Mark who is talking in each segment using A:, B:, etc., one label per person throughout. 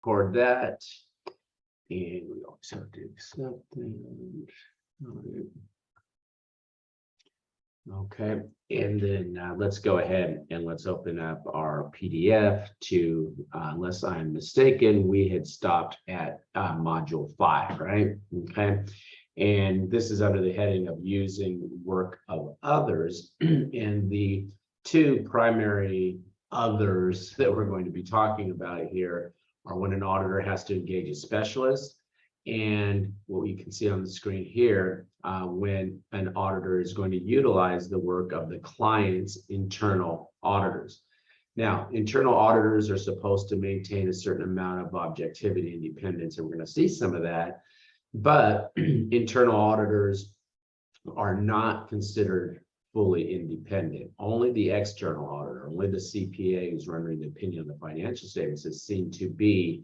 A: record that. And we always have to accept and all right. Okay, and then let's go ahead and let's open up our PDF to, unless I'm mistaken, we had stopped at module 5, right? Okay, and this is under the heading of using work of others. And the two primary others that we're going to be talking about here are when an auditor has to engage a specialist, and what you can see on the screen here, when an auditor is going to utilize the work of the client's internal auditors. Now, internal auditors are supposed to maintain a certain amount of objectivity and independence, and we're going to see some of that. But internal auditors are not considered fully independent. Only the external auditor, only the CPA who's rendering the opinion on the financial statements is seen to be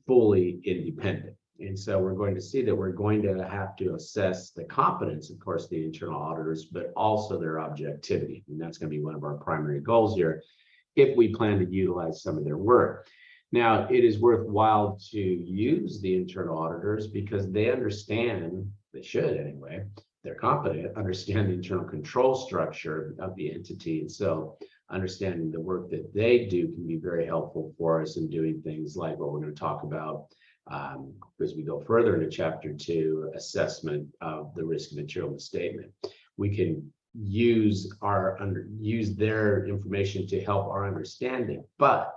A: fully independent. And so we're going to see that we're going to have to assess the competence, of course, the internal auditors, but also their objectivity. And that's going to be one of our primary goals here if we plan to utilize some of their work. Now, it is worthwhile to use the internal auditors because they understand, they should anyway, they're competent, understand the internal control structure of the entity. And so understanding the work that they do can be very helpful for us in doing things like what we're going to talk about as we go further into chapter 2, assessment of the risk and material misstatement. We can use their information to help our understanding, but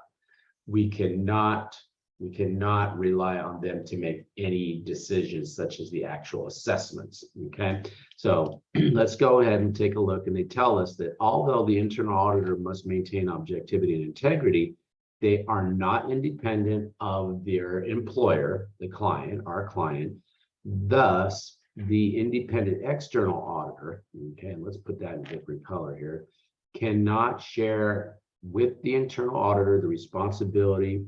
A: we cannot rely on them to make any decisions such as the actual assessments. Okay, so let's go ahead and take a look. And they tell us that although the internal auditor must maintain objectivity and integrity, they are not independent of their employer, the client, our client. Thus, the independent external auditor, okay, and let's put that in different color here, cannot share with the internal auditor the responsibility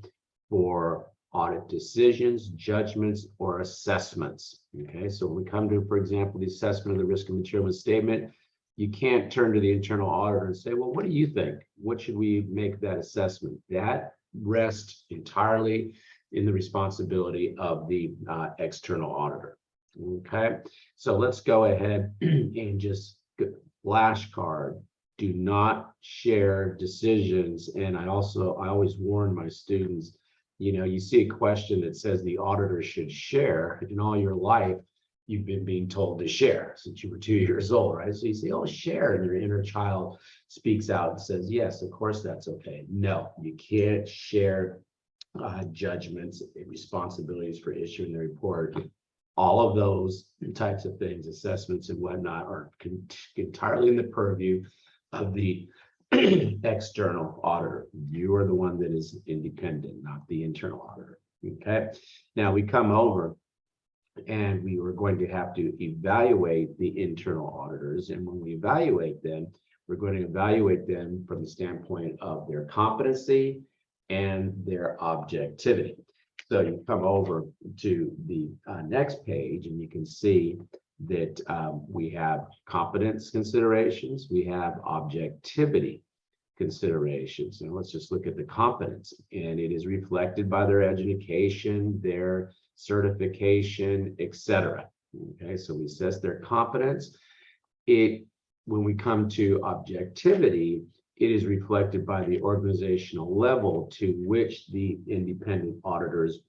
A: for audit decisions, judgments, or assessments. Okay, so when we come to, for example, the assessment of the risk and material misstatement, you can't turn to the internal auditor and say, well, what do you think? What should we make that assessment? That rests entirely in the responsibility of the external auditor. Okay, so let's go ahead and just flashcard. Do not share decisions. And I always warn my students, you know, you see a question that says the auditor should share. In all your life, you've been being told to share since you were 2 years old, right? So you say, oh, share, and your inner child speaks out and says, yes, of course, that's okay. No, you can't share judgments, responsibilities for issuing the report. All of those types of things, assessments and whatnot, are entirely in the purview of the external auditor. You are the one that is independent, not the internal auditor. Okay, now we come over and we were going to have to evaluate the internal auditors. And when we evaluate them, we're going to evaluate them from the standpoint of their competency and their objectivity. So you come over to the next page and you can see that we have competence considerations, we have objectivity considerations. And let's just look at the competence, and it is reflected by their education, their certification, etc. Okay, so we assess their competence. When we come to objectivity, it is reflected by the organizational level to which the independent auditors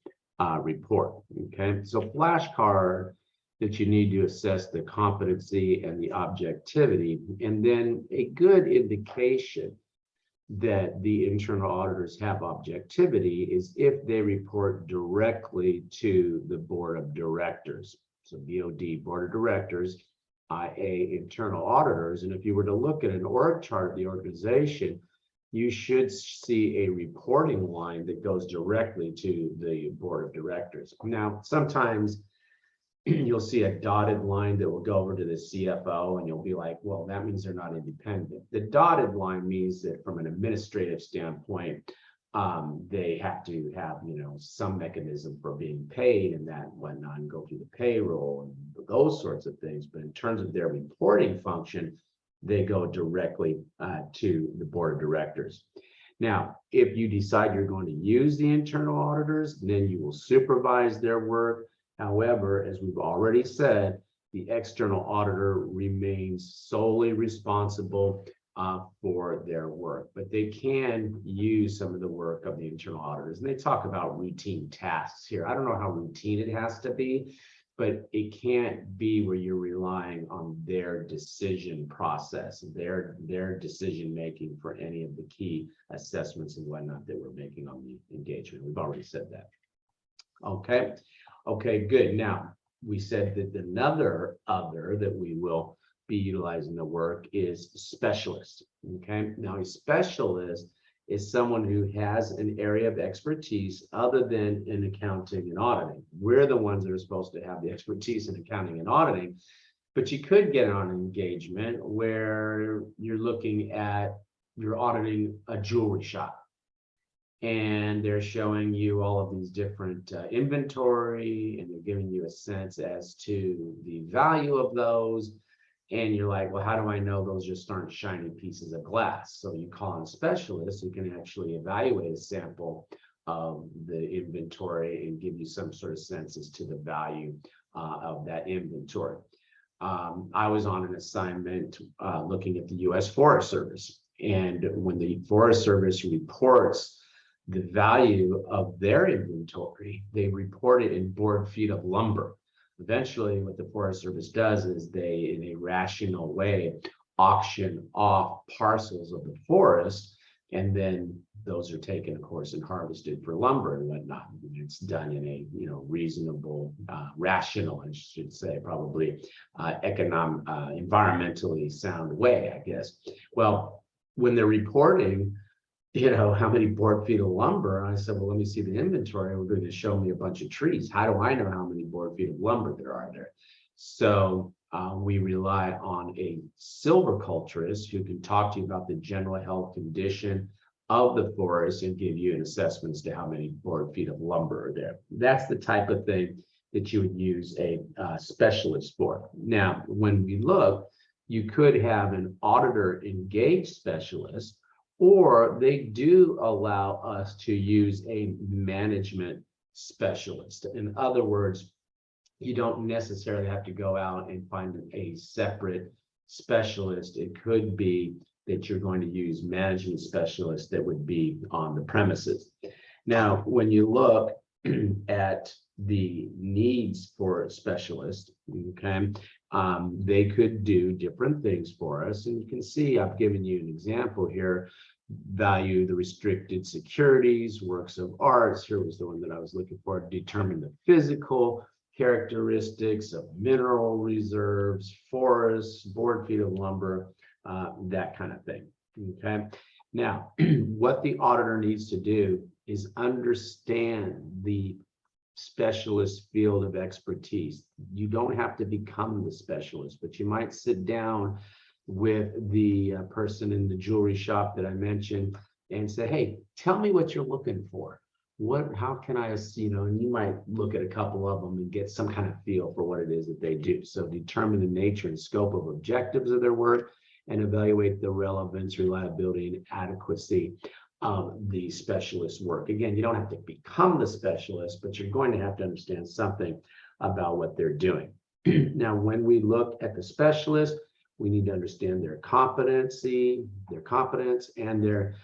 A: report. Okay, so flashcard that you need to assess the competency and the objectivity, and then a good indication that the internal auditors have objectivity is if they report directly to the board of directors. So BOD, board of directors, IA, internal auditors. And if you were to look at an org chart of the organization, you should see a reporting line that goes directly to the board of directors. Now, sometimes you'll see a dotted line that will go over to the CFO, and you'll be like, well, that means they're not independent. The dotted line means that from an administrative standpoint, they have to have, you know, some mechanism for being paid and that whatnot, and go through the payroll and those sorts of things. But in terms of their reporting function, they go directly to the board of directors. Now, if you decide you're going to use the internal auditors, then you will supervise their work. However, as we've already said, the external auditor remains solely responsible for their work, but they can use some of the work of the internal auditors. And they talk about routine tasks here. I don't know how routine it has to be, but it can't be where you're relying on their decision process, their decision making for any of the key assessments and whatnot that we're making on the engagement. We've already said that. Okay, good. Now, we said that another other that we will be utilizing the work is specialist. Okay, now a specialist is someone who has an area of expertise other than in accounting and auditing. We're the ones that are supposed to have the expertise in accounting and auditing, but you could get on an engagement where you're auditing a jewelry shop, and they're showing you all of these different inventory, and they're giving you a sense as to the value of those. And you're like, well, how do I know those just aren't shiny pieces of glass? So you call on a specialist who can actually evaluate a sample of the inventory and give you some sort of sense as to the value of that inventory. I was on an assignment looking at the U.S. Forest Service. And when the Forest Service reports the value of their inventory, they report it in board feet of lumber. Eventually, what the Forest Service does is they, in a rational way, auction off parcels of the forest, and then those are taken, of course, and harvested for lumber and whatnot. And it's done in a reasonable, rational, I should say, probably environmentally sound way, I guess. Well, when they're reporting, how many board feet of lumber? And I said, well, let me see the inventory. We're going to show me a bunch of trees. How do I know how many board feet of lumber there are there? So we rely on a silviculturist who can talk to you about the general health condition of the forest and give you an assessment as to how many board feet of lumber are there. That's the type of thing that you would use a specialist for. Now, when we look, you could have an auditor engaged specialist, or they do allow us to use a management specialist. In other words, you don't necessarily have to go out and find a separate specialist. It could be that you're going to use management specialists that would be on the premises. Now, when you look at the needs for a specialist, okay, they could do different things for us. And you can see I've given you an example here. Value the restricted securities, works of arts. Here was the one that I was looking for. Determine the physical characteristics of mineral reserves, forests, board feet of lumber, that kind of thing. Okay. Now, what the auditor needs to do is understand the specialist field of expertise. You don't have to become the specialist, but you might sit down with the person in the jewelry shop that I mentioned and say, hey, tell me what you're looking for. How can I, and you might look at a couple of them and get some kind of feel for what it is that they do. So determine the nature and scope of objectives of their work and evaluate the relevance, reliability, and adequacy of the specialist work. Again, you don't have to become the specialist, but you're going to have to understand something about what they're doing. Now, when we look at the specialist, we need to understand their competence and their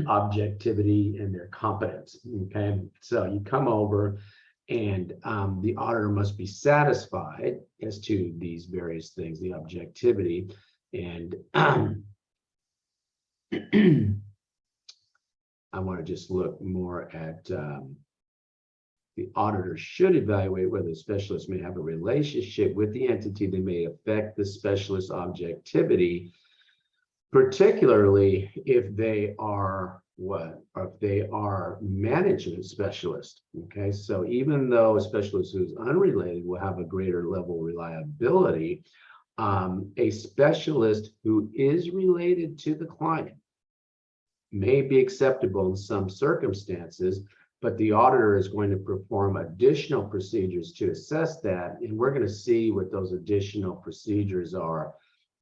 A: objectivity and their competence. Okay, so you come over and the auditor must be satisfied as to these various things, the objectivity, and I want to just look more at the auditor should evaluate whether the specialist may have a relationship with the entity that may affect the specialist's objectivity, particularly if they are management specialists. Okay, so even though a specialist who's unrelated will have a greater level of reliability, a specialist who is related to the client may be acceptable in some circumstances, but the auditor is going to perform additional procedures to assess that. And we're going to see what those additional procedures are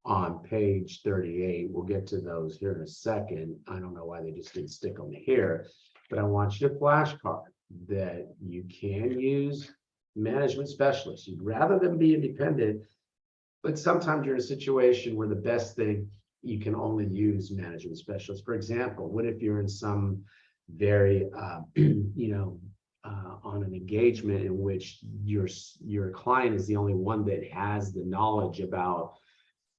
A: on page 38. We'll get to those here in a second. I don't know why they just didn't stick them here, but I want you to flashcard that you can use management specialists. You'd rather than be independent, but sometimes you're in a situation where the best thing, you can only use management specialists. For example, what if you're in some very, on an engagement in which your client is the only one that has the knowledge about,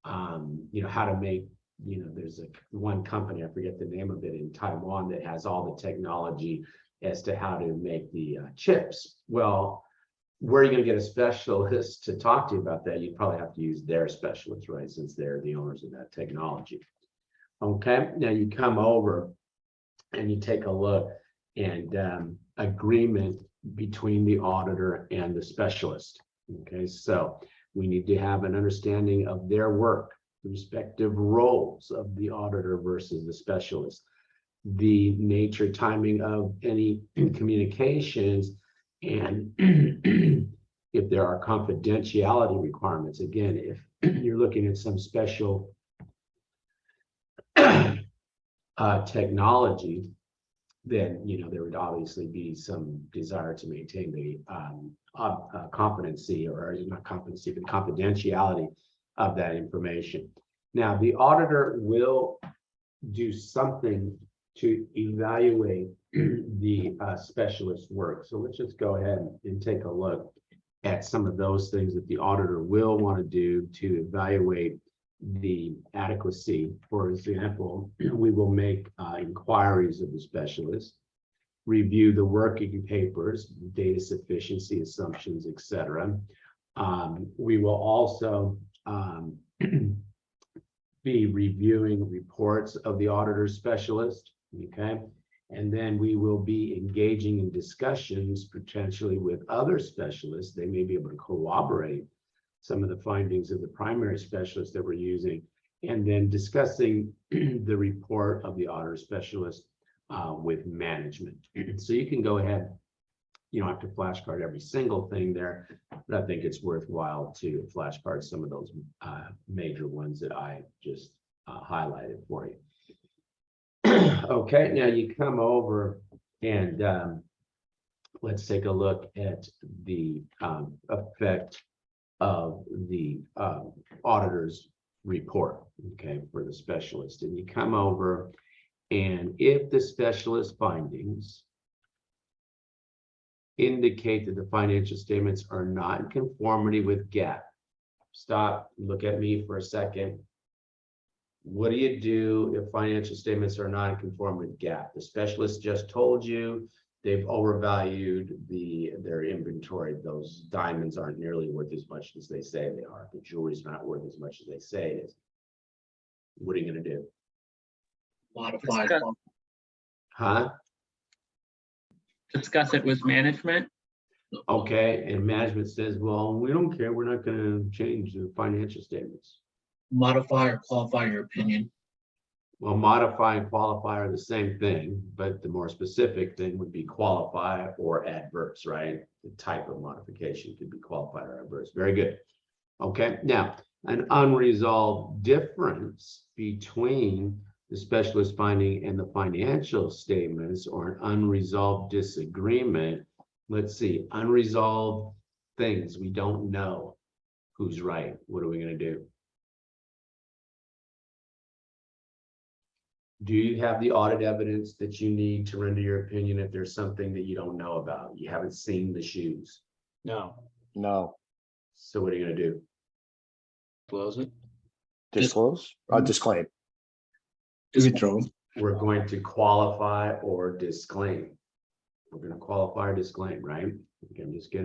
A: how to make, there's one company, I forget the name of it, in Taiwan that has all the technology as to how to make the chips. Well, where are you going to get a specialist to talk to you about that? You'd probably have to use their specialist, right? Since they're the owners of that technology. Okay, now you come over and you take a look, and agreement between the auditor and the specialist. Okay, so we need to have an understanding of their work, the respective roles of the auditor versus the specialist, the nature, timing of any communications, and if there are confidentiality requirements. Again, if you're looking at some special technology, then there would obviously be some desire to maintain the competency, or not competency, but confidentiality of that information. Now, the auditor will do something to evaluate the specialist work. So let's just go ahead and take a look at some of those things that the auditor will want to do to evaluate the adequacy. For example, we will make inquiries of the specialist, review the working papers, data sufficiency assumptions, etc. We will also be reviewing reports of the auditor specialist, okay? And then we will be engaging in discussions potentially with other specialists. They may be able to corroborate some of the findings of the primary specialist that we're using, and then discussing the report of the auditor specialist with management. So you can go ahead, you don't have to flashcard every single thing there, but I think it's worthwhile to flashcard some of those major ones that I just highlighted for you. Okay, now you come over and let's take a look at the effect of the auditor's report, okay, for the specialist. And you come over, and if the specialist findings indicate that the financial statements are not in conformity with GAAP, stop, look at me for a second. What do you do if financial statements are not in conformity with GAAP? The specialist just told you they've overvalued their inventory. Those diamonds aren't nearly worth as much as they say they are. The jewelry's not worth as much as they say it is. What are you going to do?
B: Modify.
A: Huh?
B: Discuss it with management.
A: Okay, and management says, well, we don't care. We're not going to change the financial statements.
C: Modify or qualify your opinion.
A: Well, modify and qualify are the same thing, but the more specific thing would be qualify or adverse, right? The type of modification could be qualified or adverse. Very good. Okay, now an unresolved difference between the specialist finding and the financial statements, or an unresolved disagreement. Let's see, unresolved things. We don't know who's right. What are we going to do? Do you have the audit evidence that you need to render your opinion if there's something that you don't know about? You haven't seen the shoes.
D: No.
A: So what are you going to do?
D: Close it.
E: Disclose, disclaim.
C: Withdraw.
A: We're going to qualify or disclaim. We're going to qualify or disclaim, right? Okay, I'm just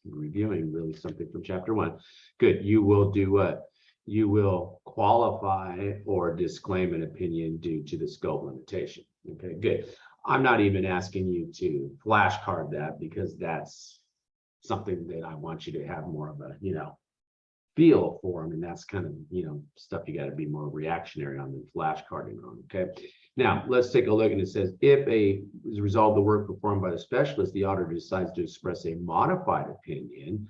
A: reviewing really something from chapter 1. Good. You will do what? You will qualify or disclaim an opinion due to the scope limitation. Okay, good. I'm not even asking you to flashcard that, because that's something that I want you to have more of a, feel for them. And that's kind of, stuff you got to be more reactionary on than flashcarding on. Okay. Now let's take a look, and it says, if as a result of the work performed by the specialist, the auditor decides to express a modified opinion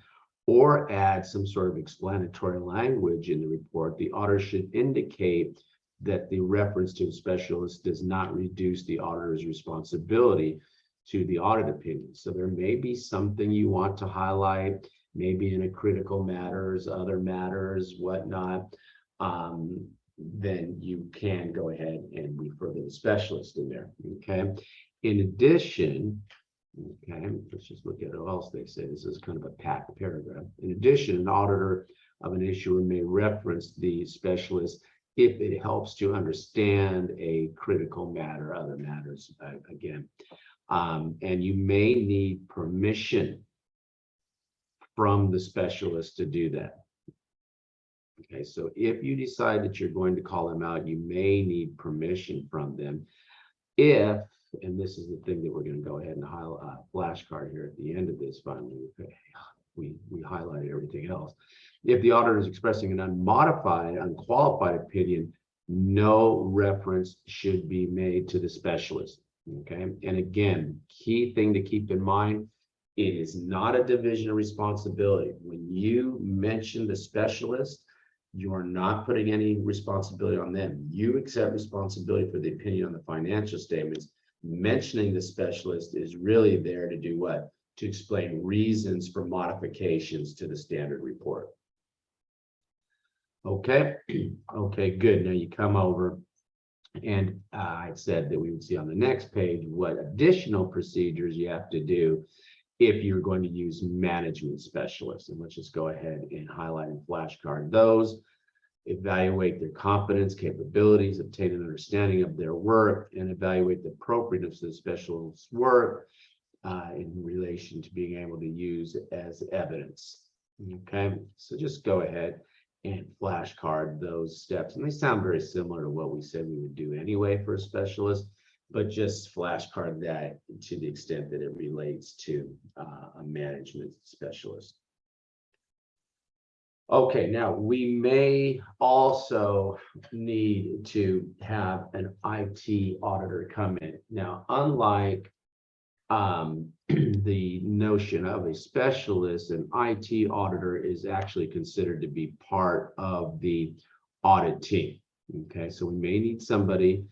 A: or add some sort of explanatory language in the report, the auditor should indicate that the reference to a specialist does not reduce the auditor's responsibility to the audit opinion. So there may be something you want to highlight, maybe in a critical matters, other matters, whatnot. Then you can go ahead and refer to the specialist in there. Okay. In addition, okay, let's just look at what else they say. This is kind of a packed paragraph. In addition, an auditor of an issuer may reference the specialist if it helps to understand a critical matter, other matters, again. And you may need permission from the specialist to do that. Okay, so if you decide that you're going to call them out, you may need permission from them. If, and this is the thing that we're going to go ahead and highlight, flashcard here at the end of this, finally, okay, we highlighted everything else. If the auditor is expressing an unmodified, unqualified opinion, no reference should be made to the specialist. Okay, and again, key thing to keep in mind, it is not a division of responsibility. When you mention the specialist, you are not putting any responsibility on them. You accept responsibility for the opinion on the financial statements. Mentioning the specialist is really there to do what? To explain reasons for modifications to the standard report. Okay, okay, good. Now you come over, and I said that we would see on the next page what additional procedures you have to do if you're going to use management specialists. And let's just go ahead and highlight and flashcard those. Evaluate their competence, capabilities, obtain an understanding of their work, and evaluate the appropriateness of the specialist's work in relation to being able to use it as evidence. Okay, so just go ahead and flashcard those steps. And they sound very similar to what we said we would do anyway for a specialist, but just flashcard that to the extent that it relates to a management specialist. Okay, now we may also need to have an IT auditor come in. Now, unlike the notion of a specialist, an IT auditor is actually considered to be part of the audit team. Okay, so we may need somebody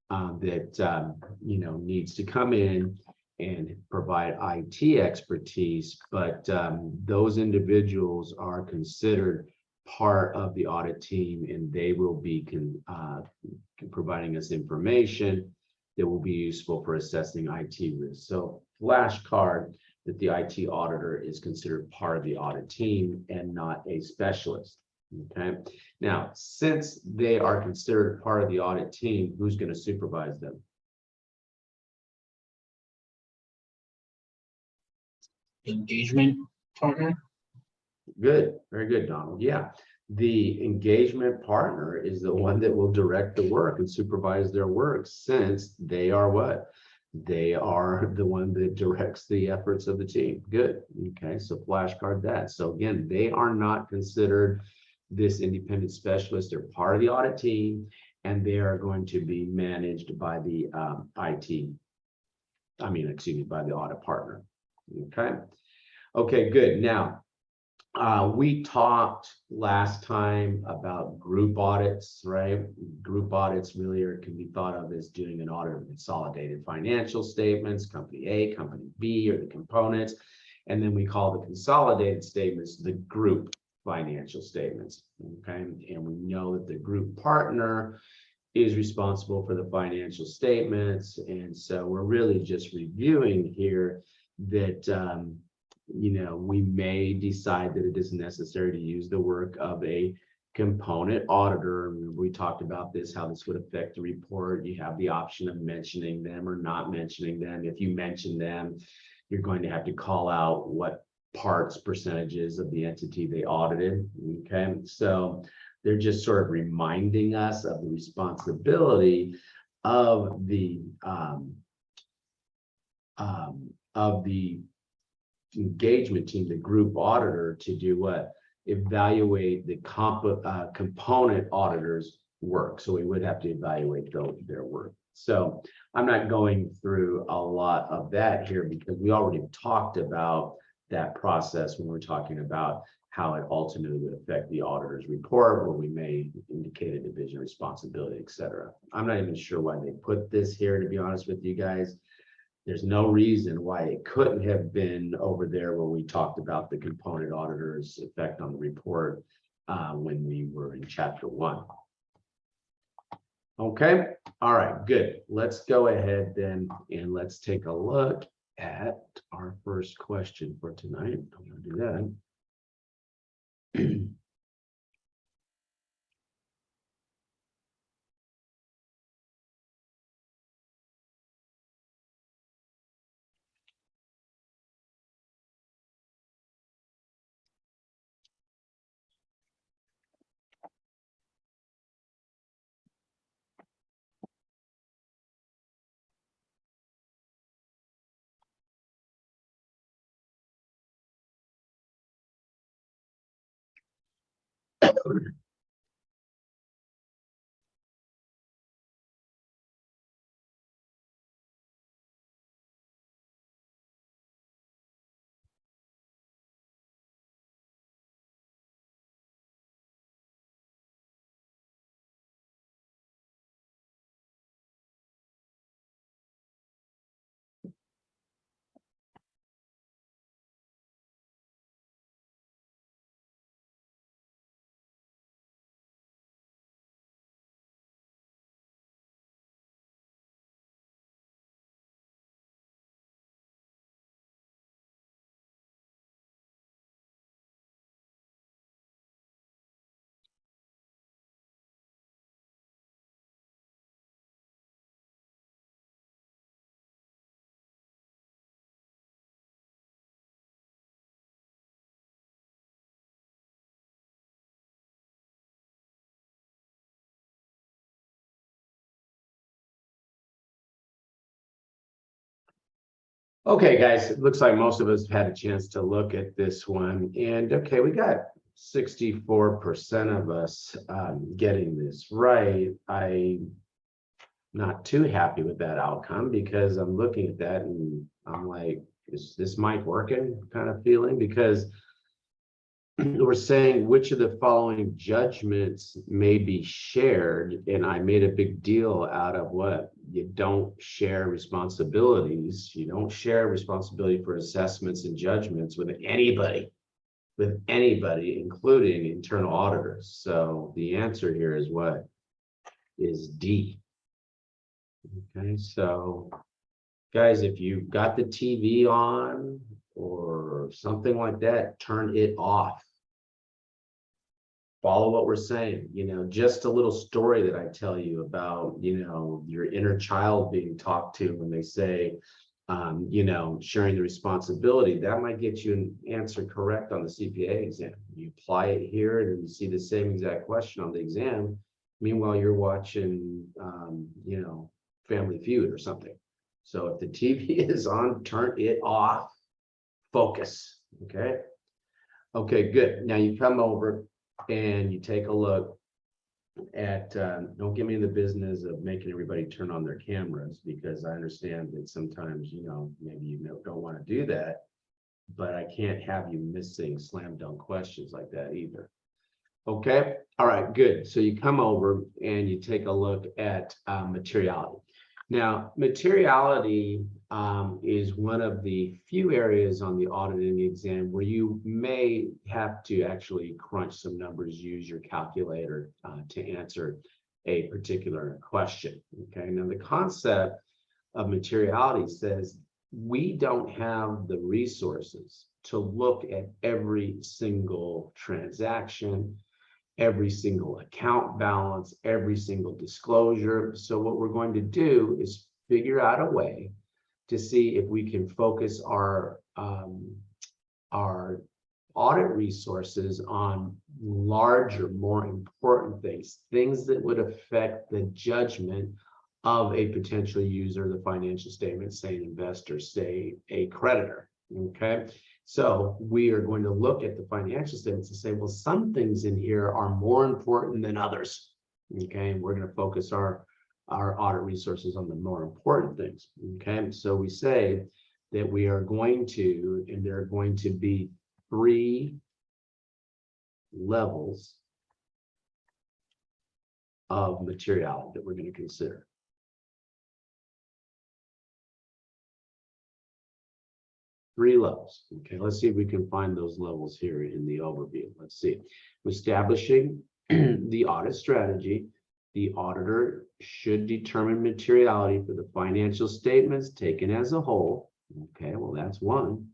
A: that needs to come in and provide IT expertise, but those individuals are considered part of the audit team, and they will be providing us information that will be useful for assessing IT risks. So flashcard that the IT auditor is considered part of the audit team and not a specialist. Okay. Now, since they are considered part of the audit team, who's going to supervise them?
C: Engagement partner.
A: Good, very good, Donald. Yeah, the engagement partner is the one that will direct the work and supervise their work, since they are what? They are the one that directs the efforts of the team. Good. Okay, so flashcard that. So again, they are not considered this independent specialist. They're part of the audit team, and they are going to be managed by the by the audit partner. Okay. Okay, good. Now, we talked last time about group audits, right? Group audits really can be thought of as doing an audit of consolidated financial statements, company A, company B, or the components. And then we call the consolidated statements the group financial statements. Okay. And we know that the group partner is responsible for the financial statements. And so we're really just reviewing here that we may decide that it is necessary to use the work of a component auditor. We talked about this, how this would affect the report. You have the option of mentioning them or not mentioning them. If you mention them, you're going to have to call out what parts, percentages of the entity they audited. Okay, so they're just sort of reminding us of the responsibility of the engagement team, the group auditor, to do what? Evaluate the component auditors' work. So we would have to evaluate their work. So I'm not going through a lot of that here because we already talked about that process when we're talking about how it ultimately would affect the auditor's report, where we may indicate a division of responsibility, et cetera. I'm not even sure why they put this here, to be honest with you guys. There's no reason why it couldn't have been over there where we talked about the component auditor's effect on the report when we were in chapter 1. Okay, all right, good. Let's go ahead then and let's take a look at our first question for tonight. I'm gonna do that. Okay, guys, it looks like most of us had a chance to look at this one. And okay, we got 64% of us getting this right. I'm not too happy with that outcome because I'm looking at that and I'm like, is this mic working kind of feeling? Because we're saying which of the following judgments may be shared, and I made a big deal out of what you don't share responsibilities. You don't share responsibility for assessments and judgments with anybody, including internal auditors. So the answer here is what? Is D. Okay, so guys, if you've got the TV on or something like that, turn it off. Follow what we're saying, just a little story that I tell you about, your inner child being talked to when they say, sharing the responsibility, that might get you an answer correct on the CPA exam. You apply it here and you see the same exact question on the exam. Meanwhile, you're watching, Family Feud or something. So if the TV is on, turn it off, focus, okay? Okay, good. Now you come over and you take a look at, don't get me in the business of making everybody turn on their cameras, because I understand that sometimes, maybe you don't want to do that, but I can't have you missing slam dunk questions like that either. Okay, all right, good. So you come over and you take a look at materiality. Now, materiality is one of the few areas on the auditing exam where you may have to actually crunch some numbers, use your calculator to answer a particular question. Okay, now the concept of materiality says we don't have the resources to look at every single transaction, every single account balance, every single disclosure. So what we're going to do is figure out a way to see if we can focus our audit resources on larger, more important things that would affect the judgment of a potential user, the financial statement, say an investor, say a creditor, okay? So we are going to look at the financial statements and say, well, some things in here are more important than others. Okay, and we're going to focus our audit resources on the more important things. Okay, so we say that we are going to, and there are going to be 3 levels of materiality that we're going to consider. Three levels. Okay, let's see if we can find those levels here in the overview. Let's see. Establishing the audit strategy, the auditor should determine materiality for the financial statements taken as a whole. Okay, well, that's one.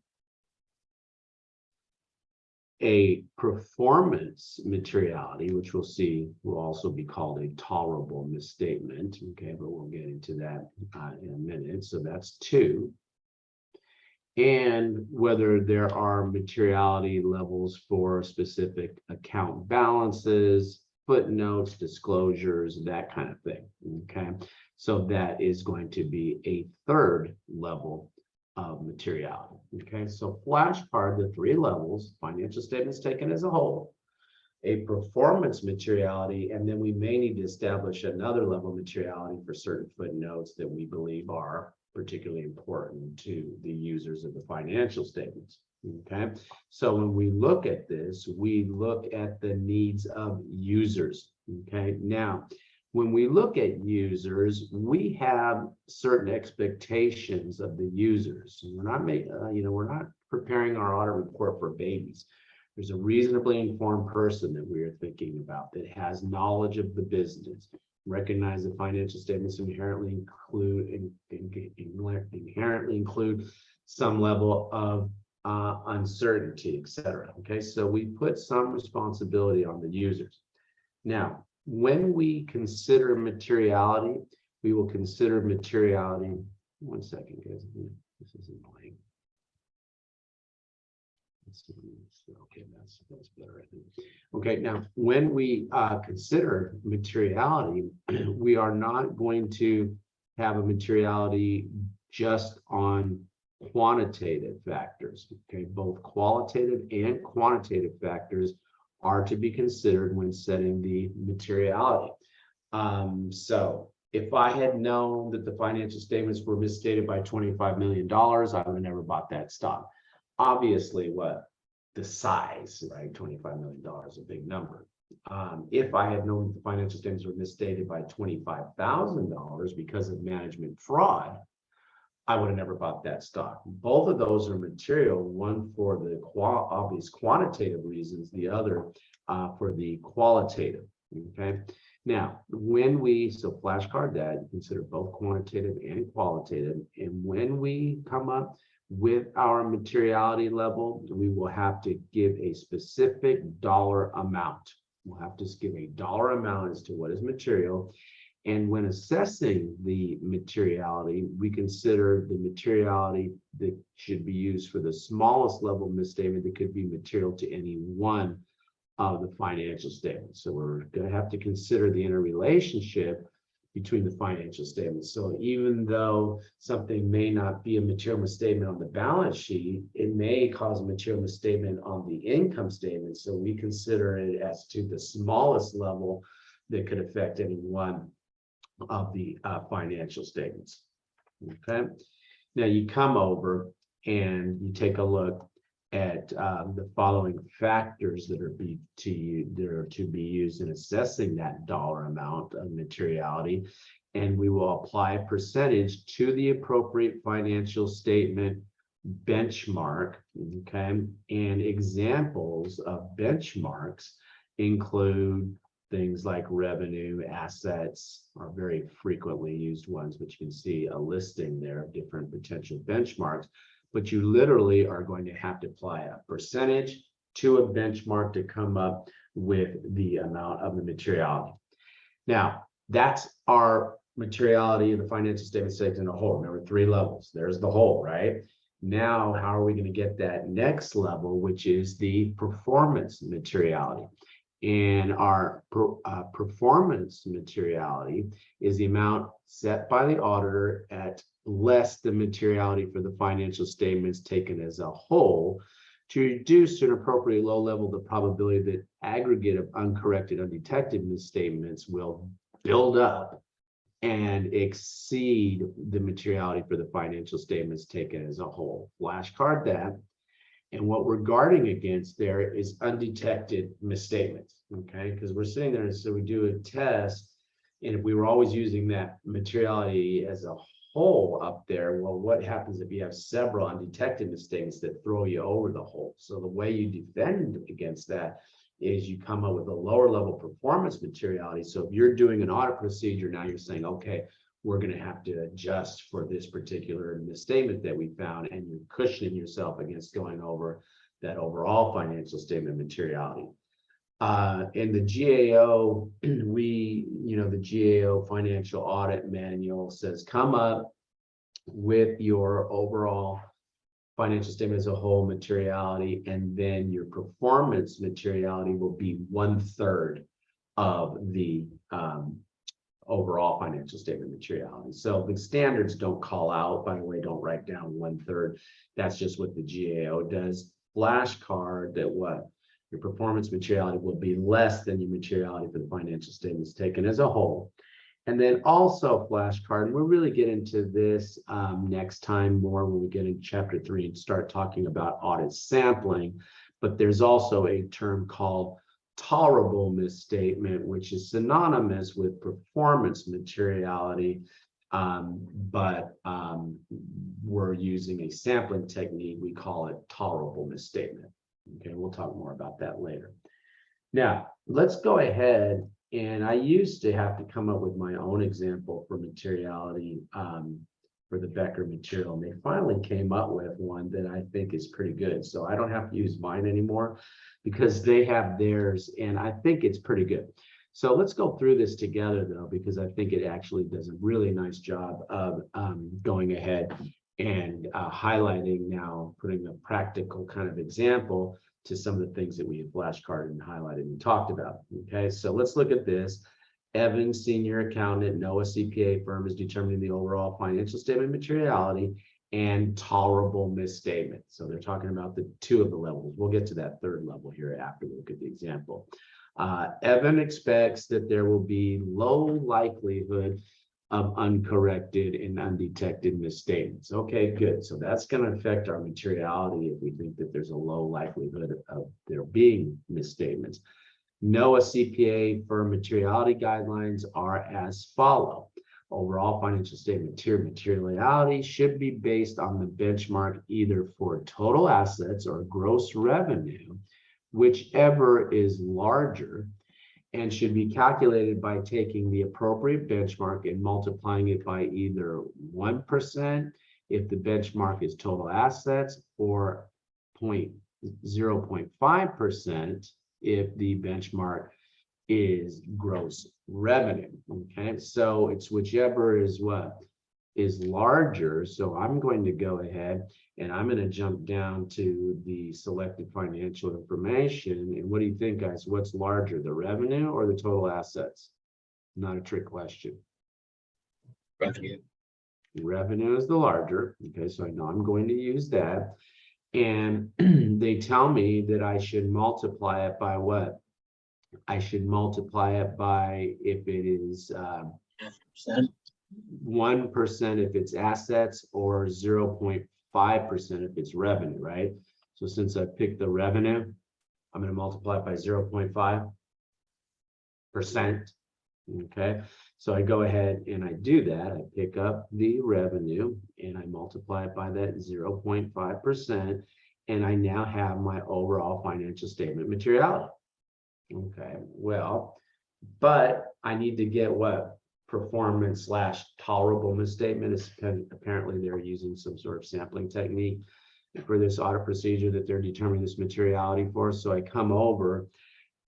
A: A performance materiality, which we'll see will also be called a tolerable misstatement. Okay, but we'll get into that in a minute. So that's 2. And whether there are materiality levels for specific account balances, footnotes, disclosures, that kind of thing. Okay, so that is going to be a 3rd level of materiality. Okay, so flashcard, the 3 levels: financial statements taken as a whole, a performance materiality, and then we may need to establish another level of materiality for certain footnotes that we believe are particularly important to the users of the financial statements. Okay, so when we look at this, we look at the needs of users. Okay, now when we look at users, we have certain expectations of the users. We're not making, we're not preparing our audit report for babies. There's a reasonably informed person that we are thinking about that has knowledge of the business. Recognize that financial statements inherently include some level of uncertainty, etc. Okay, so we put some responsibility on the users. Now, when we consider materiality, we will consider materiality. One second, guys. This is annoying. Okay, that's better, I think. Okay, now when we consider materiality, we are not going to have a materiality just on quantitative factors. Okay, both qualitative and quantitative factors are to be considered when setting the materiality. So if I had known that the financial statements were misstated by $25 million, I would have never bought that stock. Obviously, what the size, right? $25 million is a big number. If I had known that the financial statements were misstated by $25,000 because of management fraud, I would have never bought that stock. Both of those are material, one for the obvious quantitative reasons, the other for the qualitative. Okay. Now, when we, so flashcard that, consider both quantitative and qualitative. And when we come up with our materiality level, we will have to give a specific dollar amount. We'll have to give a dollar amount as to what is material. And when assessing the materiality, we consider the materiality that should be used for the smallest level misstatement that could be material to any one of the financial statements. So we're going to have to consider the interrelationship between the financial statements. So even though something may not be a material misstatement on the balance sheet, it may cause a material misstatement on the income statement. So we consider it as to the smallest level that could affect any one of the financial statements. Okay, now you come over and you take a look at the following factors that are to be used in assessing that dollar amount of materiality, and we will apply a percentage to the appropriate financial statement benchmark. Okay, and examples of benchmarks include things like revenue, assets are very frequently used ones, but you can see a listing there of different potential benchmarks. But you literally are going to have to apply a percentage to a benchmark to come up with the amount of the materiality. Now, that's our materiality of the financial statement taken as a whole. Remember, 3 levels. There's the whole, right? Now, how are we going to get that next level, which is the performance materiality? And our performance materiality is the amount set by the auditor at less the materiality for the financial statements taken as a whole to reduce to an appropriately low level the probability that aggregate of uncorrected, undetected misstatements will build up and exceed the materiality for the financial statements taken as a whole. Flashcard that. And what we're guarding against there is undetected misstatements, okay? Because we're sitting there, and so we do a test, and if we were always using that materiality as a whole up there, well, what happens if you have several undetected mistakes that throw you over the whole? So the way you defend against that is you come up with a lower level performance materiality. So if you're doing an audit procedure, now you're saying, okay, we're going to have to adjust for this particular misstatement that we found, and you're cushioning yourself against going over that overall financial statement materiality. In the GAO, the GAO financial audit manual says, come up with your overall financial statement as a whole materiality, and then your performance materiality will be 1/3 of the overall financial statement materiality. So the standards don't call out, by the way, don't write down 1/3. That's just what the GAO does. Flashcard that what? Your performance materiality will be less than your materiality for the financial statements taken as a whole. And then also flashcard, and we'll really get into this next time more when we get into chapter 3 and start talking about audit sampling. But there's also a term called tolerable misstatement, which is synonymous with performance materiality, but we're using a sampling technique. We call it tolerable misstatement. Okay, we'll talk more about that later. Now, let's go ahead. And I used to have to come up with my own example for materiality for the Becker material. And they finally came up with one that I think is pretty good. So I don't have to use mine anymore because they have theirs, and I think it's pretty good. So let's go through this together, though, because I think it actually does a really nice job of going ahead and highlighting now, putting a practical kind of example to some of the things that we had flashcarded and highlighted and talked about. Okay, so let's look at this. Evans, senior accountant, NOAA CPA firm, is determining the overall financial statement materiality and tolerable misstatement. So they're talking about the two of the levels. We'll get to that third level here after we look at the example. Evan expects that there will be low likelihood of uncorrected and undetected misstatements. Okay, good. So that's going to affect our materiality if we think that there's a low likelihood of there being misstatements. NOAA CPA firm materiality guidelines are as follow. Overall financial statement materiality should be based on the benchmark either for total assets or gross revenue, whichever is larger, and should be calculated by taking the appropriate benchmark and multiplying it by either 1% if the benchmark is total assets, or 0.5% if the benchmark is gross revenue. Okay, so it's whichever is what is larger. So I'm going to go ahead and I'm going to jump down to the selected financial information. And what do you think, guys? What's larger, the revenue or the total assets? Not a trick question.
C: Revenue.
A: Revenue is the larger. Okay, so I know I'm going to use that. And they tell me that I should multiply it by what? I should multiply it by, if it is 1% if it's assets, or 0.5% if it's revenue, right? So since I picked the revenue, I'm going to multiply it by 0.5%. Okay, so I go ahead and I do that. I pick up the revenue and I multiply it by that 0.5%, and I now have my overall financial statement materiality. Okay, well, but I need to get what? Performance / tolerable misstatement. Is apparently they're using some sort of sampling technique for this audit procedure that they're determining this materiality for. So I come over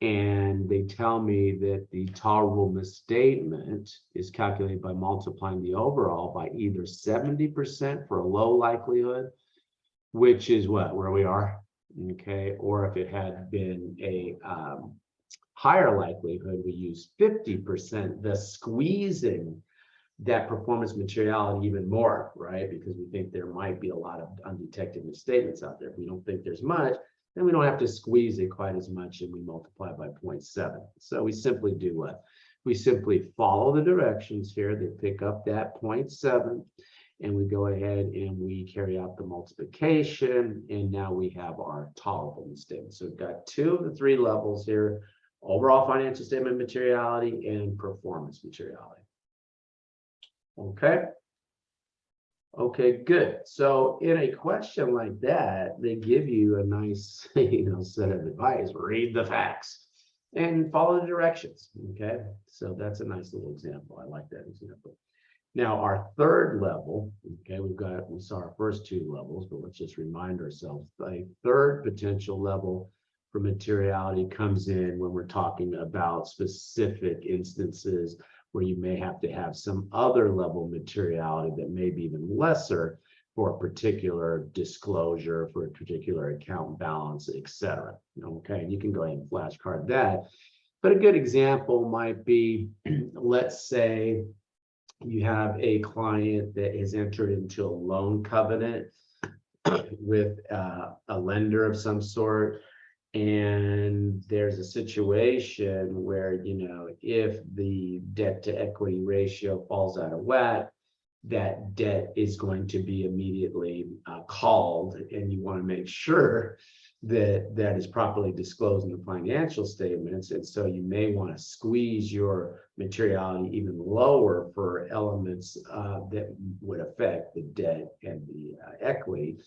A: and they tell me that the tolerable misstatement is calculated by multiplying the overall by either 70% for a low likelihood, which is what, where we are, okay, or if it had been a higher likelihood, we use 50%, thus squeezing that performance materiality even more, right? Because we think there might be a lot of undetected misstatements out there. If we don't think there's much, then we don't have to squeeze it quite as much, and we multiply by 0.7. So we simply do what? we simply follow the directions here. They pick up that 0.7, and we go ahead and we carry out the multiplication, and now we have our tolerable misstatement. So we've got 2 of the 3 levels here: overall financial statement materiality and performance materiality. Okay. Okay, good. So in a question like that, they give you a nice, set of advice. Read the facts and follow the directions. Okay, so that's a nice little example. I like that example. Now our third level, okay, we saw our first 2 levels, but let's just remind ourselves a third potential level for materiality comes in when we're talking about specific instances where you may have to have some other level of materiality that may be even lesser for a particular disclosure, for a particular account balance, etc. Okay, and you can go ahead and flashcard that. But a good example might be, let's say you have a client that has entered into a loan covenant with a lender of some sort. And there's a situation where, if the debt to equity ratio falls out of whack, that debt is going to be immediately called, and you want to make sure that that is properly disclosed in the financial statements. And so you may want to squeeze your materiality even lower for elements that would affect the debt and the equity.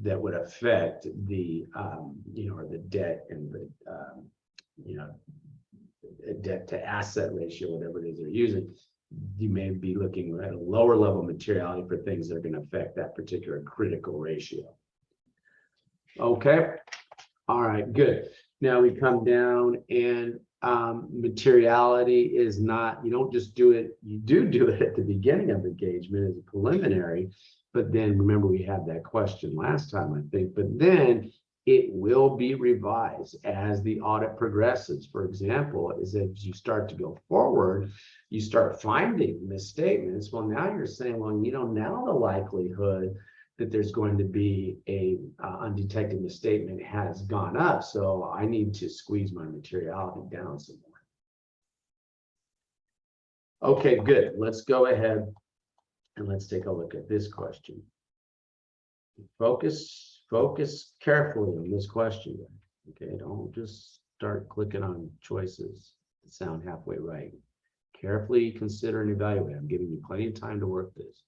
A: That would affect the or the debt and the debt to asset ratio, whatever it is they're using. You may be looking at a lower level materiality for things that are going to affect that particular critical ratio. Okay, all right, good. Now we come down, and materiality is not, you don't just do it, you do it at the beginning of engagement as a preliminary. But then remember, we had that question last time, I think, but then it will be revised as the audit progresses. For example, as you start to go forward, you start finding misstatements. Well, now you're saying, well, now the likelihood that there's going to be a undetected misstatement has gone up. So I need to squeeze my materiality down some more. Okay, good. Let's go ahead. And let's take a look at this question. Focus carefully on this question. Okay, don't just start clicking on choices that sound halfway right. Carefully consider and evaluate. I'm giving you plenty of time to work this.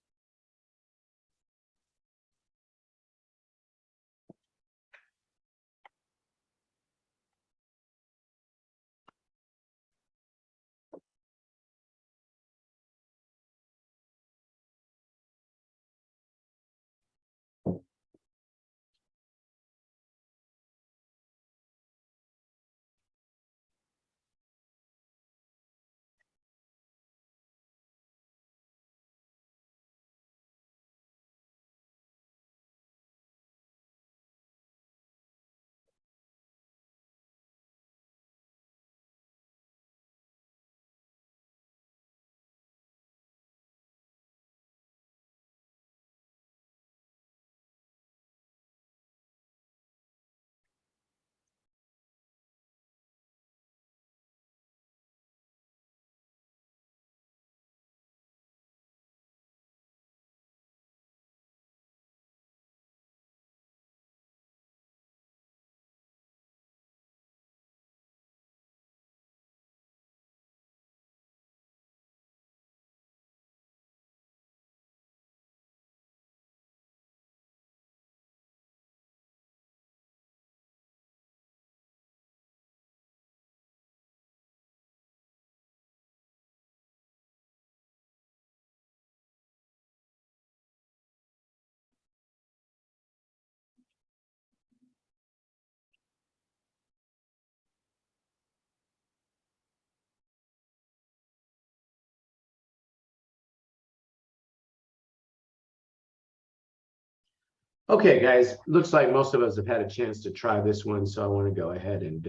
A: Okay, guys, looks like most of us have had a chance to try this one, so I want to go ahead and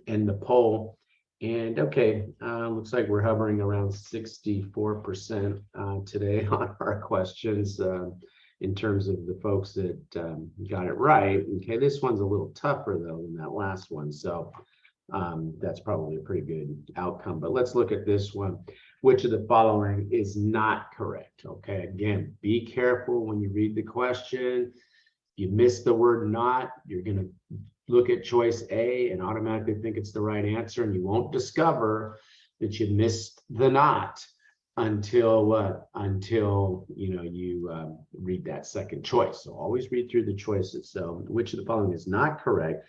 A: end the poll. And okay, looks like we're hovering around 64% today on our questions in terms of the folks that got it right. Okay, this one's a little tougher though than that last one. So That's probably a pretty good outcome, but let's look at this one. Which of the following is not correct? Okay, again, be careful when you read the question. You miss the word not, you're going to look at choice A and automatically think it's the right answer, and you won't discover that you missed the not until what? Until you read that second choice. So always read through the choices. So which of the following is not correct?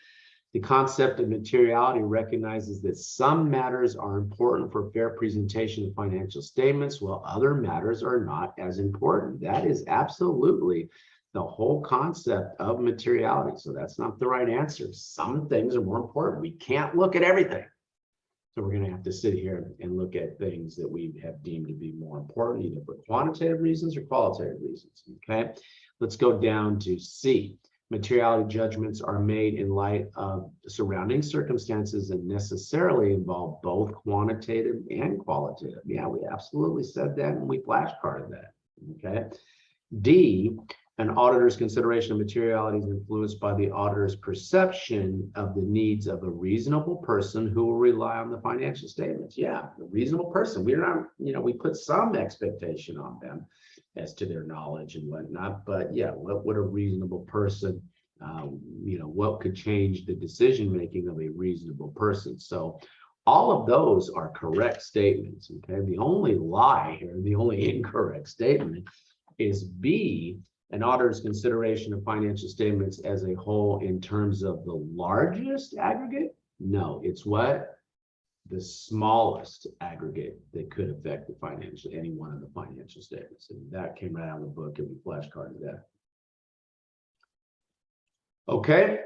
A: The concept of materiality recognizes that some matters are important for fair presentation of financial statements, while other matters are not as important. That is absolutely the whole concept of materiality. So that's not the right answer. Some things are more important. We can't look at everything. So we're going to have to sit here and look at things that we have deemed to be more important, either for quantitative reasons or qualitative reasons. Okay, let's go down to C. Materiality judgments are made in light of surrounding circumstances and necessarily involve both quantitative and qualitative. Yeah, we absolutely said that and we flashcarded that. Okay. D, an auditor's consideration of materiality is influenced by the auditor's perception of the needs of a reasonable person who will rely on the financial statements. Yeah, a reasonable person. We're not, we put some expectation on them as to their knowledge and whatnot, but yeah, what would a reasonable person, what could change the decision making of a reasonable person? So all of those are correct statements. Okay, the only lie here, the only incorrect statement is B, an auditor's consideration of financial statements as a whole in terms of the largest aggregate. No, it's what? The smallest aggregate that could affect the financial, any one of the financial statements. And that came right out of the book and we flashcarded that. Okay.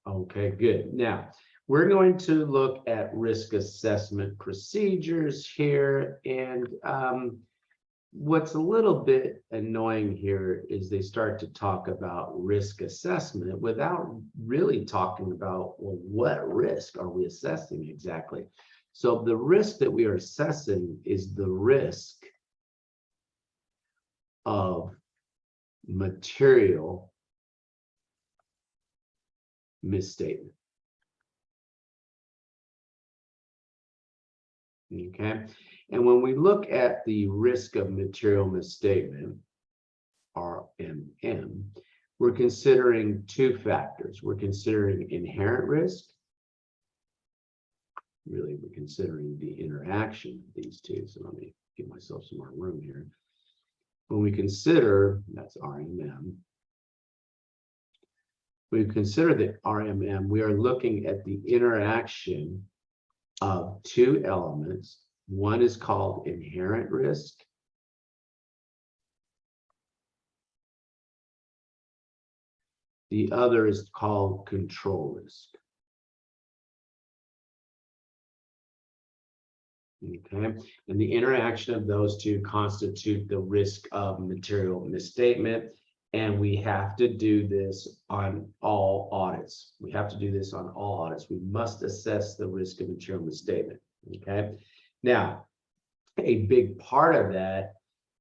A: Okay, good. Now, we're going to look at risk assessment procedures here. And what's a little bit annoying here is they start to talk about risk assessment without really talking about, well, what risk are we assessing exactly? So the risk that we are assessing is the risk of material misstatement. Okay, and when we look at the risk of material misstatement, RMM, we're considering two factors. We're considering inherent risk. Really, we're considering the interaction of these two. So let me give myself some more room here. When we consider, that's RMM, we consider the RMM, we are looking at the interaction of two elements. One is called inherent risk. The other is called control risk. Okay, and the interaction of those two constitute the risk of material misstatement. And we have to do this on all audits. We have to do this on all audits. We must assess the risk of material misstatement. Okay. Now, a big part of that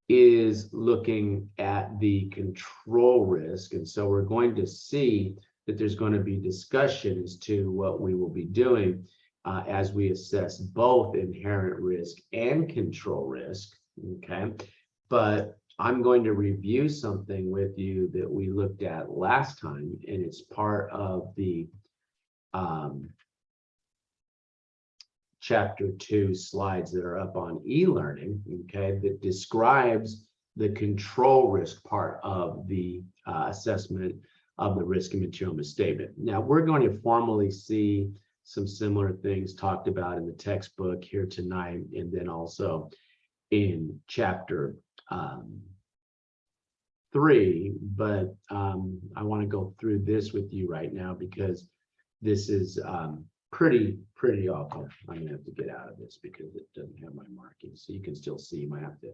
A: is looking at the control risk. And so we're going to see that there's going to be discussion as to what we will be doing as we assess both inherent risk and control risk. Okay. But I'm going to review something with you that we looked at last time, and it's part of the chapter 2 slides that are up on e-learning, okay, that describes the control risk part of the assessment of the risk and material misstatement. Now, we're going to formally see some similar things talked about in the textbook here tonight, and then also in chapter 3, but I want to go through this with you right now because this is pretty awful. I'm gonna have to get out of this because it doesn't have my markings, so you can still see. You might have to,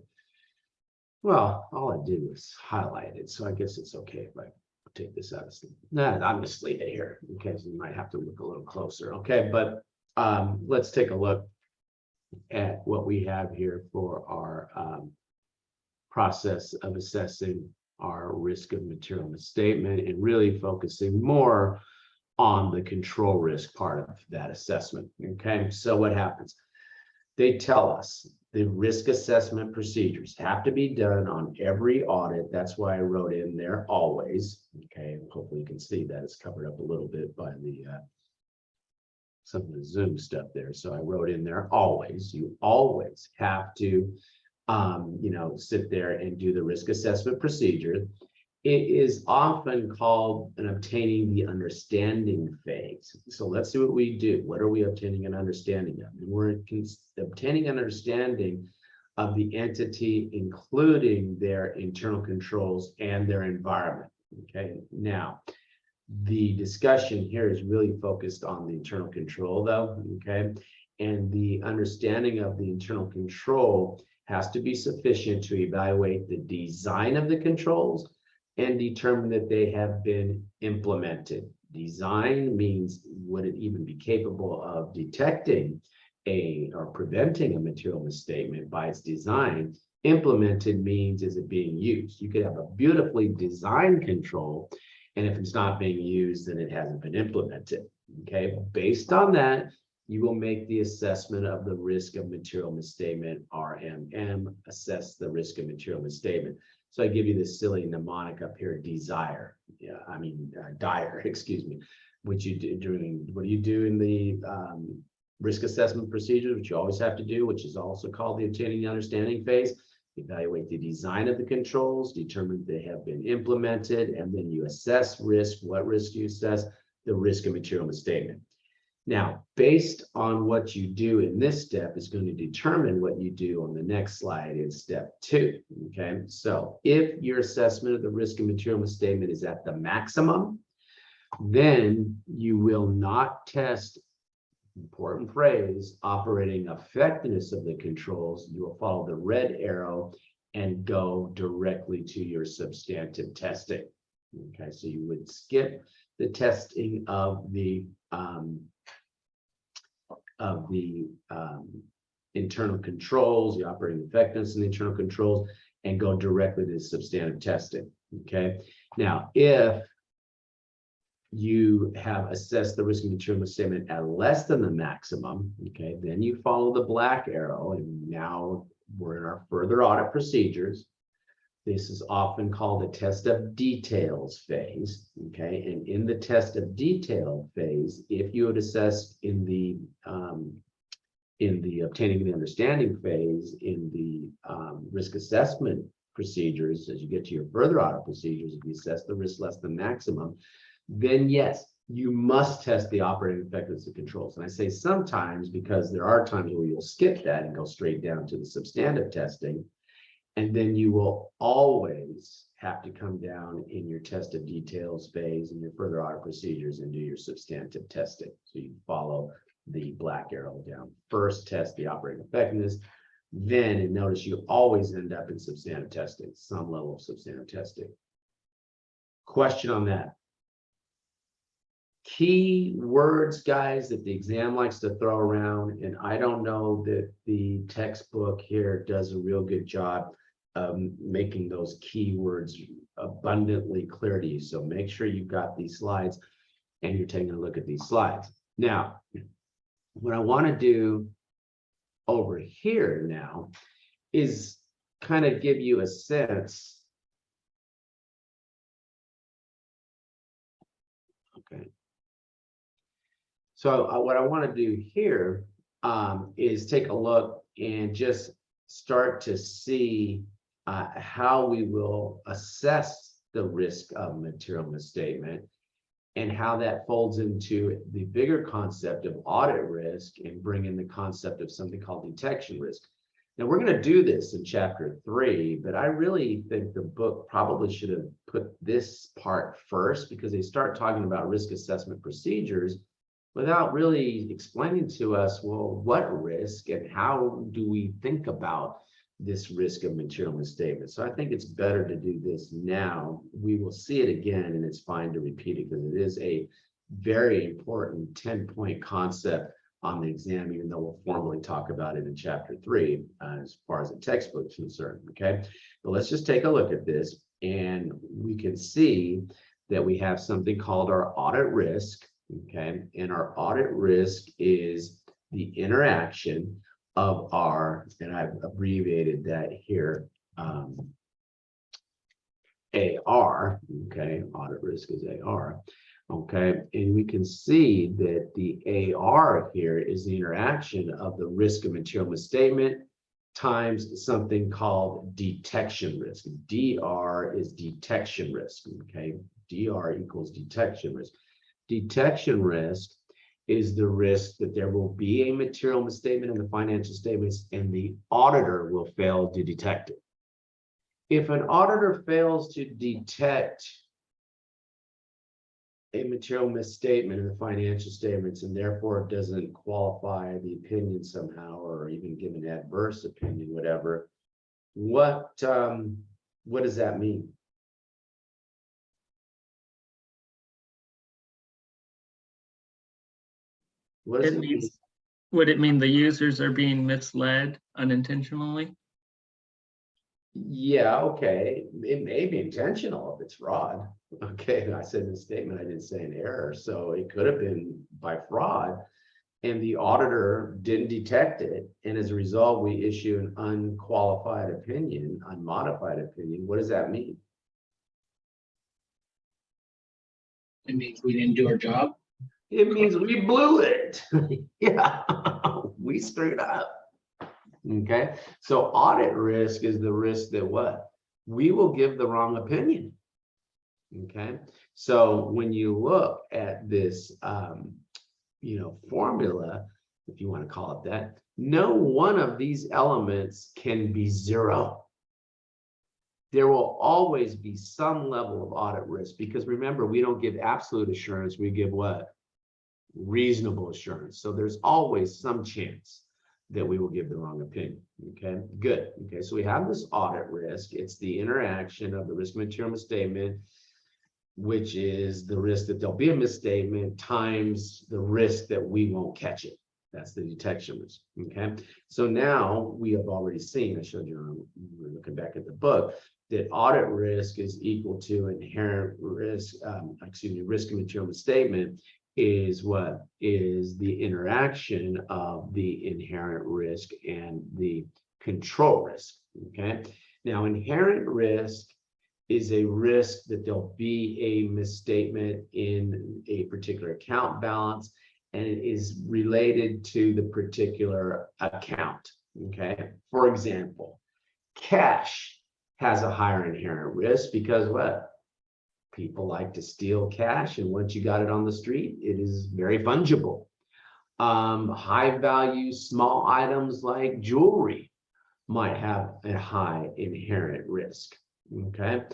A: well, all I did was highlight it, so I guess it's okay if I take this out of sleep. Nah, I'm just leave it here. Okay, so you might have to look a little closer. Okay, but let's take a look at what we have here for our process of assessing our risk of material misstatement and really focusing more on the control risk part of that assessment. Okay, so what happens? They tell us the risk assessment procedures have to be done on every audit. That's why I wrote in there always. Okay, hopefully you can see that it's covered up a little bit by the some of the Zoom stuff there. So I wrote in there always. You always have to sit there and do the risk assessment procedure. It is often called an obtaining the understanding phase. So let's see what we do. What are we obtaining an understanding of? And we're obtaining an understanding of the entity, including their internal controls and their environment. Okay, now the discussion here is really focused on the internal control, though. Okay, and the understanding of the internal control has to be sufficient to evaluate the design of the controls and determine that they have been implemented. Design means would it even be capable of detecting or preventing a material misstatement by its design. Implemented means is it being used. You could have a beautifully designed control, and if it's not being used, then it hasn't been implemented. Okay, based on that, you will make the assessment of the risk of material misstatement, RMM, assess the risk of material misstatement. So I give you this silly mnemonic up here, dire, excuse me, what do you do in the risk assessment procedures, which you always have to do, which is also called the obtaining the understanding phase. Evaluate the design of the controls, determine they have been implemented, and then you assess risk. What risk do you assess? The risk of material misstatement. Now, based on what you do in this step is going to determine what you do on the next slide in step 2. Okay, so if your assessment of the risk of material misstatement is at the maximum, then you will not test, important phrase, operating effectiveness of the controls. You will follow the red arrow and go directly to your substantive testing. Okay, so you would skip the testing of the internal controls, the operating effectiveness and the internal controls, and go directly to substantive testing. Okay, now if you have assessed the risk of material misstatement at less than the maximum, okay, then you follow the black arrow, and now we're in our further audit procedures. This is often called a test of details phase, okay? And in the test of detail phase, if you had assessed in the obtaining the understanding phase, in the risk assessment procedures, as you get to your further audit procedures, if you assess the risk less than maximum, then yes, you must test the operating effectiveness of controls. And I say sometimes because there are times where you'll skip that and go straight down to the substantive testing. And then you will always have to come down in your test of details phase and your further audit procedures and do your substantive testing. So you follow the black arrow down. First, test the operating effectiveness. Then, and notice you always end up in substantive testing, some level of substantive testing. Question on that. Key words, guys, that the exam likes to throw around, and I don't know that the textbook here does a real good job making those keywords abundantly clear to you. So make sure you've got these slides and you're taking a look at these slides. Now, what I want to do over here now is kind of give you a sense. Okay. So what I want to do here is take a look and just start to see how we will assess the risk of material misstatement and how that folds into the bigger concept of audit risk and bring in the concept of something called detection risk. Now, we're going to do this in chapter 3, but I really think the book probably should have put this part first, because they start talking about risk assessment procedures without really explaining to us, well, what risk and how do we think about this risk of material misstatement. So I think it's better to do this now. We will see it again, and it's fine to repeat it because it is a very important 10-point concept on the exam, even though we'll formally talk about it in chapter 3 as far as the textbook is concerned. Okay, but let's just take a look at this, and we can see that we have something called our audit risk. Okay, and our audit risk is the interaction of our, and I've abbreviated that here, AR, okay, audit risk is AR, okay, and we can see that the AR here is the interaction of the risk of material misstatement times something called detection risk. DR is detection risk, okay, DR equals detection risk. Detection risk is the risk that there will be a material misstatement in the financial statements and the auditor will fail to detect it. If an auditor fails to detect a material misstatement in the financial statements and therefore it doesn't qualify the opinion somehow or even give an adverse opinion, whatever, what does that mean? What does
B: It
A: it mean?
B: means, would it mean the users are being misled unintentionally?
A: Yeah, okay. It may be intentional if it's fraud. Okay, I said in the statement, I didn't say an error, so it could have been by fraud. And the auditor didn't detect it. And as a result, we issue an unqualified opinion, unmodified opinion. What does that mean?
C: It means we didn't do our job.
A: It means we blew it. Yeah, we screwed up. Okay, so audit risk is the risk that what? We will give the wrong opinion. Okay, so when you look at this, formula, if you want to call it that, no one of these elements can be zero. There will always be some level of audit risk because remember, we don't give absolute assurance, we give what? Reasonable assurance. So there's always some chance that we will give the wrong opinion. Okay, good. Okay, so we have this audit risk. It's the interaction of the risk material misstatement, which is the risk that there'll be a misstatement times the risk that we won't catch it. That's the detection risk. Okay, so now we have already seen, I showed you, we're looking back at the book, that audit risk is equal to inherent risk, risk of material misstatement is what is the interaction of the inherent risk and the control risk. Okay, now inherent risk is a risk that there'll be a misstatement in a particular account balance and it is related to the particular account. Okay, for example, cash has a higher inherent risk because what? People like to steal cash, and once you got it on the street, it is very fungible. High value small items like jewelry might have a high inherent risk. Okay,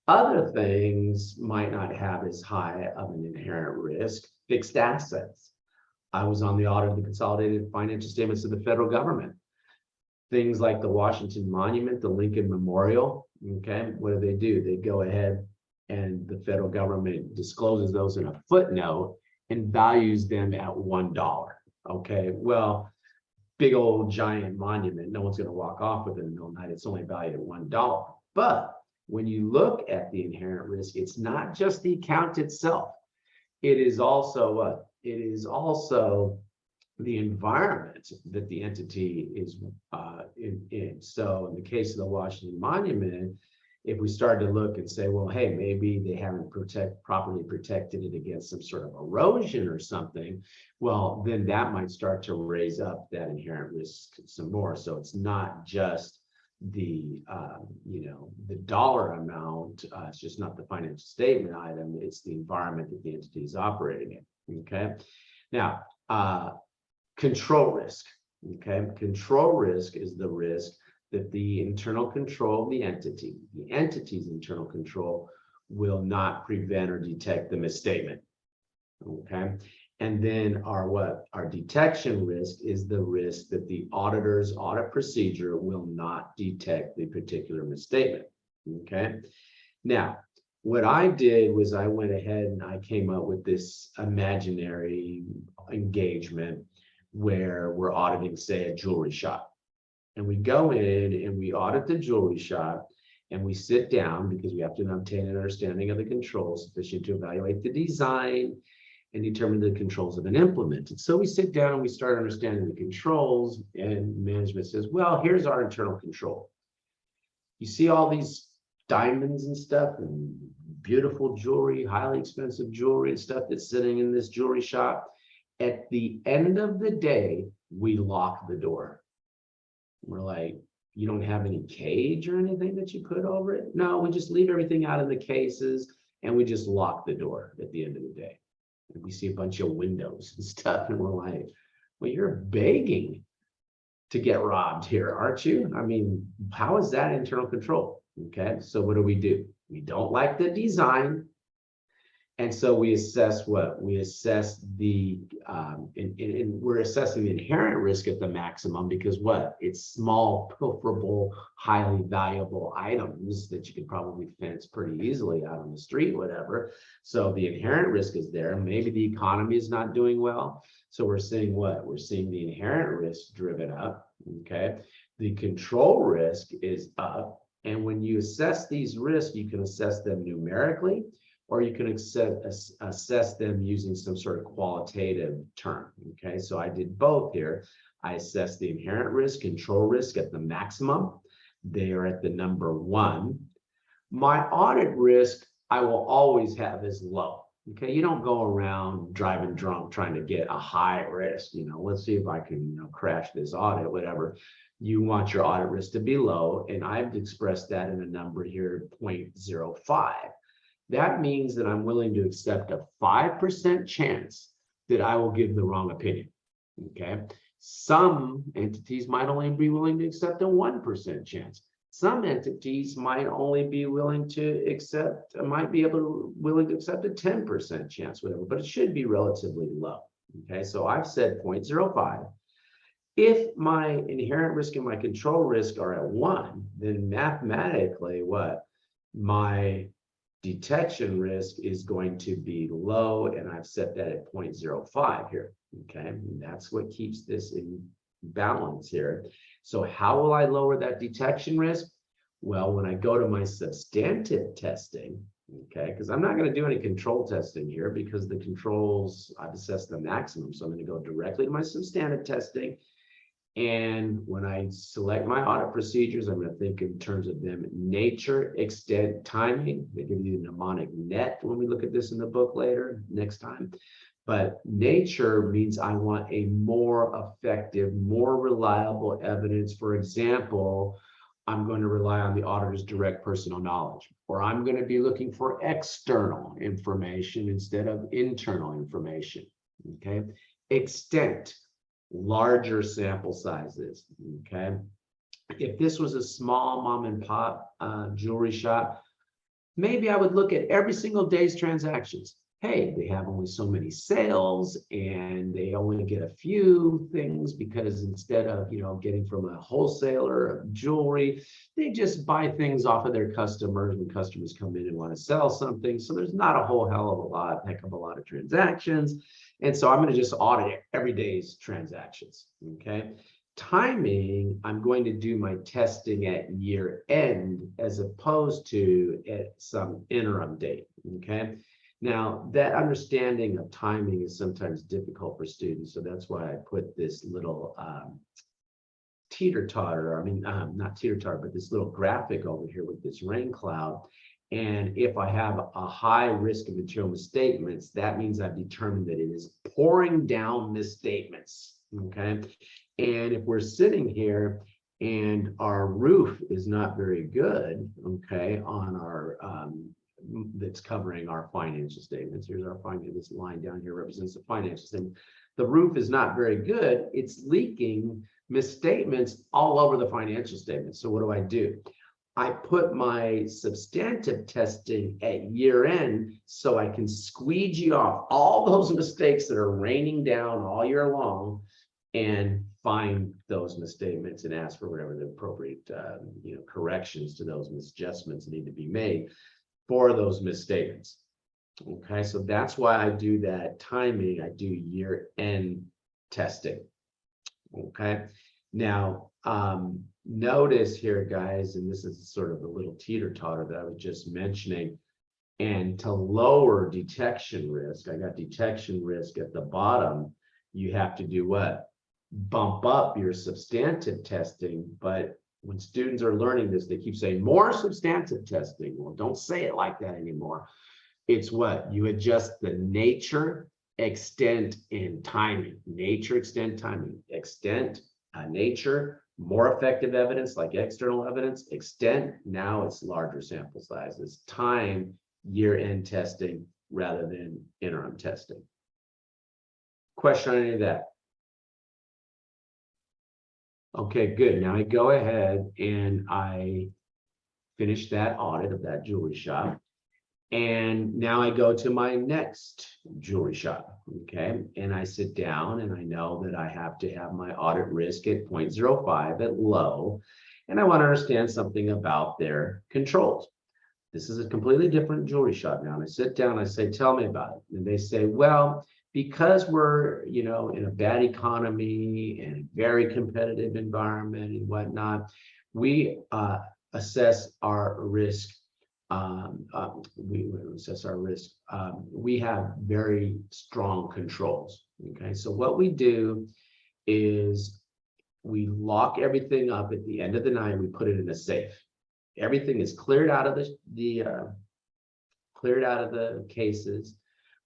A: other things might not have as high of an inherent risk. Fixed assets. I was on the audit of the consolidated financial statements of the federal government. Things like the Washington Monument, the Lincoln Memorial. Okay, what do? They go ahead and the federal government discloses those in a footnote and values them at $1. Okay, well, big old giant monument, no one's going to walk off with it in the middle of the night. It's only valued at $1. But when you look at the inherent risk, it's not just the account itself. It is also what? It is also the environment that the entity is in. So in the case of the Washington Monument, if we start to look and say, well, hey, maybe they haven't properly protected it against some sort of erosion or something, well, then that might start to raise up that inherent risk some more. So it's not just the the dollar amount, it's just not the financial statement item, it's the environment that the entity is operating in. Okay, now control risk. Okay, control risk is the risk that the internal control of the entity's internal control will not prevent or detect the misstatement. Okay, and then our detection risk is the risk that the auditor's audit procedure will not detect the particular misstatement. Okay, now what I did was I went ahead and I came up with this imaginary engagement where we're auditing, say, a jewelry shop. And we go in and we audit the jewelry shop and we sit down because we have to obtain an understanding of the controls sufficient to evaluate the design and determine the controls have been implemented. So we sit down and we start understanding the controls, and management says, well, here's our internal control. You see all these diamonds and stuff and beautiful jewelry, highly expensive jewelry and stuff that's sitting in this jewelry shop. At the end of the day, we lock the door. We're like, you don't have any cage or anything that you put over it? No, we just leave everything out in the cases and we just lock the door at the end of the day. And we see a bunch of windows and stuff, and we're like, well, you're begging to get robbed here, aren't you? I mean, how is that internal control? Okay, so what do? We don't like the design. And so we assess what? We assess the, and we're assessing the inherent risk at the maximum because what? It's small, pilferable, highly valuable items that you can probably fence pretty easily out on the street, whatever. So the inherent risk is there. Maybe the economy is not doing well. So we're seeing what? We're seeing the inherent risk driven up, okay? The control risk is up. And when you assess these risks, you can assess them numerically, or you can assess them using some sort of qualitative term, okay? So I did both here. I assessed the inherent risk, control risk at the maximum. They are at the number 1. My audit risk, I will always have as low, okay? You don't go around driving drunk trying to get a high risk, let's see if I can, crash this audit, whatever. You want your audit risk to be low, and I've expressed that in a number here, 0.05. That means that I'm willing to accept a 5% chance that I will give the wrong opinion, okay? Some entities might only be willing to accept a 1% chance. Some entities might only be willing to accept, willing to accept a 10% chance, whatever, but it should be relatively low, okay? So I've said 0.05. If my inherent risk and my control risk are at 1, then mathematically what? My detection risk is going to be low, and I've set that at 0.05 here, okay? And that's what keeps this in balance here. So how will I lower that detection risk? Well, when I go to my substantive testing, okay, because I'm not going to do any control testing here because the controls, I've assessed the maximum. So I'm going to go directly to my substantive testing. And when I select my audit procedures, I'm going to think in terms of them: nature, extent, timing. They give you the mnemonic NET when we look at this in the book later, next time. But nature means I want a more effective, more reliable evidence. For example, I'm going to rely on the auditor's direct personal knowledge, or I'm going to be looking for external information instead of internal information, okay? Extent, larger sample sizes, okay? If this was a small mom and pop jewelry shop, maybe I would look at every single day's transactions. Hey, they have only so many sales and they only get a few things because instead of, getting from a wholesaler of jewelry, they just buy things off of their customers when customers come in and want to sell something. So there's not a whole heck of a lot of transactions. And so I'm going to just audit every day's transactions, okay? Timing, I'm going to do my testing at year end as opposed to at some interim date, okay? Now, that understanding of timing is sometimes difficult for students, so that's why I put this little teeter-totter, not teeter-totter, but this little graphic over here with this rain cloud. And if I have a high risk of material misstatements, that means I've determined that it is pouring down misstatements, okay? And if we're sitting here and our roof is not very good, okay, on our that's covering our financial statements. Here's our this line down here represents the financial statement. The roof is not very good. It's leaking misstatements all over the financial statements. So what do? I put my substantive testing at year end so I can squeegee off all those mistakes that are raining down all year long and find those misstatements and ask for whatever the appropriate corrections to those misadjustments need to be made for those misstatements. Okay, so that's why I do that timing. I do year end testing. Okay, now notice here, guys, and this is sort of a little teeter-totter that I was just mentioning. And to lower detection risk, I got detection risk at the bottom, you have to do what? Bump up your substantive testing. But when students are learning this, they keep saying more substantive testing. Well, don't say it like that anymore. It's what? You adjust the nature, extent, and timing. Nature, extent, timing. Extent, nature, more effective evidence like external evidence. Extent, now it's larger sample sizes. Time, year-end testing rather than interim testing. Question on any of that? Okay, good. Now I go ahead and I finish that audit of that jewelry shop. And now I go to my next jewelry shop, okay? And I sit down and I know that I have to have my audit risk at 0.05 at low. And I want to understand something about their controls. This is a completely different jewelry shop now. And I sit down, I say, tell me about it. And they say, well, because we're, in a bad economy and a very competitive environment and whatnot, we assess our risk. We assess our risk. We have very strong controls. Okay, so what we do is we lock everything up at the end of the night. We put it in a safe. Everything is cleared out of the cases.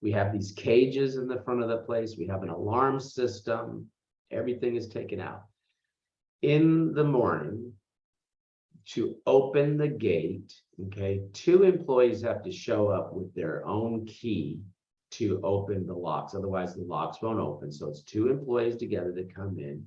A: We have these cages in the front of the place. We have an alarm system. Everything is taken out. In the morning, to open the gate, okay, 2 employees have to show up with their own key to open the locks. Otherwise, the locks won't open. So it's 2 employees together that come in.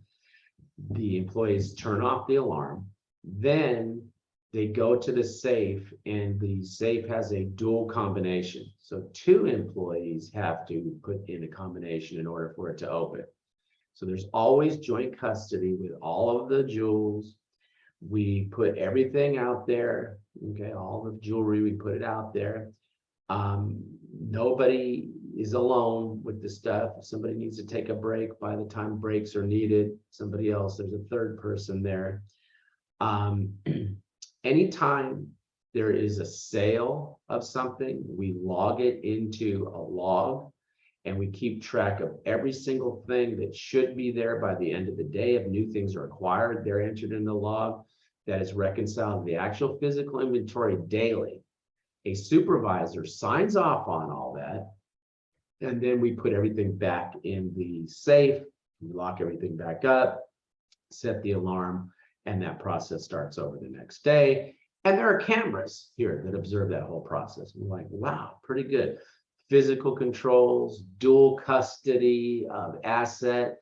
A: The employees turn off the alarm. Then they go to the safe, and the safe has a dual combination. So 2 employees have to put in a combination in order for it to open. So there's always joint custody with all of the jewels. We put everything out there, okay, all the jewelry, we put it out there. Nobody is alone with the stuff. If somebody needs to take a break, by the time breaks are needed, somebody else, there's a 3rd person there. Anytime there is a sale of something, we log it into a log, and we keep track of every single thing that should be there by the end of the day. If new things are acquired, they're entered in the log. That is reconciled to the actual physical inventory daily. A supervisor signs off on all that, and then we put everything back in the safe. We lock everything back up, set the alarm, and that process starts over the next day. And there are cameras here that observe that whole process. We're like, wow, pretty good. Physical controls, dual custody of asset,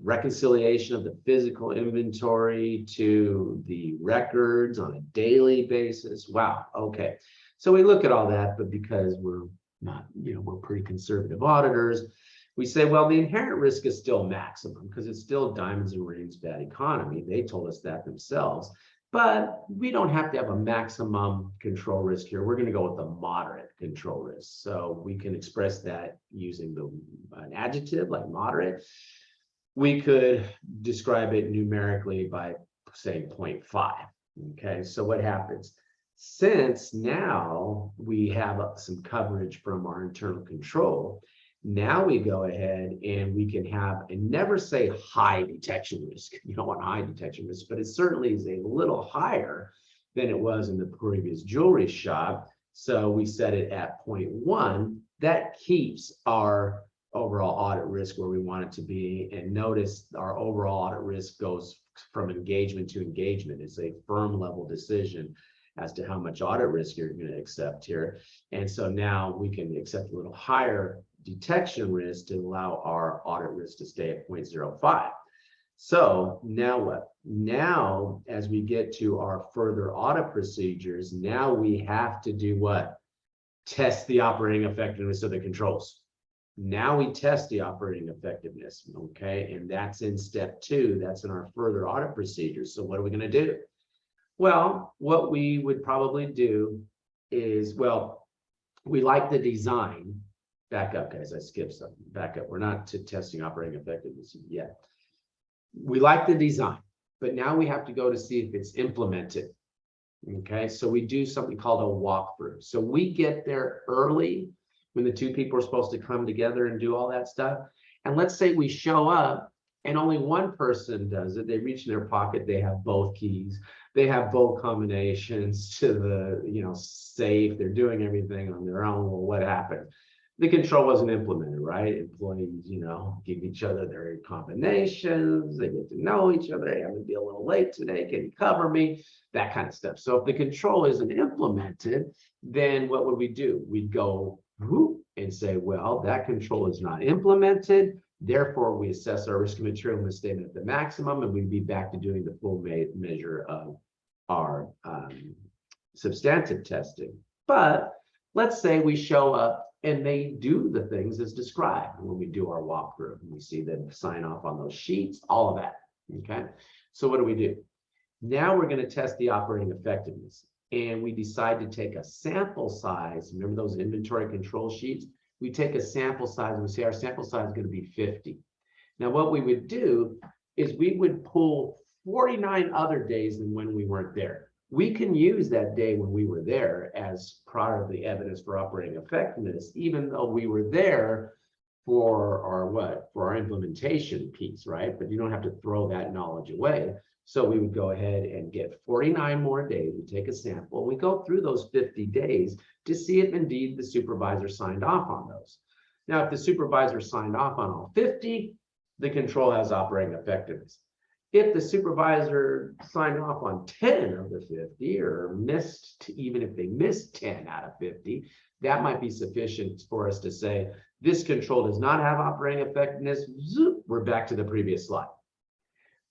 A: reconciliation of the physical inventory to the records on a daily basis. Wow, okay. So we look at all that, but because we're not, we're pretty conservative auditors, we say, well, the inherent risk is still maximum because it's still diamonds and rings, bad economy. They told us that themselves, but we don't have to have a maximum control risk here. We're going to go with the moderate control risk. So we can express that using an adjective like moderate. We could describe it numerically by saying 0.5. Okay, so what happens? Since now we have some coverage from our internal control, now we go ahead and we can have, and never say high detection risk. You don't want high detection risk, but it certainly is a little higher than it was in the previous jewelry shop. So we set it at 0.1. That keeps our overall audit risk where we want it to be. And notice our overall audit risk goes from engagement to engagement. It's a firm level decision as to how much audit risk you're going to accept here. And so now we can accept a little higher detection risk to allow our audit risk to stay at 0.05. So now what? Now, as we get to our further audit procedures, now we have to do what? Test the operating effectiveness of the controls. Now we test the operating effectiveness, okay? And that's in step 2. That's in our further audit procedures. So what are we going to do? Well, what we would probably do is, well, we like the design. Back up, guys. I skipped something. Back up. We're not to testing operating effectiveness yet. We like the design, but now we have to go to see if it's implemented. Okay, so we do something called a walkthrough. So we get there early when the two people are supposed to come together and do all that stuff. And let's say we show up and only one person does it. They reach in their pocket, they have both keys, they have both combinations to the safe, they're doing everything on their own. Well, what happened? The control wasn't implemented, right? Employees, give each other their combinations, they get to know each other. Hey, I'm gonna be a little late today, can you cover me? That kind of stuff. So if the control isn't implemented, then what would we do? We'd go whoop and say, well, that control is not implemented. Therefore, we assess our risk of material misstatement at the maximum, and we'd be back to doing the full measure of our substantive testing. But let's say we show up and they do the things as described when we do our walkthrough. We see them sign off on those sheets, all of that. Okay, so what do? Now we're going to test the operating effectiveness, and we decide to take a sample size. Remember those inventory control sheets? We take a sample size and we say our sample size is going to be 50. Now what we would do is we would pull 49 other days than when we weren't there. We can use that day when we were there as part of the evidence for operating effectiveness, even though we were there for our implementation piece, right? But you don't have to throw that knowledge away. So we would go ahead and get 49 more days. We take a sample. We go through those 50 days to see if indeed the supervisor signed off on those. Now, if the supervisor signed off on all 50, the control has operating effectiveness. If the supervisor signed off on 10 of the 50 or even if they missed 10 out of 50, that might be sufficient for us to say, this control does not have operating effectiveness. Zoop, we're back to the previous slide.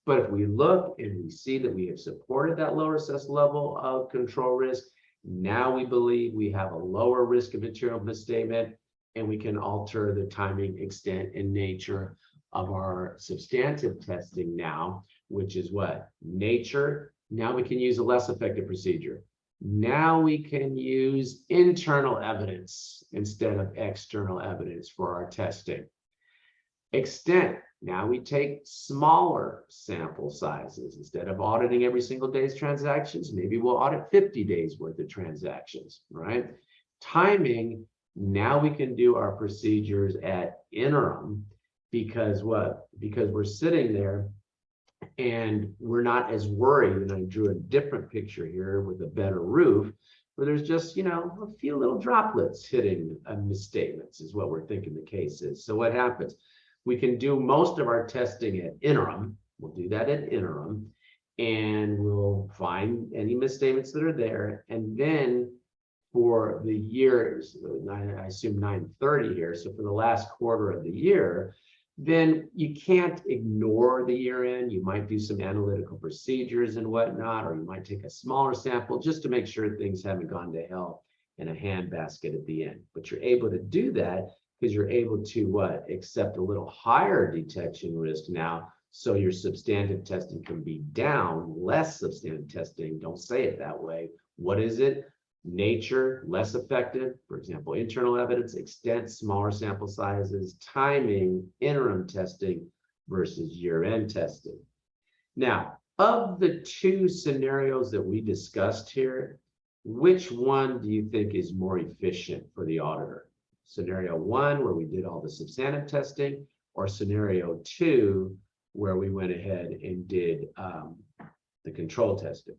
A: But if we look and we see that we have supported that lower assessed level of control risk, now we believe we have a lower risk of material misstatement, and we can alter the timing, extent, and nature of our substantive testing now, which is what? Nature. Now we can use a less effective procedure. Now we can use internal evidence instead of external evidence for our testing. Extent. Now we take smaller sample sizes. Instead of auditing every single day's transactions, maybe we'll audit 50 days worth of transactions, right? Timing. Now we can do our procedures at interim because what? Because we're sitting there and we're not as worried. And I drew a different picture here with a better roof where there's just, a few little droplets hitting misstatements is what we're thinking the case is. So what happens? We can do most of our testing at interim. We'll do that at interim, and we'll find any misstatements that are there. And then for the years, I assume 930 here, so for the last quarter of the year, then you can't ignore the year end. You might do some analytical procedures and whatnot, or you might take a smaller sample just to make sure things haven't gone to hell in a handbasket at the end. But you're able to do that because you're able to accept a little higher detection risk now, so your substantive testing can be down, less substantive testing. Don't say it that way. What is it? Nature, less effective. For example, internal evidence, extent, smaller sample sizes, timing, interim testing versus year-end testing. Now, of the two scenarios that we discussed here, which one do you think is more efficient for the auditor? Scenario 1, where we did all the substantive testing, or scenario 2, where we went ahead and did the control testing?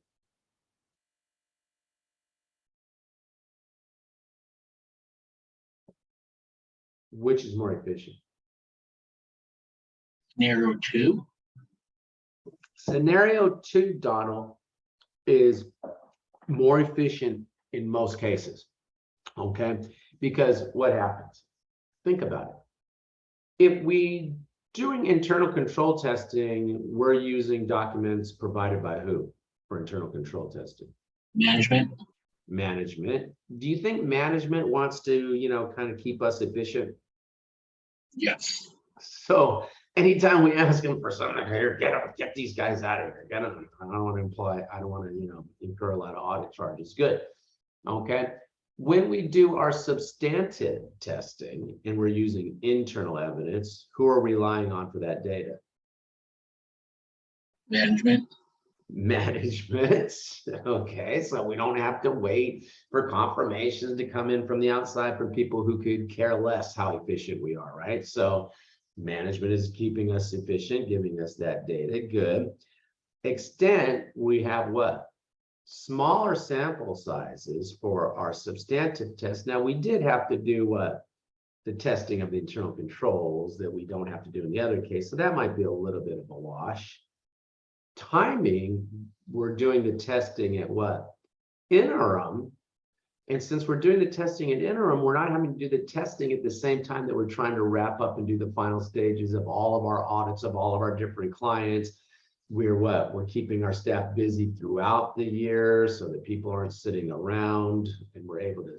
A: Which is more efficient?
C: Scenario 2.
A: Scenario 2, Donald, is more efficient in most cases. Okay, because what happens? Think about it. If we doing internal control testing, we're using documents provided by who for internal control testing?
C: Management.
A: Management. Do you think management wants to, kind of keep us efficient?
C: Yes.
A: So anytime we ask them for something, here, get these guys out of here. I don't want to incur a lot of audit charges. Good. Okay. When we do our substantive testing and we're using internal evidence, who are we relying on for that data?
C: Management.
A: management. Okay, so we don't have to wait for confirmations to come in from the outside from people who could care less how efficient we are, right? So management is keeping us efficient, giving us that data. Good. Extent, we have what? Smaller sample sizes for our substantive tests. Now, we did have to do what? The testing of the internal controls that we don't have to do in the other case. So that might be a little bit of a wash. Timing, we're doing the testing at what? Interim. And since we're doing the testing at interim, we're not having to do the testing at the same time that we're trying to wrap up and do the final stages of all of our audits of all of our different clients. We're what? We're keeping our staff busy throughout the year so that people aren't sitting around and we're able to,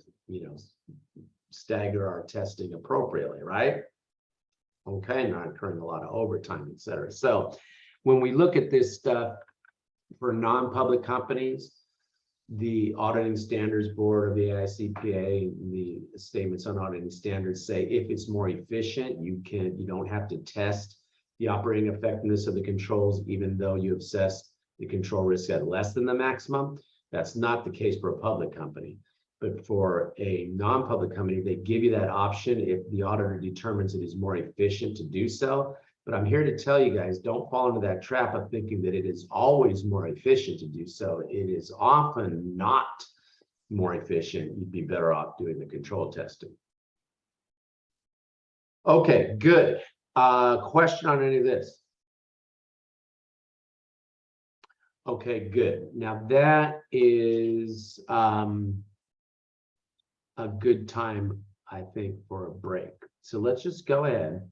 A: stagger our testing appropriately, right? Okay, not incurring a lot of overtime, et cetera. So when we look at this stuff for non-public companies, the Auditing Standards Board of the AICPA, the statements on auditing standards say if it's more efficient, you don't have to test the operating effectiveness of the controls, even though you assess the control risk at less than the maximum. That's not the case for a public company. But for a non-public company, they give you that option if the auditor determines it is more efficient to do so. But I'm here to tell you guys, don't fall into that trap of thinking that it is always more efficient to do so. It is often not more efficient. You'd be better off doing the control testing. Okay, good. Question on any of this? Okay, good. Now that is a good time, I think, for a break. So let's just go ahead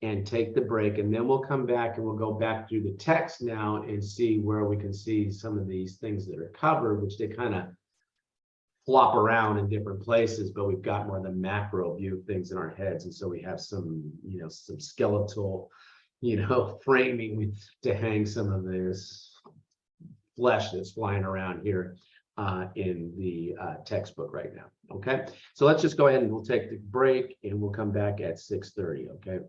A: and take the break, and then we'll come back and we'll go back through the text now and see where we can see some of these things that are covered, which they kind of flop around in different places, but we've got more of the macro view of things in our heads. And so we have some, some skeletal, framing to hang some of this flesh that's flying around here in the textbook right now. Okay, so let's just go ahead and we'll take the break and we'll come back at 6:30. Okay.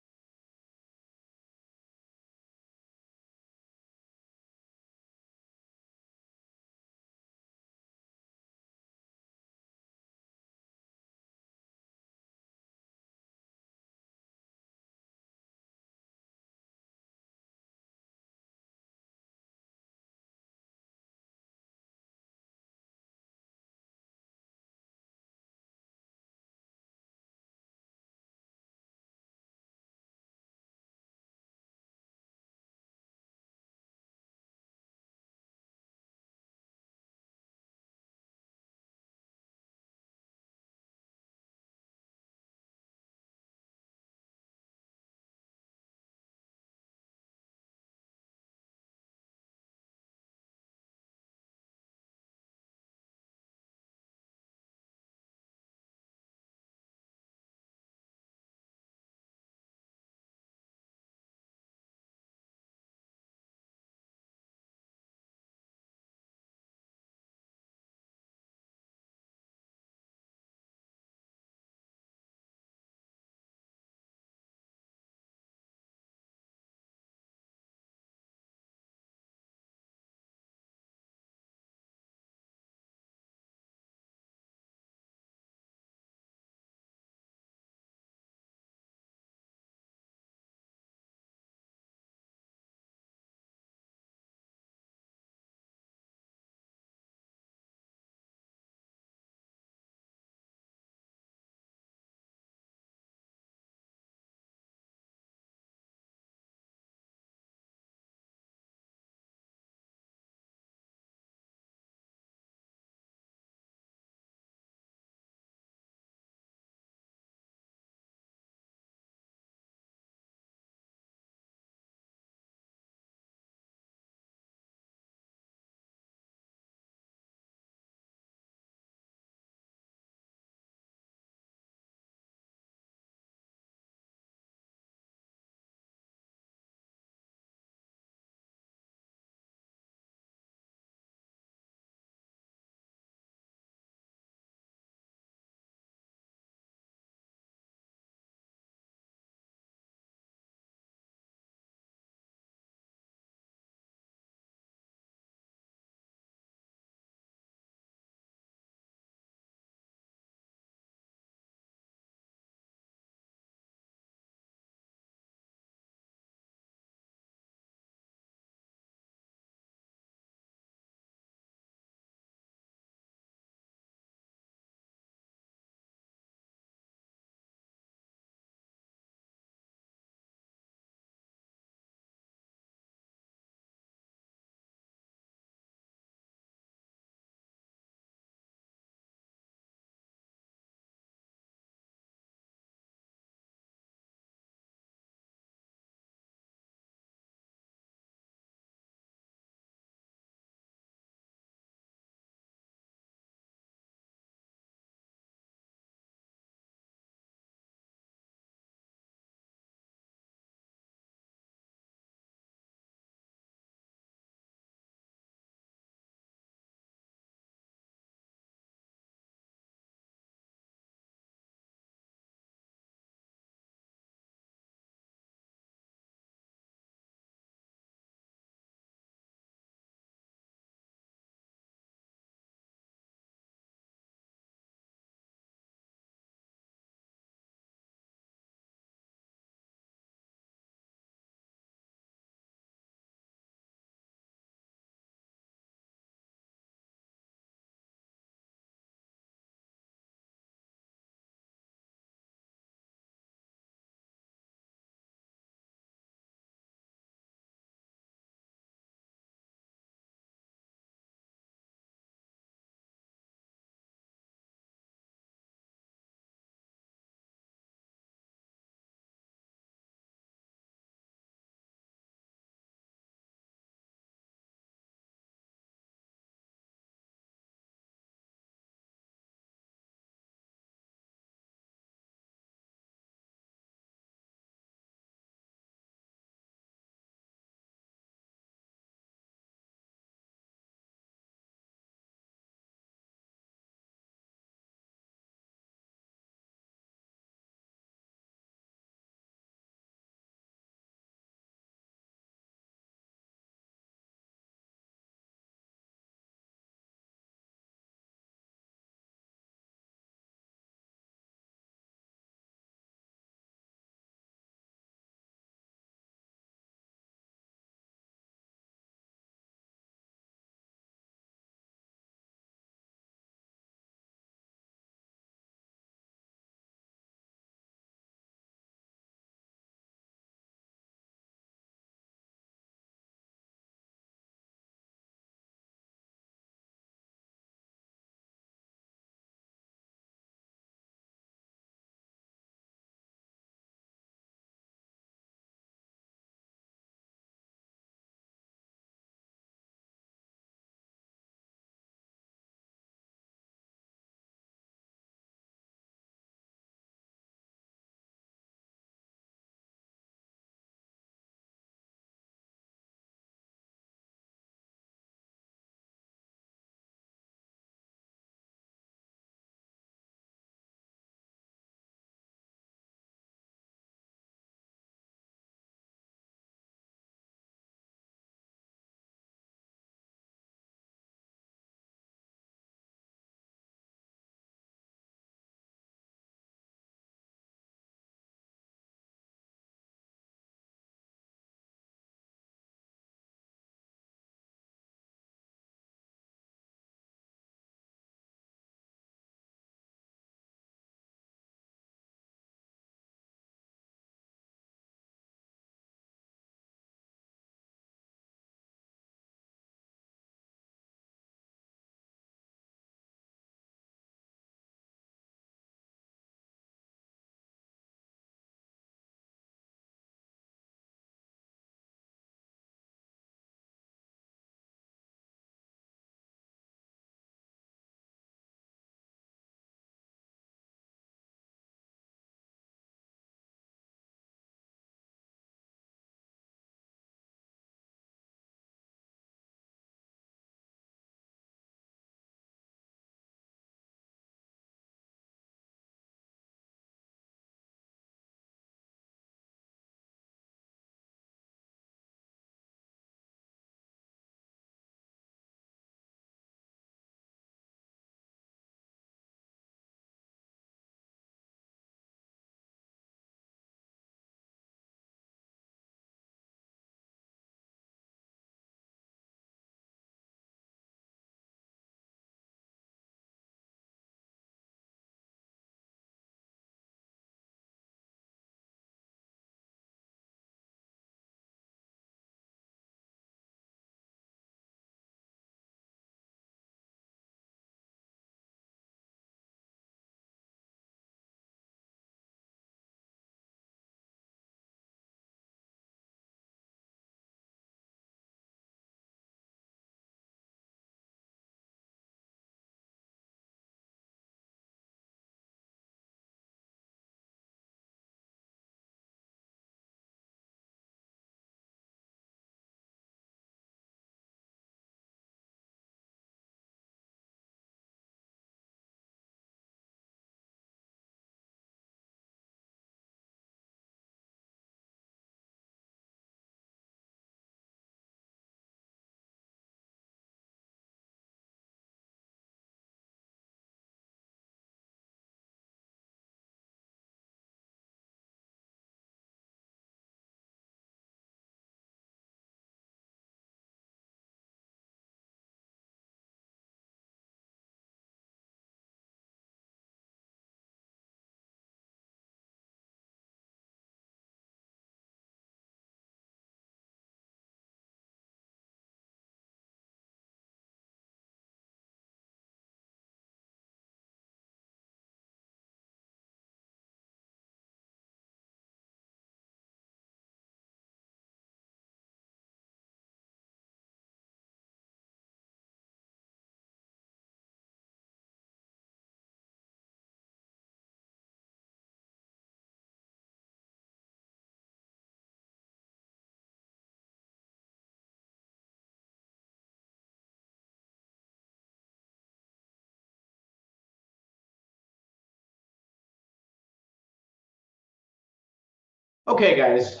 A: Okay, guys,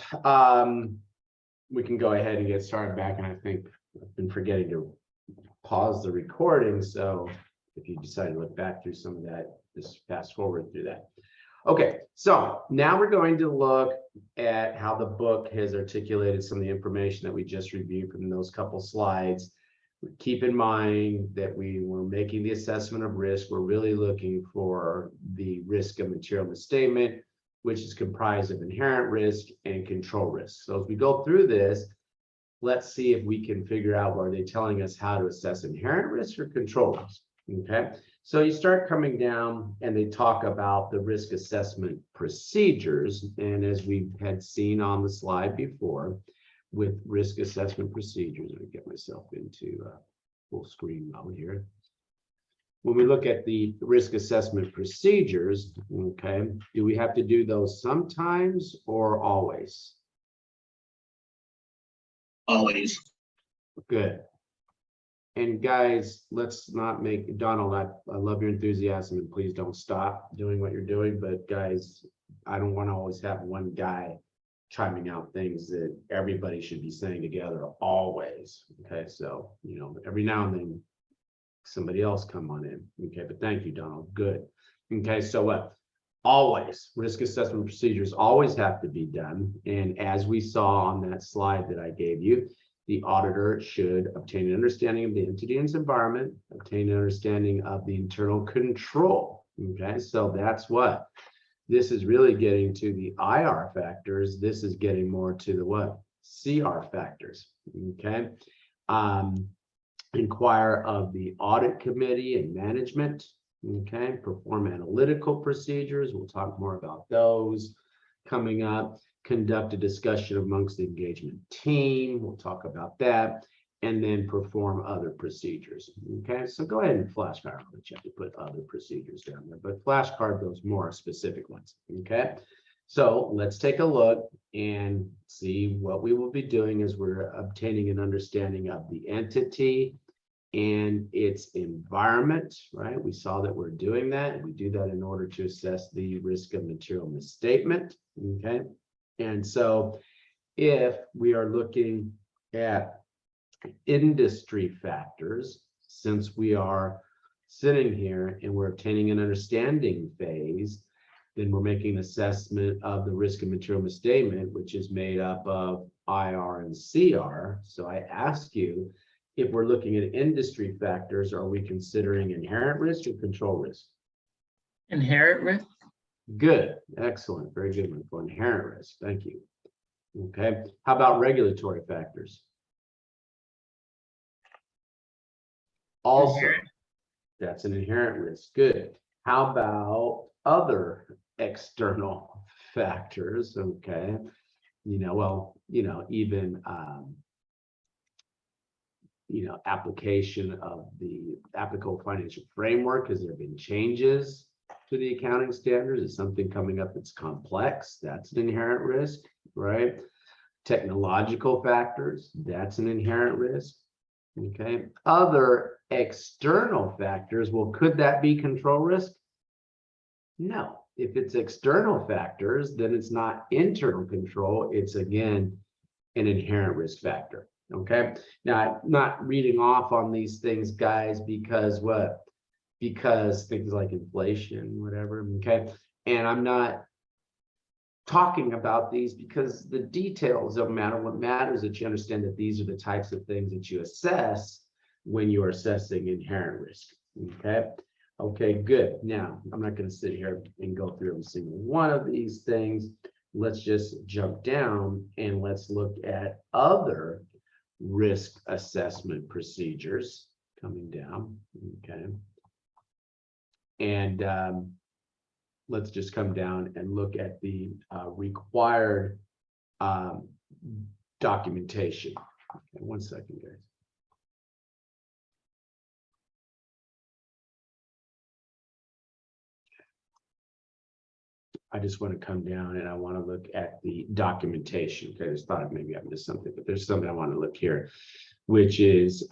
A: we can go ahead and get started back, and I think I've been forgetting to pause the recording, so if you decide to look back through some of that, just fast forward through that. Okay, so now we're going to look at how the book has articulated some of the information that we just reviewed from those couple slides. Keep in mind that we were making the assessment of risk. We're really looking for the risk of material misstatement, which is comprised of inherent risk and control risk. So as we go through this, let's see if we can figure out, are they telling us how to assess inherent risk or control risk? Okay, so you start coming down and they talk about the risk assessment procedures. And as we had seen on the slide before, with risk assessment procedures, let me get myself into full screen mode here. When we look at the risk assessment procedures, okay, do we have to do those sometimes or always?
C: Always.
A: Good. And guys, let's not make, Donald, I love your enthusiasm and please don't stop doing what you're doing. But guys, I don't want to always have one guy chiming out things that everybody should be saying together always. Okay, so, you know, every now and then somebody else come on in. Okay, but thank you, Donald. Good. Okay, so what? Always, risk assessment procedures always have to be done. And as we saw on that slide that I gave you, the auditor should obtain an understanding of the entity and its environment, obtain an understanding of the internal control. Okay, so that's what this is really getting to, the IR factors. This is getting more to the what? CR factors. Okay. Inquire of the audit committee and management. Okay, perform analytical procedures. We'll talk more about those coming up. Conduct a discussion amongst the engagement team. We'll talk about that. And then perform other procedures. Okay, so go ahead and flashcard, but you have to put other procedures down there, but flashcard those more specific ones. Okay, so let's take a look and see what we will be doing as we're obtaining an understanding of the entity and its environment, right? We saw that we're doing that. We do that in order to assess the risk of material misstatement. Okay, and so if we are looking at industry factors, since we are sitting here and we're obtaining an understanding phase, then we're making an assessment of the risk of material misstatement, which is made up of IR and CR. So I ask you, if we're looking at industry factors, are we considering inherent risk or control risk?
B: Inherent risk?
A: Good, excellent, very good one for inherent risk. Thank you. Okay, how about regulatory factors? Also,
B: Inherent.
A: that's an inherent risk. Good. How about other external factors? Okay, even application of the applicable financial framework. Has there been changes to the accounting standards? Is something coming up that's complex? That's an inherent risk, right? Technological factors, that's an inherent risk. Okay, other external factors, well, could that be control risk? No. If it's external factors, then it's not internal control. It's again an inherent risk factor. Okay, now I'm not reading off on these things, guys, because what? Because things like inflation, whatever. Okay, and I'm not talking about these because the details don't matter. What matters is that you understand that these are the types of things that you assess when you're assessing inherent risk. Okay. Okay, good. Now, I'm not going to sit here and go through every single one of these things. Let's just jump down and let's look at other risk assessment procedures coming down. Okay. And let's just come down and look at the required documentation. Okay, 1 second, guys. I just want to come down and I want to look at the documentation. Okay, I just thought maybe I missed something, but there's something I want to look here, which is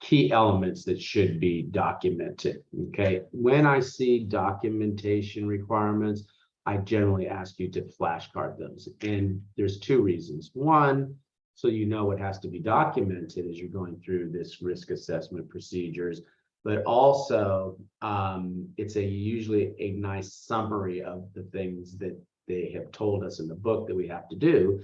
A: key elements that should be documented. Okay, when I see documentation requirements, I generally ask you to flashcard those. And there's two reasons. One, so you know what has to be documented as you're going through this risk assessment procedures, but also it's usually a nice summary of the things that they have told us in the book that we have to do.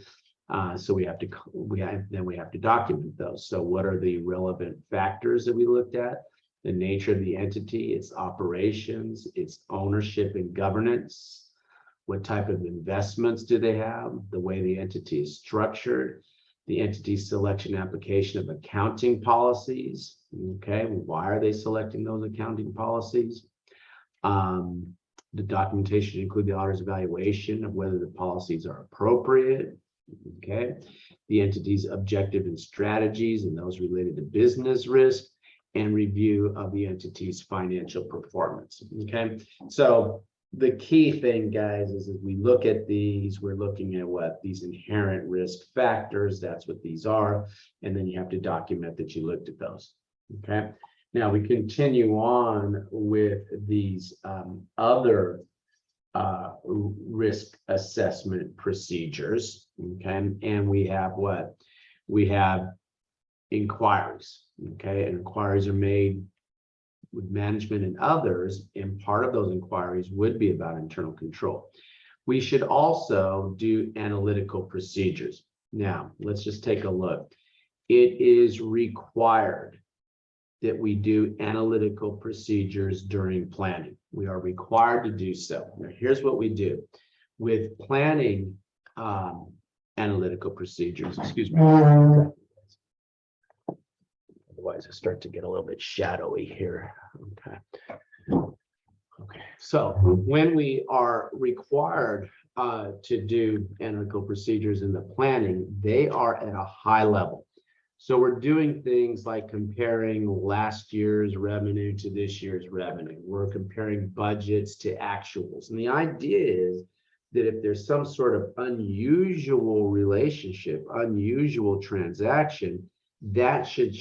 A: So we have to document those. So what are the relevant factors that we looked at? The nature of the entity, its operations, its ownership and governance. What type of investments do they have? The way the entity is structured, the entity selection application of accounting policies. Okay, why are they selecting those accounting policies? The documentation include the auditor's evaluation of whether the policies are appropriate. Okay, the entity's objective and strategies and those related to business risk, and review of the entity's financial performance. Okay, so the key thing, guys, is as we look at these, we're looking at what these inherent risk factors, that's what these are, and then you have to document that you looked at those. Okay, now we continue on with these other risk assessment procedures. Okay, and we have what? We have inquiries. Okay, and inquiries are made with management and others, and part of those inquiries would be about internal control. We should also do analytical procedures. Now, let's just take a look. It is required that we do analytical procedures during planning. We are required to do so. Now, here's what we do. With planning analytical procedures, excuse me. Otherwise, I start to get a little bit shadowy here. Okay. Okay. So when we are required to do analytical procedures in the planning, they are at a high level. So we're doing things like comparing last year's revenue to this year's revenue. We're comparing budgets to actuals. And the idea is that if there's some sort of unusual relationship, unusual transaction, that should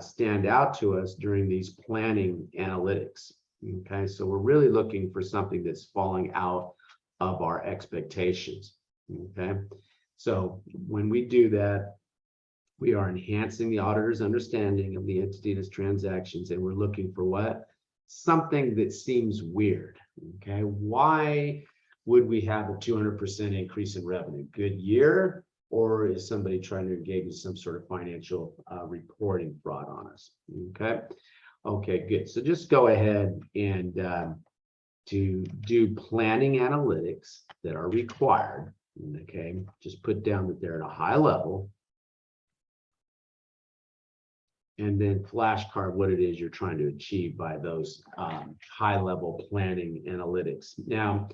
A: stand out to us during these planning analytics. Okay, so we're really looking for something that's falling out of our expectations. Okay, so when we do that, we are enhancing the auditor's understanding of the entity and its transactions, and we're looking for what? Something that seems weird. Okay, why would we have a 200% increase in revenue? Good year? Or is somebody trying to engage in some sort of financial reporting fraud on us? Okay, okay, good. So just go ahead and to do planning analytics that are required. Okay, just put down that they're at a high level. And then flashcard what it is you're trying to achieve by those high level planning analytics. Now,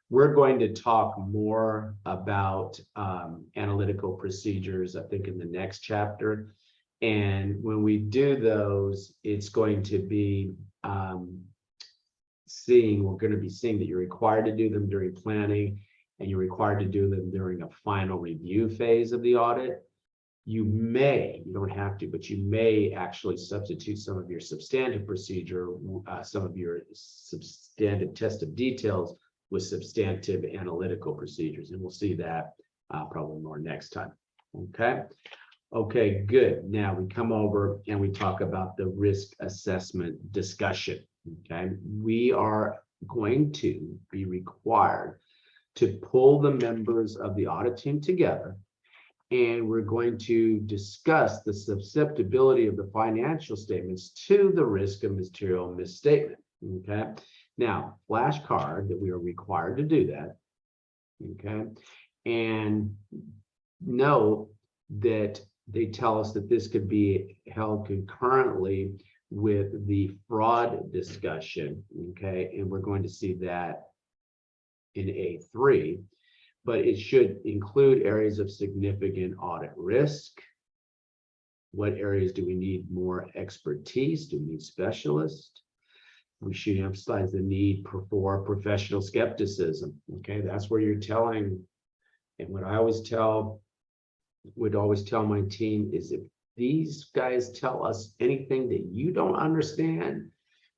A: we're going to talk more about analytical procedures, I think, in the next chapter. And when we do those, it's going to be we're going to be seeing that you're required to do them during planning, and you're required to do them during a final review phase of the audit. You don't have to, but you may actually substitute some of your substantive procedure, some of your substantive test of details with substantive analytical procedures. And we'll see that probably more next time. Okay. Okay, good. Now we come over and we talk about the risk assessment discussion. Okay. We are going to be required to pull the members of the audit team together, and we're going to discuss the susceptibility of the financial statements to the risk of material misstatement. Okay. Now, flashcard that we are required to do that. Okay. And note that they tell us that this could be held concurrently with the fraud discussion. Okay. And we're going to see that in A3. But it should include areas of significant audit risk. What areas do we need more expertise? Do we need specialists? We should emphasize the need for professional skepticism. Okay, that's where you're telling, and what I would always tell my team is, if these guys tell us anything that you don't understand,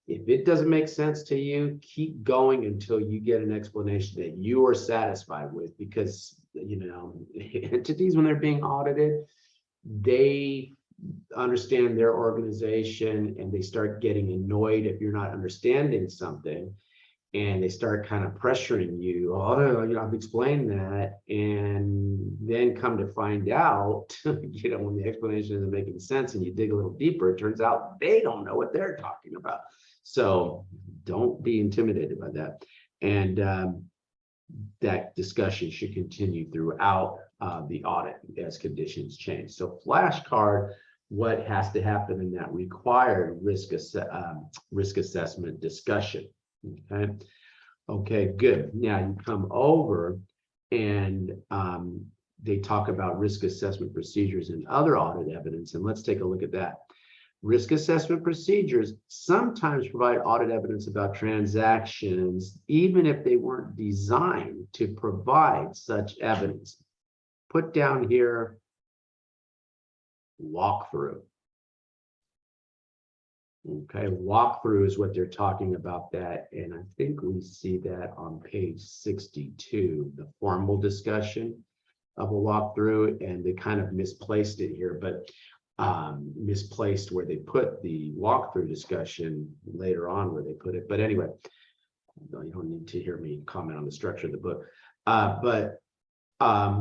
A: If it doesn't make sense to you, keep going until you get an explanation that you are satisfied with, because, entities, when they're being audited, they understand their organization and they start getting annoyed if you're not understanding something, and they start kind of pressuring you. Oh, I've explained that, and then come to find out, when the explanation isn't making sense and you dig a little deeper, it turns out they don't know what they're talking about. So don't be intimidated by that. And that discussion should continue throughout the audit as conditions change. So flashcard, what has to happen in that required risk assessment discussion. Okay, good. Now you come over and they talk about risk assessment procedures and other audit evidence, and let's take a look at that. Risk assessment procedures sometimes provide audit evidence about transactions, even if they weren't designed to provide such evidence. Put down here, walkthrough. Okay, walkthrough is what they're talking about that, and I think we see that on page 62, the formal discussion of a walkthrough, and they kind of misplaced it here, but misplaced where they put the walkthrough discussion later on where they put it. But anyway, you don't need to hear me comment on the structure of the book. But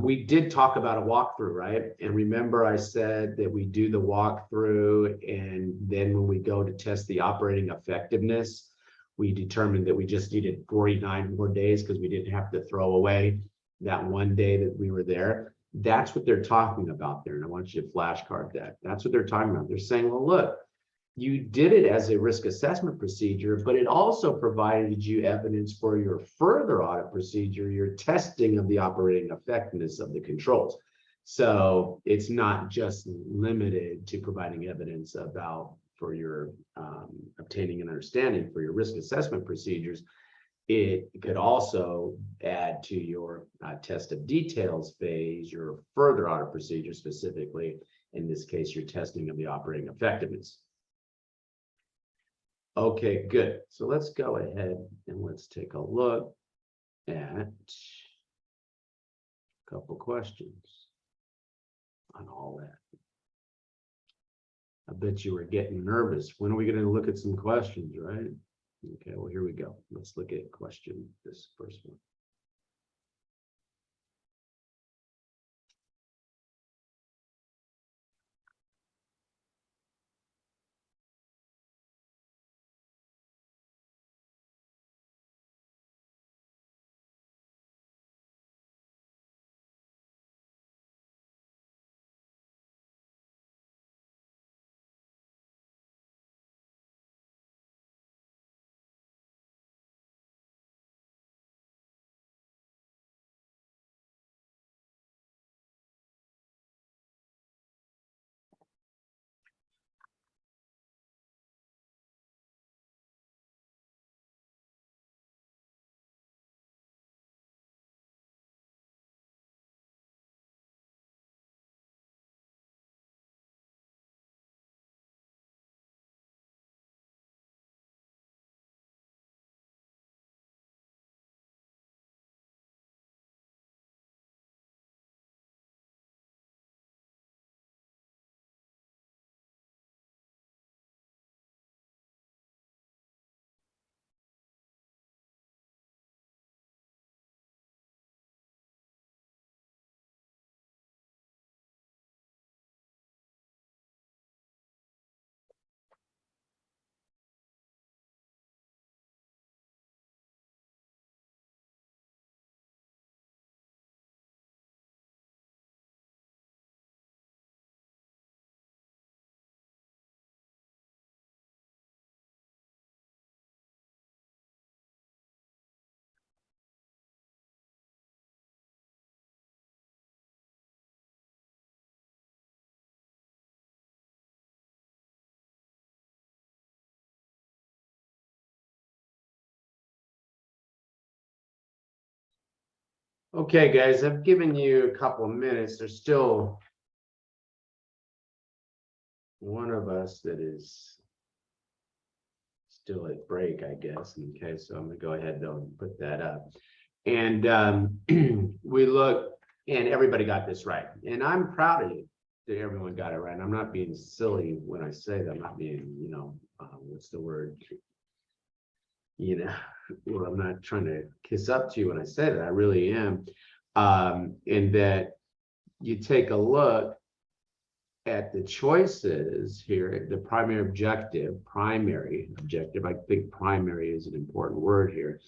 A: we did talk about a walkthrough, right? And remember I said that we do the walkthrough, and then when we go to test the operating effectiveness, we determined that we just needed 49 more days because we didn't have to throw away that one day that we were there. That's what they're talking about there. And I want you to flashcard that. That's what they're talking about. They're saying, well, look, you did it as a risk assessment procedure, but it also provided you evidence for your further audit procedure, your testing of the operating effectiveness of the controls. So it's not just limited to providing evidence about for your obtaining an understanding for your risk assessment procedures. It could also add to your test of details phase, your further audit procedure, specifically, in this case, your testing of the operating effectiveness. Okay, good. So let's go ahead and let's take a look at a couple questions on all that. I bet you were getting nervous. When are we going to look at some questions, right? Okay, well, here we go. Let's look at this first one. Okay, guys, I've given you a couple of minutes. There's still one of us that is still at break, I guess. Okay, so I'm gonna go ahead though and put that up. And we look, and everybody got this right. And I'm proud of you that everyone got it right. I'm not being silly when I say that. I'm not being, what's the word? Well, I'm not trying to kiss up to you when I say that. I really am. In that you take a look at the choices here, the primary objective, I think primary is an important word here.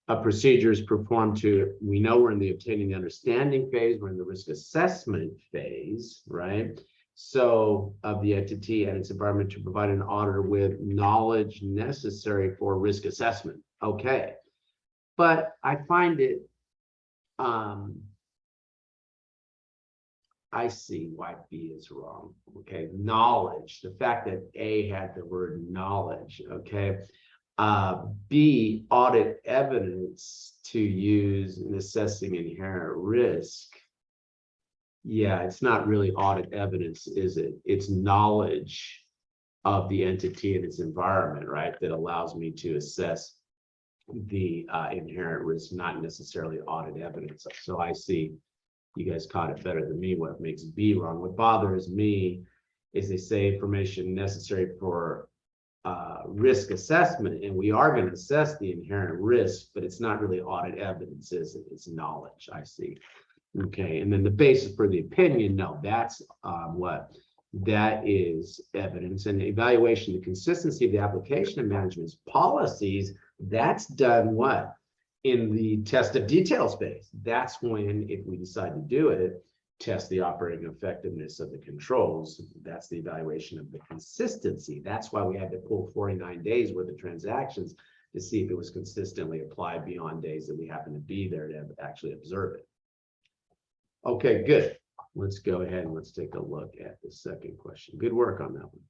A: A procedure is performed to, we know we're in the obtaining the understanding phase, we're in the risk assessment phase, right? So of the entity and its environment to provide an auditor with knowledge necessary for risk assessment. Okay. But I find it, I see why B is wrong. Okay, knowledge, the fact that A had the word knowledge, okay. B, audit evidence to use in assessing inherent risk. Yeah, it's not really audit evidence, is it? It's knowledge of the entity and its environment, right? That allows me to assess the inherent risk, not necessarily audit evidence. So I see you guys caught it better than me. What makes B wrong? What bothers me is they say information necessary for risk assessment, and we are going to assess the inherent risk, but it's not really audit evidence, is it? It's knowledge. I see. Okay, and then the basis for the opinion, no, that's what that is evidence and evaluation, the consistency of the application of management's policies. That's done what? In the test of details phase. That's when, if we decide to do it, test the operating effectiveness of the controls. That's the evaluation of the consistency. That's why we had to pull 49 days worth of transactions to see if it was consistently applied beyond days that we happen to be there to actually observe it. Okay, good. Let's go ahead and let's take a look at the second question. Good work on that one.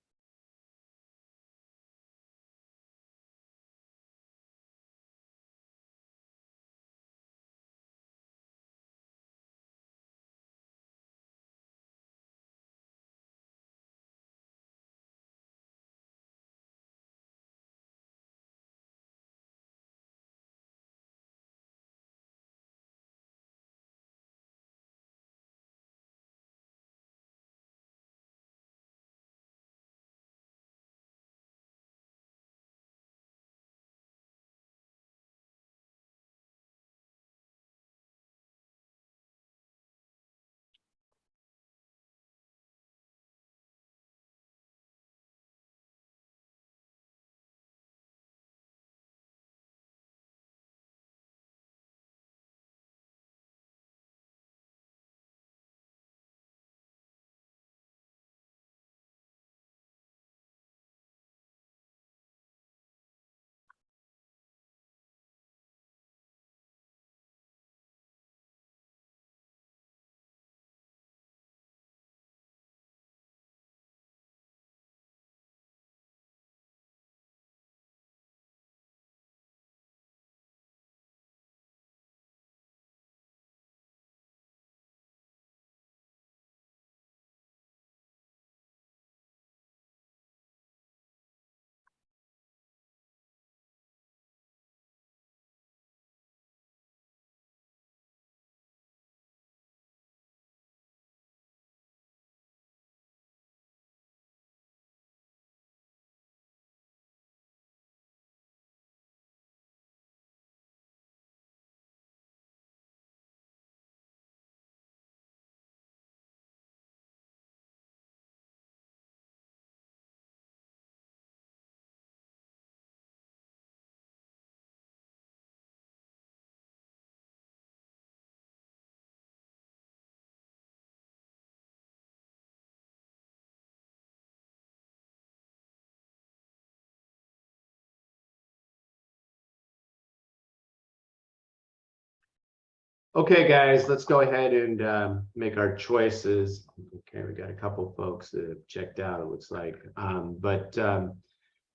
A: Okay, guys, let's go ahead and make our choices. Okay, we got a couple folks that have checked out, it looks like.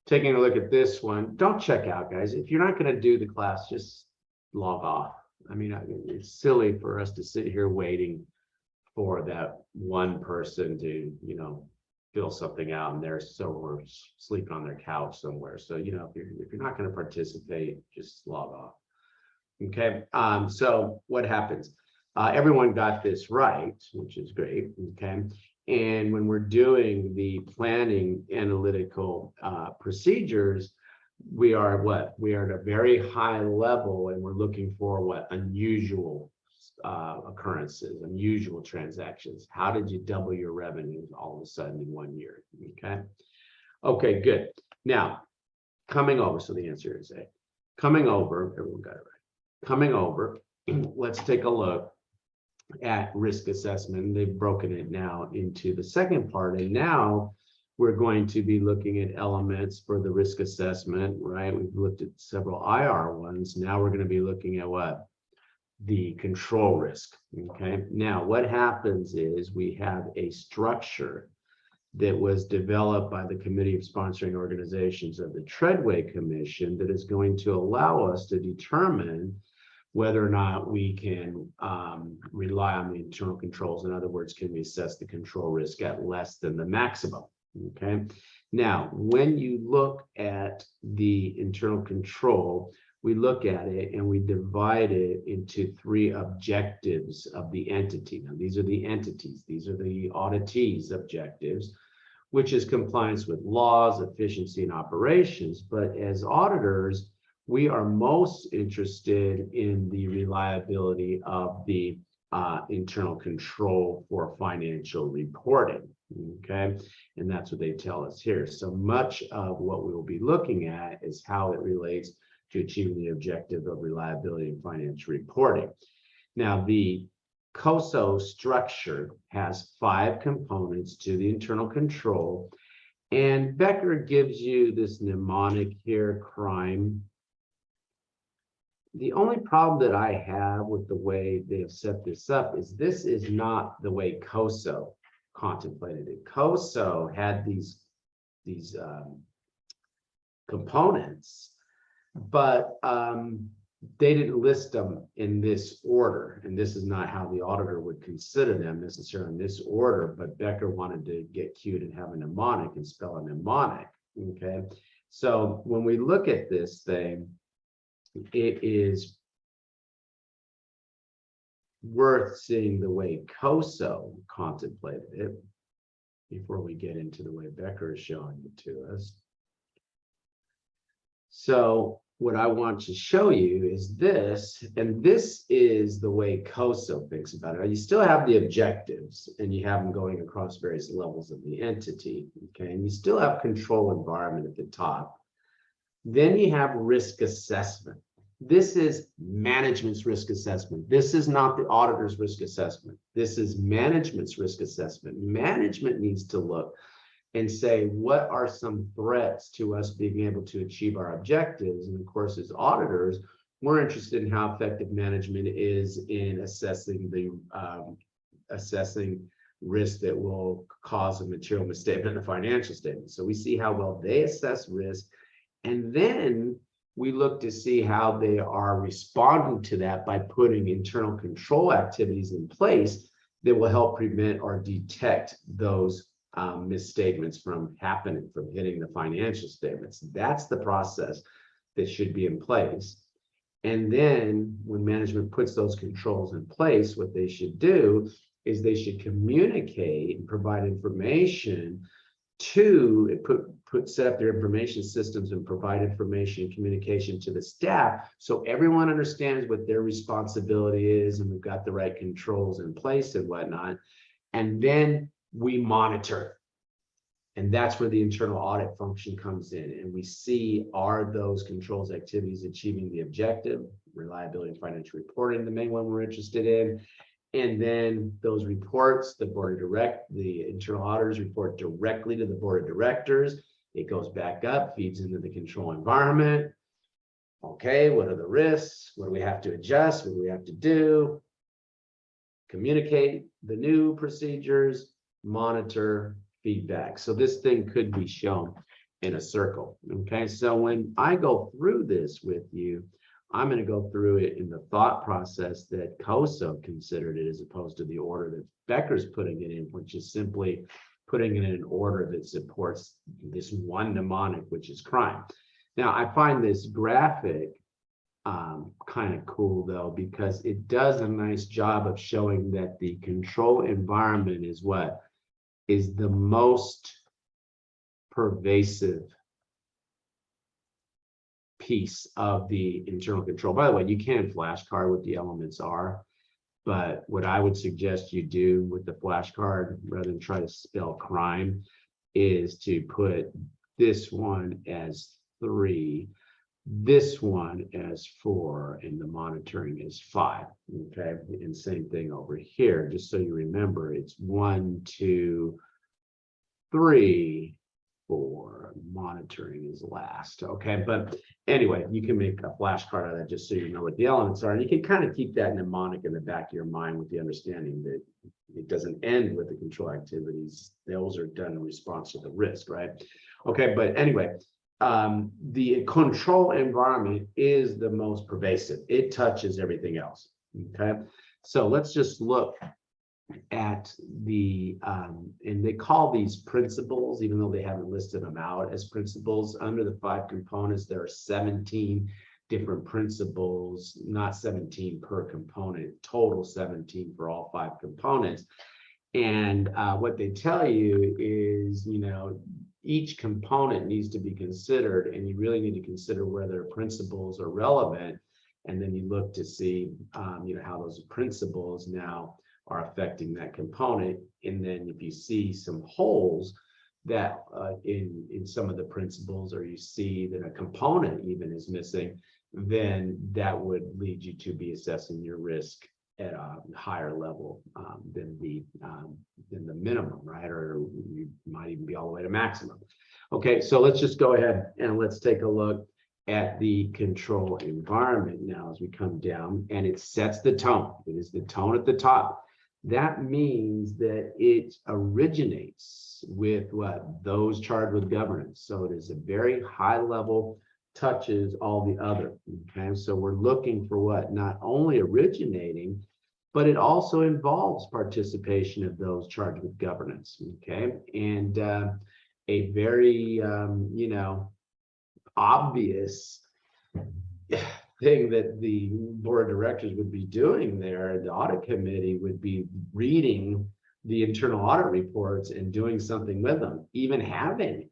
A: Taking a look at this one, don't check out, guys. If you're not going to do the class, just log off. I mean, it's silly for us to sit here waiting for that one person to, fill something out and they're somewhere sleeping on their couch somewhere. So, you know, if you're not going to participate, just log off. Okay, so what happens? Everyone got this right, which is great. Okay, and when we're doing the planning analytical procedures, we are what? We are at a very high level, and we're looking for what? Unusual occurrences, unusual transactions. How did you double your revenues all of a sudden in 1 year? Okay. Okay, good. Now, coming over. So the answer is A. Coming over, everyone got it right. Coming over, let's take a look at risk assessment. They've broken it now into the second part, and now we're going to be looking at elements for the risk assessment, right? We've looked at several IR ones. Now we're going to be looking at what? The control risk. Okay. Now what happens is we have a structure that was developed by the Committee of Sponsoring Organizations of the Treadway Commission that is going to allow us to determine whether or not we can rely on the internal controls. In other words, can we assess the control risk at less than the maximum? Okay. Now, when you look at the internal control, we look at it and we divide it into 3 objectives of the entity. Now, these are the entities. These are the auditees' objectives, which is compliance with laws, efficiency, and operations. But as auditors, we are most interested in the reliability of the internal control for financial reporting. Okay, and that's what they tell us here. So much of what we will be looking at is how it relates to achieving the objective of reliability in financial reporting. Now, the COSO structure has 5 components to the internal control, and Becker gives you this mnemonic here, crime. The only problem that I have with the way they have set this up is this is not the way COSO contemplated it. COSO had these components, but they didn't list them in this order, and this is not how the auditor would consider them necessarily in this order, but Becker wanted to get cute and have a mnemonic and spell a mnemonic. Okay, so when we look at this thing, it is worth seeing the way COSO contemplated it before we get into the way Becker is showing it to us. So what I want to show you is this, and this is the way COSO thinks about it. You still have the objectives, and you have them going across various levels of the entity, okay? And you still have control environment at the top. Then you have risk assessment. This is management's risk assessment. This is not the auditor's risk assessment. This is management's risk assessment. Management needs to look and say, what are some threats to us being able to achieve our objectives? And of course, as auditors, we're interested in how effective management is in assessing the risk that will cause a material misstatement in a financial statement. So we see how well they assess risk, and then we look to see how they are responding to that by putting internal control activities in place that will help prevent or detect those misstatements from happening, from hitting the financial statements. That's the process that should be in place. And then when management puts those controls in place, what they should do is they should communicate and provide information to set up their information systems and provide information and communication to the staff, so everyone understands what their responsibility is and we've got the right controls in place and whatnot. And then we monitor, and that's where the internal audit function comes in, and we see, are those controls activities achieving the objective, reliability and financial reporting, the main one we're interested in. And then those reports, the internal auditors report directly to the board of directors. It goes back up, feeds into the control environment. Okay, what are the risks? What do we have to adjust? What do we have to do? Communicate the new procedures, monitor, feedback. So this thing could be shown in a circle. Okay, so when I go through this with you, I'm going to go through it in the thought process that COSO considered it, as opposed to the order that Becker's putting it in, which is simply putting it in an order that supports this one mnemonic, which is crime. Now, I find this graphic kind of cool though, because it does a nice job of showing that the control environment is what is the most pervasive piece of the internal control. By the way, you can flashcard what the elements are, but what I would suggest you do with the flashcard, rather than try to spell crime, is to put this one as 3, this one as 4, and the monitoring is 5. Okay, and same thing over here, just so you remember, it's 1, 2, 3, 4. Monitoring is last. Okay, but anyway, you can make a flashcard of that just so you know what the elements are, and you can kind of keep that mnemonic in the back of your mind with the understanding that it doesn't end with the control activities. Those are done in response to the risk, right? Okay, but anyway, the control environment is the most pervasive. It touches everything else. Okay, so let's just look at the and they call these principles, even though they haven't listed them out as principles. Under the 5 components, there are 17 different principles, not 17 per component, total 17 for all 5 components. And what they tell you is, you know, each component needs to be considered, and you really need to consider whether principles are relevant. And then you look to see, you know, how those principles now are affecting that component. And then if you see some holes that in some of the principles, or you see that a component even is missing, then that would lead you to be assessing your risk at a higher level than the minimum, right? Or you might even be all the way to maximum. Okay, so let's just go ahead and let's take a look at the control environment now as we come down, and it sets the tone. It is the tone at the top. That means that it originates with what? Those charged with governance. So it is a very high level, touches all the other. Okay, so we're looking for what? Not only originating, but it also involves participation of those charged with governance. Okay, and a very you know, obvious thing that the board of directors would be doing there, the audit committee would be reading the internal audit reports and doing something with them, even having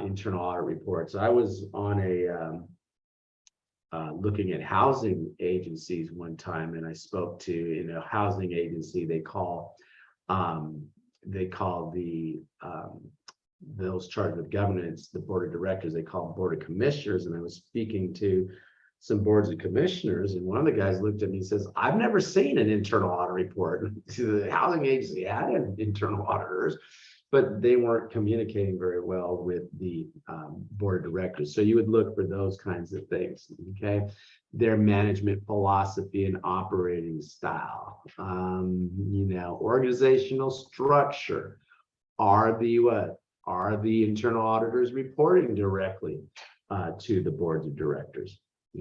A: internal audit reports. I was on a looking at housing agencies one time, and I spoke to, you know, housing agency, they call the those charged with governance, the board of directors, they call board of commissioners. And I was speaking to some boards of commissioners, and one of the guys looked at me and says, I've never seen an internal audit report. The housing agency had internal auditors, but they weren't communicating very well with the board of directors. So you would look for those kinds of things. Okay, their management philosophy and operating style, you know, organizational structure. Are the internal auditors reporting directly to the boards of directors?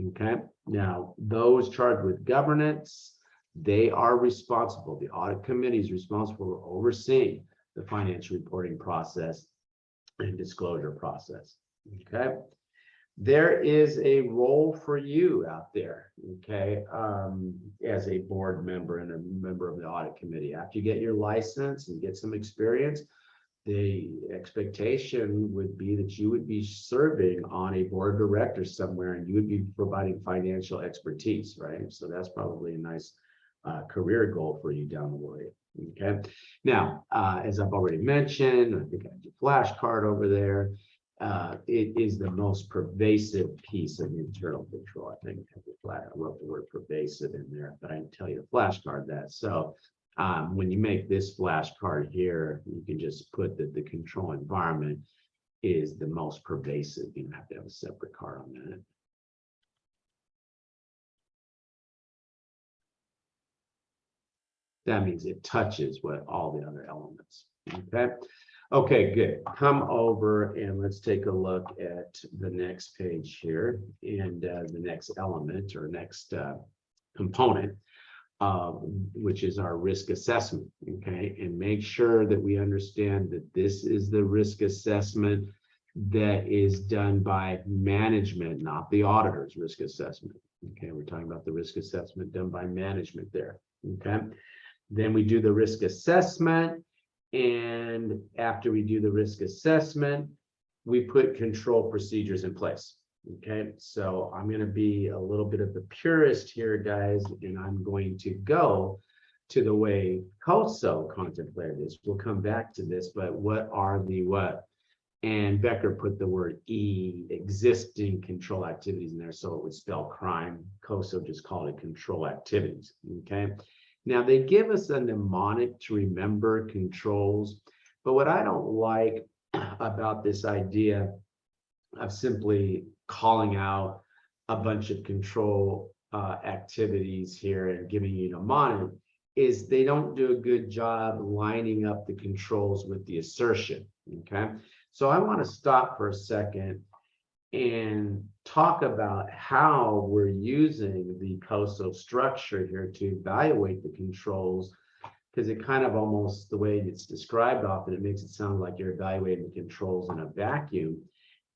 A: Okay, now those charged with governance, they are responsible. The audit committee is responsible for overseeing the financial reporting process and disclosure process. Okay, there is a role for you out there. Okay, as a board member and a member of the audit committee, after you get your license and get some experience, the expectation would be that you would be serving on a board of directors somewhere, and you would be providing financial expertise, right? So that's probably a nice career goal for you down the way. Okay, now as I've already mentioned, I think I have a flashcard over there. It is the most pervasive piece of internal control. I think I wrote the word pervasive in there, but I didn't tell you to flashcard that. So when you make this flashcard here, you can just put that the control environment is the most pervasive. You don't have to have a separate card on that. That means it touches what all the other elements. Okay. Okay, good. Come over and let's take a look at the next page here, and the next element or next component. which is our risk assessment, okay? And make sure that we understand that this is the risk assessment that is done by management, not the auditor's risk assessment. Okay, we're talking about the risk assessment done by management there. Okay, then we do the risk assessment, and after we do the risk assessment, we put control procedures in place. Okay, so I'm going to be a little bit of the purist here, guys, and I'm going to go to the way COSO contemplated this. We'll come back to this, but what are the what? And Becker put the word existing control activities in there, so it would spell crime. COSO just called it control activities. Okay. Now they give us a mnemonic to remember controls, but what I don't like about this idea of simply calling out a bunch of control activities here and giving you a mnemonic is they don't do a good job lining up the controls with the assertion. Okay. So I want to stop for a second and talk about how we're using the COSO structure here to evaluate the controls, because it kind of almost, the way it's described often, it makes it sound like you're evaluating the controls in a vacuum.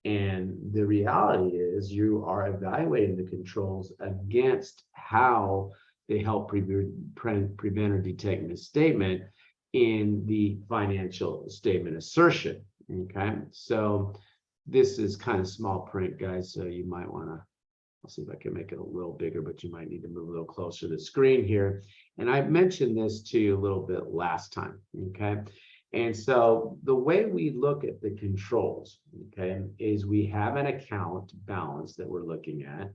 A: And the reality is you are evaluating the controls against how they help prevent or detect misstatement in the financial statement assertion. Okay, so this is kind of small print, guys, so you might want to, I'll see if I can make it a little bigger, but you might need to move a little closer to the screen here. And I mentioned this to you a little bit last time. Okay, and so the way we look at the controls, okay, is we have an account balance that we're looking at,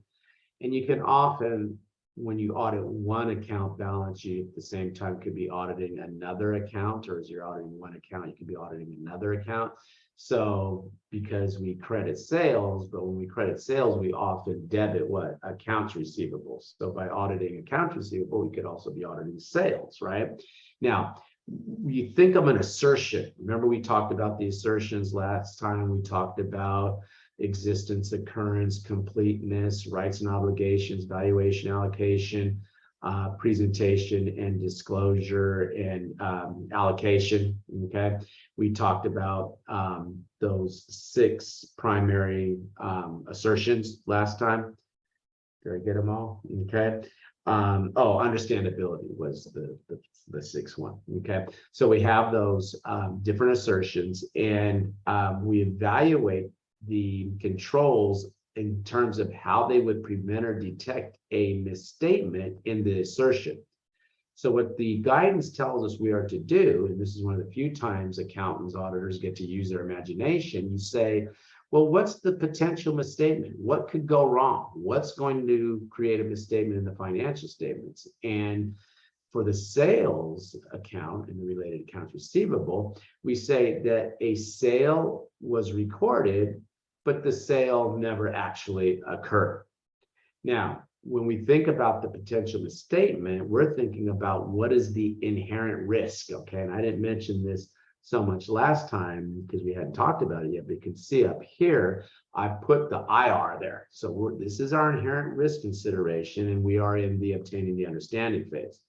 A: and you can often, when you audit one account balance, you at the same time could be auditing another account, or as you're auditing one account, you could be auditing another account. So because we credit sales, but when we credit sales, we often debit what? Accounts receivables. So by auditing accounts receivable, we could also be auditing sales, right? Now, you think of an assertion. Remember, we talked about the assertions last time. We talked about existence, occurrence, completeness, rights and obligations, valuation, allocation, presentation and disclosure, and allocation. Okay, we talked about those 6 primary assertions last time. Did I get them all? Okay. Oh, understandability was the 6th one. Okay, so we have those different assertions, and we evaluate the controls in terms of how they would prevent or detect a misstatement in the assertion. So what the guidance tells us we are to do, and this is one of the few times accountants, auditors get to use their imagination, you say, well, what's the potential misstatement? What could go wrong? What's going to create a misstatement in the financial statements? And for the sales account and the related accounts receivable, we say that a sale was recorded, but the sale never actually occurred. Now, when we think about the potential misstatement, we're thinking about what is the inherent risk, okay? And I didn't mention this so much last time because we hadn't talked about it yet, but you can see up here, I put the IR there. So this is our inherent risk consideration, and we are in the obtaining the understanding phase.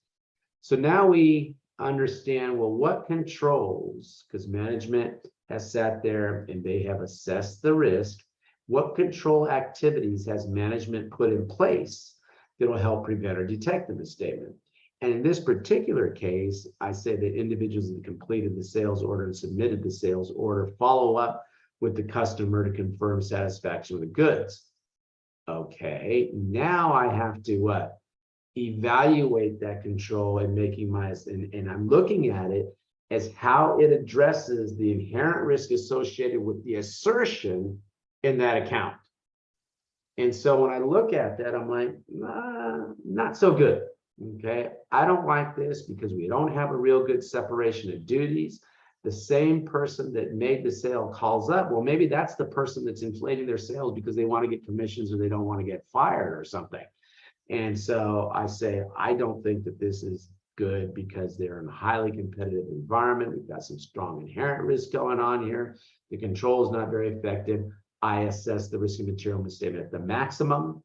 A: So now we understand, well, what controls, because management has sat there and they have assessed the risk, what control activities has management put in place that will help prevent or detect the misstatement? And in this particular case, I say that individuals that completed the sales order and submitted the sales order follow up with the customer to confirm satisfaction with the goods. Okay, now I have to what? Evaluate that control and making my, and I'm looking at it as how it addresses the inherent risk associated with the assertion in that account. And so when I look at that, I'm like, not so good. Okay, I don't like this because we don't have a real good separation of duties. The same person that made the sale calls up. Well, maybe that's the person that's inflating their sales because they want to get commissions or they don't want to get fired or something. And so I say, I don't think that this is good because they're in a highly competitive environment. We've got some strong inherent risk going on here. The control is not very effective. I assess the risk of material misstatement at the maximum.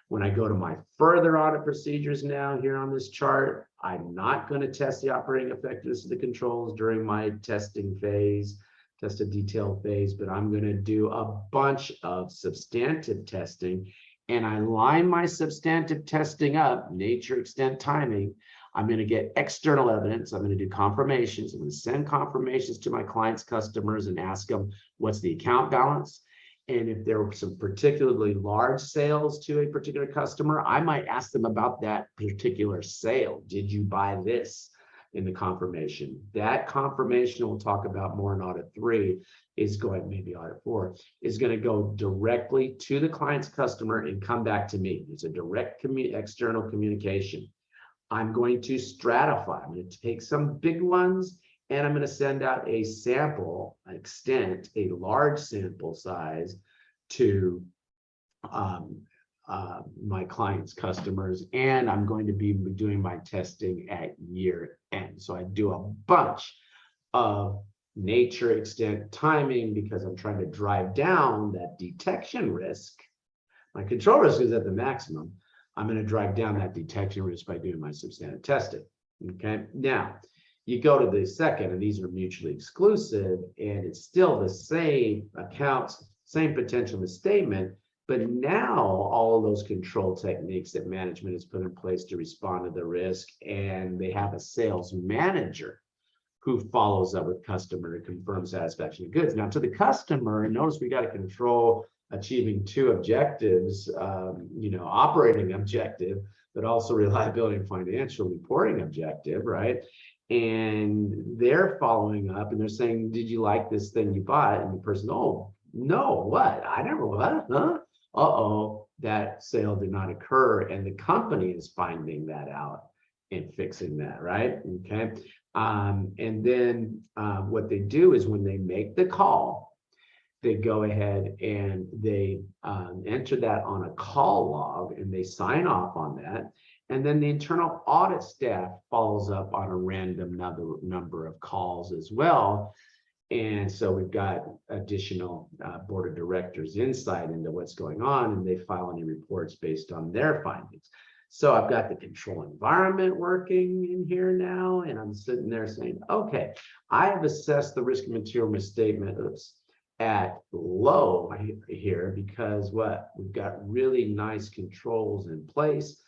A: When I go to my further audit procedures now here on this chart, I'm not going to test the operating effectiveness of the controls during my testing phase, test a detail phase, but I'm going to do a bunch of substantive testing. And I line my substantive testing up, nature, extent, timing. I'm going to get external evidence. I'm going to do confirmations. I'm going to send confirmations to my clients, customers, and ask them what's the account balance. And if there were some particularly large sales to a particular customer, I might ask them about that particular sale. Did you buy this in the confirmation? That confirmation we'll talk about more in audit 3 is going, maybe audit 4, is going to go directly to the client's customer and come back to me. It's a direct external communication. I'm going to stratify. I'm going to take some big ones and I'm going to send out a sample extent, a large sample size to my clients' customers, and I'm going to be doing my testing at year end. So I do a bunch of nature, extent, timing because I'm trying to drive down that detection risk. My control risk is at the maximum. I'm going to drive down that detection risk by doing my substantive testing. Okay, now you go to the second, and these are mutually exclusive, and it's still the same accounts, same potential misstatement, but now all of those control techniques that management has put in place to respond to the risk, and they have a sales manager who follows up with customer to confirm satisfaction of goods. Now to the customer, and notice we got to control achieving 2 objectives, operating objective, but also reliability and financial reporting objective, right? And they're following up and they're saying, did you like this thing you bought? And the person, oh, no, what? I never, what? Huh? Uh-oh, that sale did not occur. And the company is finding that out and fixing that, right? Okay. And then what they do is when they make the call, they go ahead and they enter that on a call log and they sign off on that. And then the internal audit staff follows up on a random number of calls as well. And so we've got additional board of directors insight into what's going on, and they file any reports based on their findings. So I've got the control environment working in here now, and I'm sitting there saying, okay, I have assessed the risk of material misstatement at low here because what? We've got really nice controls in place.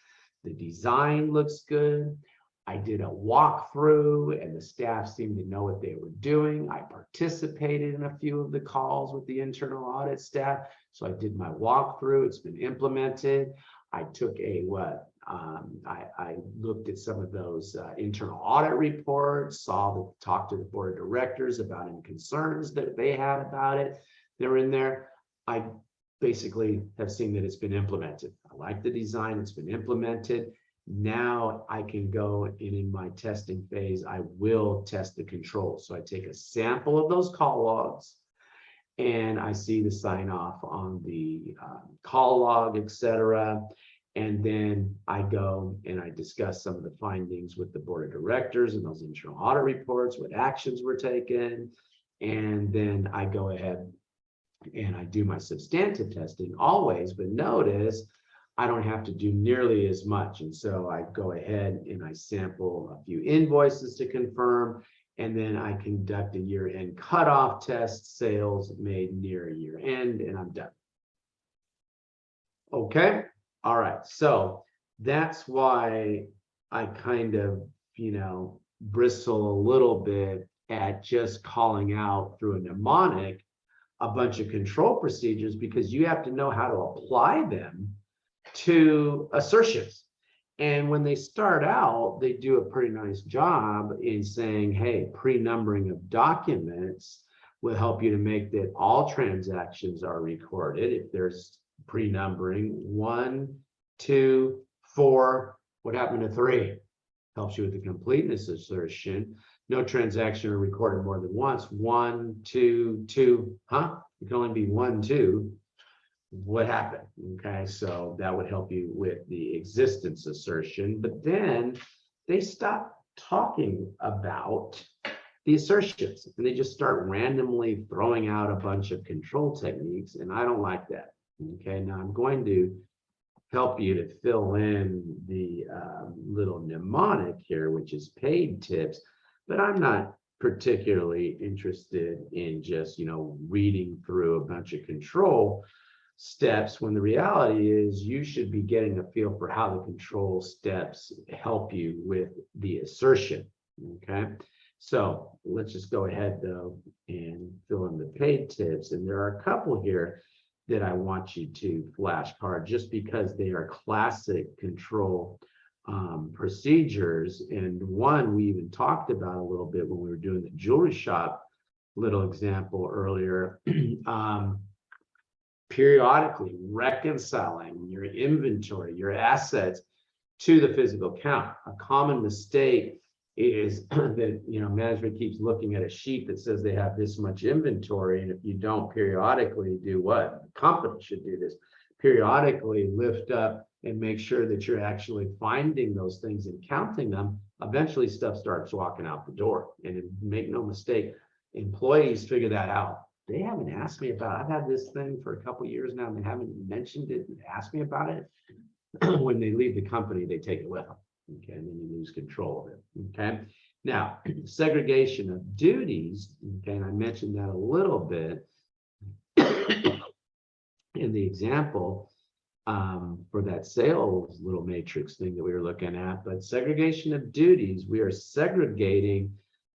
A: The design looks good. I did a walkthrough and the staff seemed to know what they were doing. I participated in a few of the calls with the internal audit staff. So I did my walkthrough. It's been implemented. I took I looked at some of those internal audit reports, talked to the board of directors about any concerns that they had about it. They're in there. I basically have seen that it's been implemented. I like the design, it's been implemented. Now I can go in my testing phase, I will test the controls. So I take a sample of those call logs and I see the sign off on the call log, etc. And then I go and I discuss some of the findings with the board of directors and those internal audit reports, what actions were taken. And then I go ahead and I do my substantive testing always, but notice I don't have to do nearly as much. And so I go ahead and I sample a few invoices to confirm, and then I conduct a year-end cutoff test, sales made near year end, and I'm done. Okay. All right. So that's why I kind of, bristle a little bit at just calling out through a mnemonic a bunch of control procedures, because you have to know how to apply them to assertions. And when they start out, they do a pretty nice job in saying, hey, pre-numbering of documents will help you to make that all transactions are recorded. If there's pre-numbering 1, 2, 4, what happened to 3? Helps you with the completeness assertion. No transaction are recorded more than once. 1, 2, 2, huh? It can only be 1, 2. What happened? Okay, so that would help you with the existence assertion. But then they stop talking about the assertions and they just start randomly throwing out a bunch of control techniques, and I don't like that. Okay, now I'm going to help you to fill in the little mnemonic here, which is paid tips, but I'm not particularly interested in just, reading through a bunch of control steps, when the reality is you should be getting a feel for how the control steps help you with the assertion. Okay, so let's just go ahead though and fill in the paid tips. And there are a couple here that I want you to flashcard just because they are classic control procedures. And one we even talked about a little bit when we were doing the jewelry shop little example earlier. Periodically reconciling your inventory, your assets to the physical count. A common mistake is that management keeps looking at a sheet that says they have this much inventory, and if you don't periodically do what the company should do, this periodically lift up and make sure that you're actually finding those things and counting them. Eventually stuff starts walking out the door, and make no mistake, employees figure that out. They haven't asked me about, I've had this thing for a couple of years now, and they haven't mentioned it and asked me about it. When they leave the company, they take it with them. Okay, and then you lose control of it. Okay, now segregation of duties. Okay, and I mentioned that a little bit in the example for that sales little matrix thing that we were looking at. But segregation of duties, we are segregating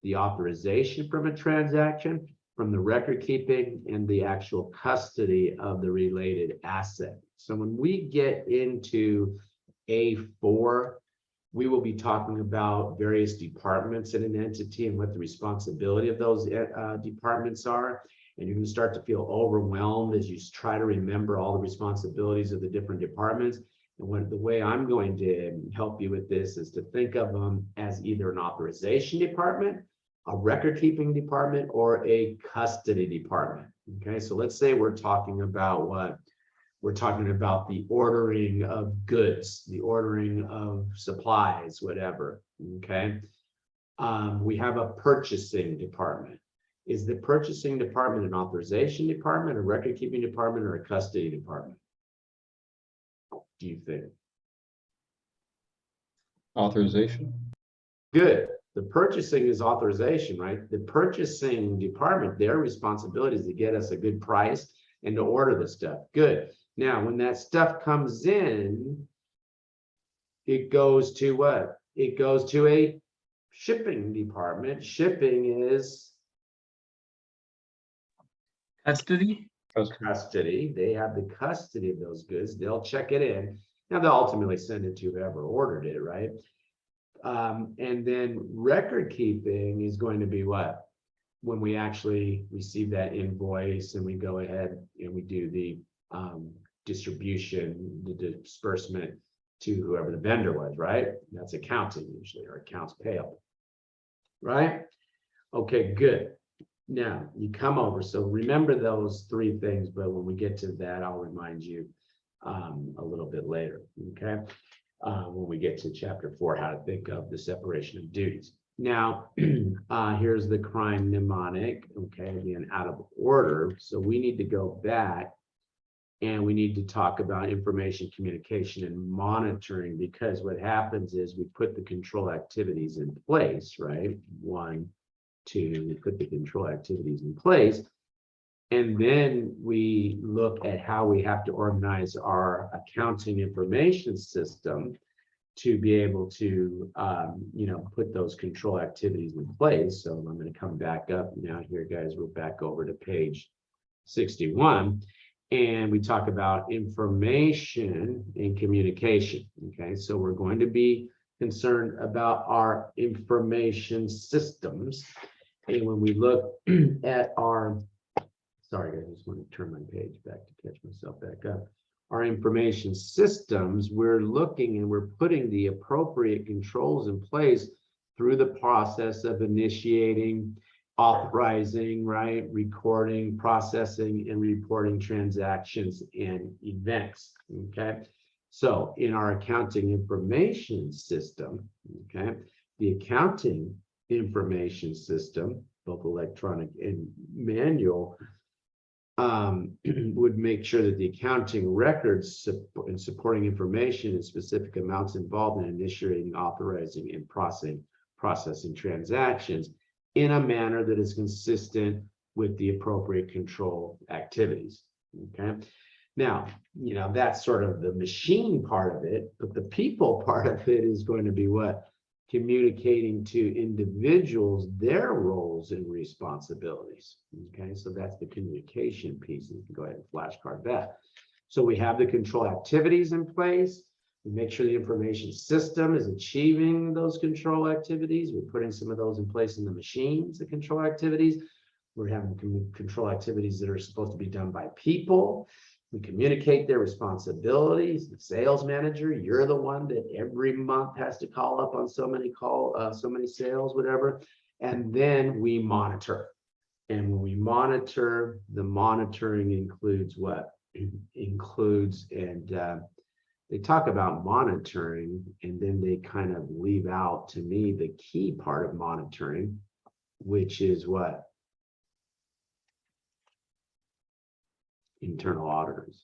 A: the authorization from a transaction from the record keeping and the actual custody of the related asset. So when we get into A4, we will be talking about various departments in an entity and what the responsibility of those departments are. And you're going to start to feel overwhelmed as you try to remember all the responsibilities of the different departments. And the way I'm going to help you with this is to think of them as either an authorization department, a record keeping department, or a custody department. Okay, so let's say we're talking about what? We're talking about the ordering of goods, the ordering of supplies, whatever. Okay, we have a purchasing department. Is the purchasing department an authorization department, a record keeping department, or a custody department? Do you think?
D: Authorization.
A: Good. The purchasing is authorization, right? The purchasing department, their responsibility is to get us a good price and to order the stuff. Good. Now, when that stuff comes in, it goes to what? It goes to a shipping department. Shipping is
B: Custody?
A: custody. They have the custody of those goods. They'll check it in. Now, they'll ultimately send it to whoever ordered it, right? And then record keeping is going to be what? When we actually receive that invoice and we go ahead and we do the distribution, the disbursement to whoever the vendor was, right? That's accounting usually, or accounts payable, right? Okay, good. Now you come over. So remember those three things, but when we get to that, I'll remind you a little bit later, okay? When we get to chapter 4, how to think of the separation of duties. Now, here's the crime mnemonic, okay, again, out of order. So we need to go back and we need to talk about information communication and monitoring, because what happens is we put the control activities in place, right? 1, 2, we put the control activities in place. And then we look at how we have to organize our accounting information system to be able to, put those control activities in place. So I'm going to come back up now here, guys. We're back over to page 61. And we talk about information and communication. Okay, so we're going to be concerned about our information systems. And when we look at our sorry, I just want to turn my page back to catch myself back up. Our information systems, we're looking and we're putting the appropriate controls in place through the process of initiating, authorizing, right, recording, processing, and reporting transactions and events, okay? So in our accounting information system, okay, the accounting information system, both electronic and manual, would make sure that the accounting records and supporting information and specific amounts involved in initiating, authorizing, and processing transactions in a manner that is consistent with the appropriate control activities. Okay. Now, that's sort of the machine part of it, but the people part of it is going to be what? Communicating to individuals their roles and responsibilities. Okay, so that's the communication piece. You can go ahead and flashcard that. So we have the control activities in place. We make sure the information system is achieving those control activities. We're putting some of those in place in the machines, the control activities. We're having control activities that are supposed to be done by people. We communicate their responsibilities. The sales manager, you're the one that every month has to call up on so many sales, whatever. And then we monitor. And when we monitor, the monitoring includes what? It includes, and they talk about monitoring, and then they kind of leave out, to me, the key part of monitoring, which is what? Internal auditors.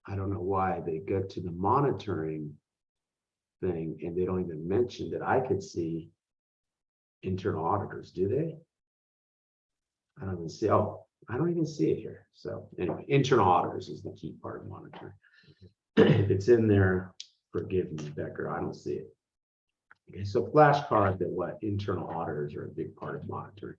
A: I don't know why they go to the monitoring thing and they don't even mention that I could see internal auditors, do they? I don't even see, oh, I don't even see it here. So anyway, internal auditors is the key part of monitoring. If it's in there, forgive me, Becker, I don't see it. Okay, so flashcard that what? Internal auditors are a big part of monitoring.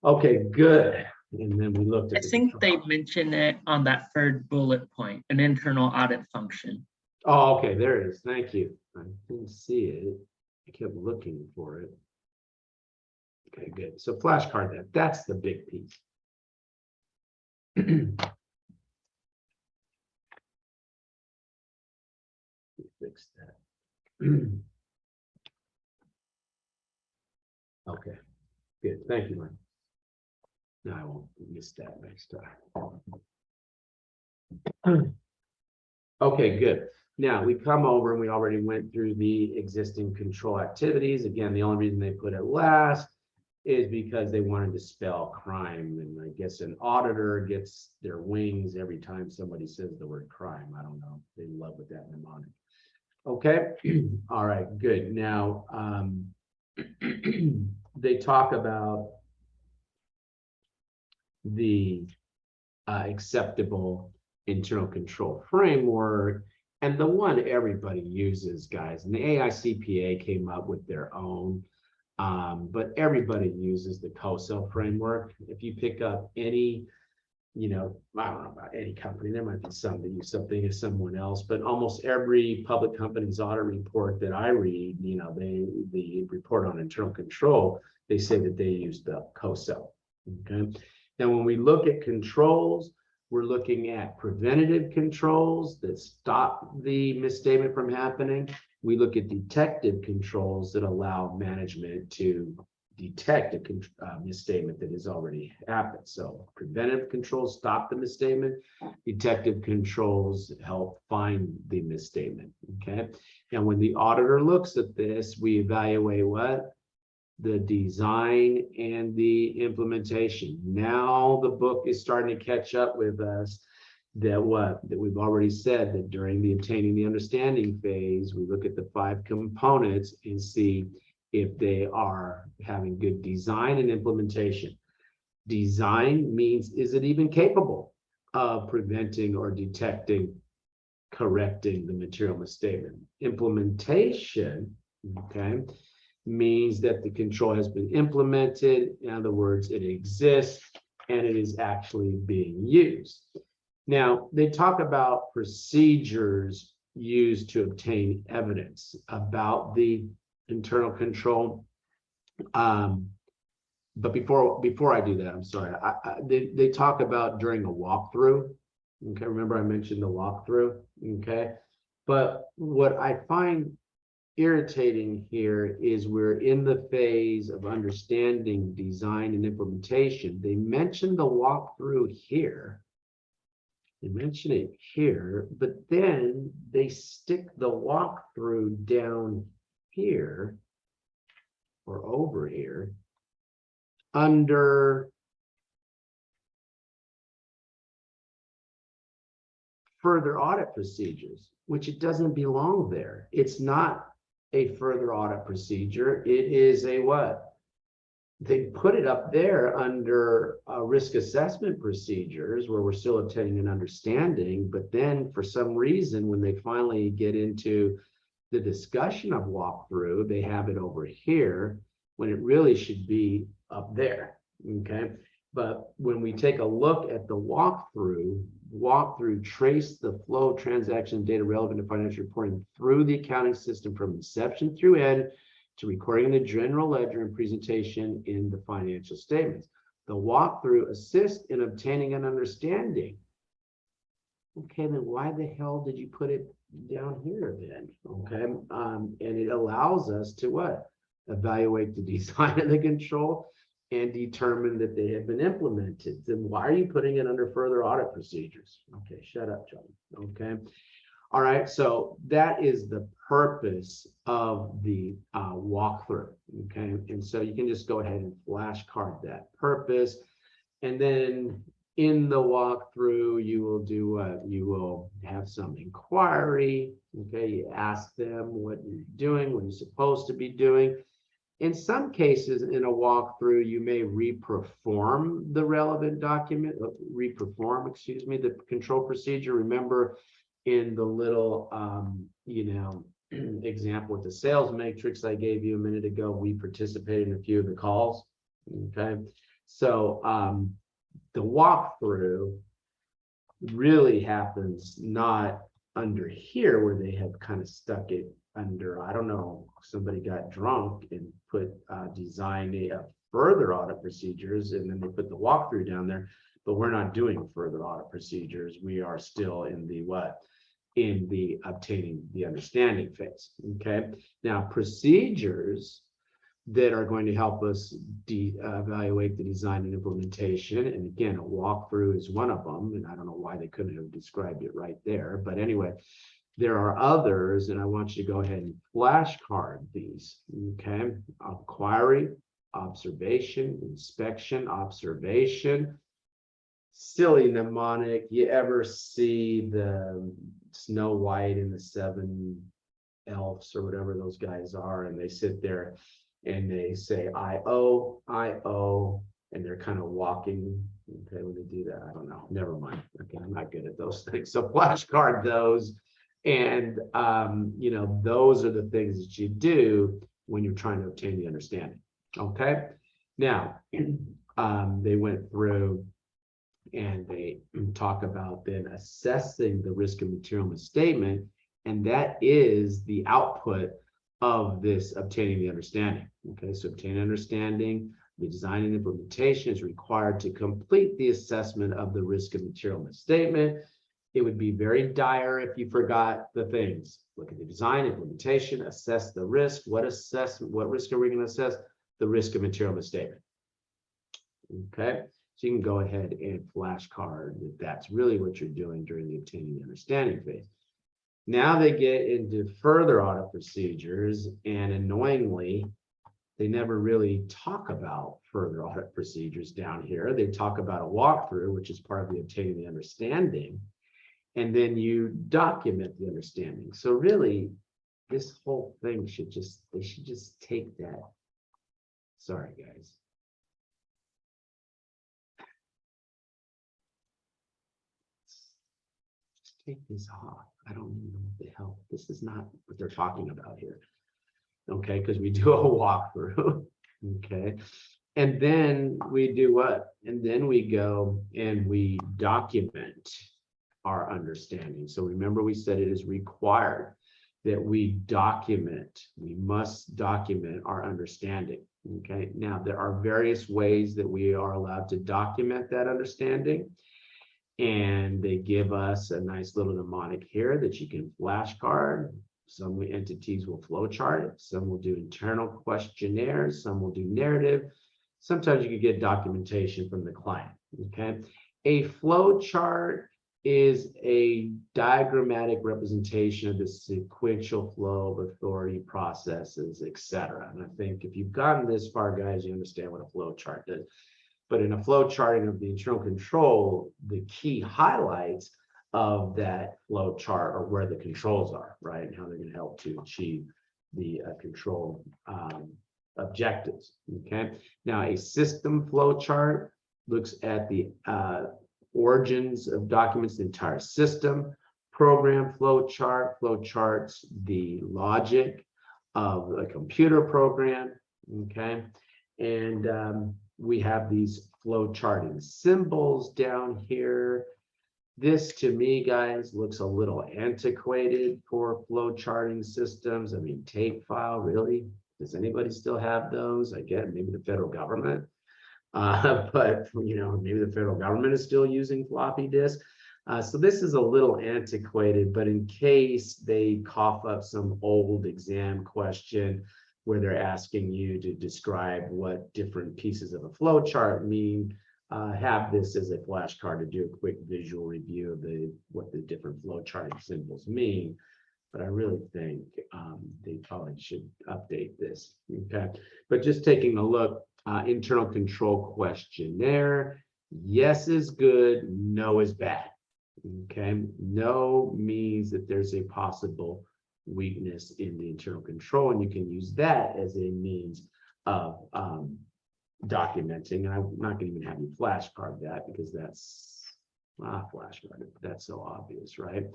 A: Okay, good. And then we looked at
B: I think they mentioned it on that third bullet point, an internal audit function.
A: Oh, okay, there it is. Thank you. I didn't see it. I kept looking for it. Okay, good. So flashcard that's the big piece. Fix that. Okay, good. Thank you, Mike. No, I won't miss that next time. Okay, good. Now we come over and we already went through the existing control activities. Again, the only reason they put it last is because they wanted to spell crime. And I guess an auditor gets their wings every time somebody says the word crime. I don't know. They love with that mnemonic. Okay. All right, good. Now, they talk about the acceptable internal control framework, and the one everybody uses, guys, and the AICPA came up with their own, but everybody uses the COSO framework. If you pick up any, I don't know about any company, there might be some that use something as someone else, but almost every public company's audit report that I read, they report on internal control, they say that they use the COSO. Okay. Now, when we look at controls, we're looking at preventative controls that stop the misstatement from happening. We look at detective controls that allow management to detect a misstatement that has already happened. So preventive controls stop the misstatement. Detective controls help find the misstatement. Okay. And when the auditor looks at this, we evaluate what? The design and the implementation. Now the book is starting to catch up with us that we've already said that during the obtaining the understanding phase, we look at the 5 components and see if they are having good design and implementation. Design means, is it even capable of preventing or detecting, correcting the material misstatement? Implementation, okay, means that the control has been implemented. In other words, it exists and it is actually being used. Now, they talk about procedures used to obtain evidence about the internal control. But before I do that, I'm sorry, they talk about during a walkthrough. Okay, remember I mentioned the walkthrough. Okay, but what I find irritating here is we're in the phase of understanding design and implementation. They mention the walkthrough here. They mention it here, but then they stick the walkthrough down here or over here. under further audit procedures, which it doesn't belong there. It's not a further audit procedure. It is a what? They put it up there under risk assessment procedures where we're still obtaining an understanding. But then for some reason, when they finally get into the discussion of walkthrough, they have it over here when it really should be up there. Okay. But when we take a look at the walkthrough trace the flow of transaction data relevant to financial reporting through the accounting system from inception through end to recording in the general ledger and presentation in the financial statements. The walkthrough assists in obtaining an understanding. Okay, then why the hell did you put it down here then? Okay, and it allows us to what? Evaluate the design of the control and determine that they have been implemented. Then why are you putting it under further audit procedures? Okay, shut up, John. Okay. All right, so that is the purpose of the walkthrough, okay? And so you can just go ahead and flashcard that purpose. And then in the walkthrough, you will do, you will have some inquiry, okay? You ask them what you're doing, what you're supposed to be doing. In some cases, in a walkthrough, you may reperform the relevant document, excuse me, the control procedure. Remember, in the little, example with the sales matrix I gave you a minute ago, we participated in a few of the calls. Okay, so the walkthrough really happens not under here where they have kind of stuck it under, I don't know, somebody got drunk and put design a further audit procedures, and then they put the walkthrough down there. But we're not doing further audit procedures. We are still in the what? In the obtaining the understanding phase. Okay. Now, procedures that are going to help us evaluate the design and implementation. And again, a walkthrough is one of them. And I don't know why they couldn't have described it right there. But anyway, there are others, and I want you to go ahead and flashcard these. Okay. Inquiry, observation, inspection, observation. Silly mnemonic. You ever see the Snow White and the Seven Elves or whatever those guys are, and they sit there and they say I owe, and they're kind of walking. Okay, when they do that, I don't know, never mind. Okay, I'm not good at those things. So flashcard those, and those are the things that you do when you're trying to obtain the understanding. Okay, now they went through and they talk about then assessing the risk of material misstatement, and that is the output of this obtaining the understanding. Okay, so obtaining understanding, the design and implementation is required to complete the assessment of the risk of material misstatement. It would be very dire if you forgot the things. Look at the design, implementation, assess the risk. What risk are we going to assess? The risk of material misstatement. Okay. So you can go ahead and flashcard that that's really what you're doing during the obtaining the understanding phase. Now they get into further audit procedures, and annoyingly, they never really talk about further audit procedures down here. They talk about a walkthrough, which is part of the obtaining the understanding, and then you document the understanding. So really, this whole thing they should just take that. Sorry, guys. Take this off. I don't even know what the hell. This is not what they're talking about here. Okay, because we do a walkthrough. Okay, and then we do what? And then we go and we document our understanding. So remember, we said it is required that we must document our understanding. Okay, now there are various ways that we are allowed to document that understanding. And they give us a nice little mnemonic here that you can flashcard. Some entities will flowchart it. Some will do internal questionnaires. Some will do narrative. Sometimes you can get documentation from the client. Okay. A flowchart is a diagrammatic representation of the sequential flow of authority processes, et cetera. And I think if you've gotten this far, guys, you understand what a flow chart does. But in a flow charting of the internal control, the key highlights of that flow chart are where the controls are, right? And how they're going to help to achieve the control objectives, okay? Now, a system flow chart looks at the origins of documents, the entire system. Program flow charts the logic of a computer program, okay? And we have these flow charting symbols down here. This, to me, guys, looks a little antiquated for flow charting systems. I mean, tape file, really? Does anybody still have those? I get maybe the federal government. But you know, maybe the federal government is still using floppy disk. So this is a little antiquated, but in case they cough up some old exam question where they're asking you to describe what different pieces of a flow chart mean, have this as a flashcard to do a quick visual review of what the different flow charting symbols mean. But I really think they probably should update this, okay? But just taking a look, internal control questionnaire, yes is good, no is bad, okay? No means that there's a possible weakness in the internal control, and you can use that as a means of documenting. And I'm not going to even have you flashcard that because that's not flashcard. That's so obvious, right?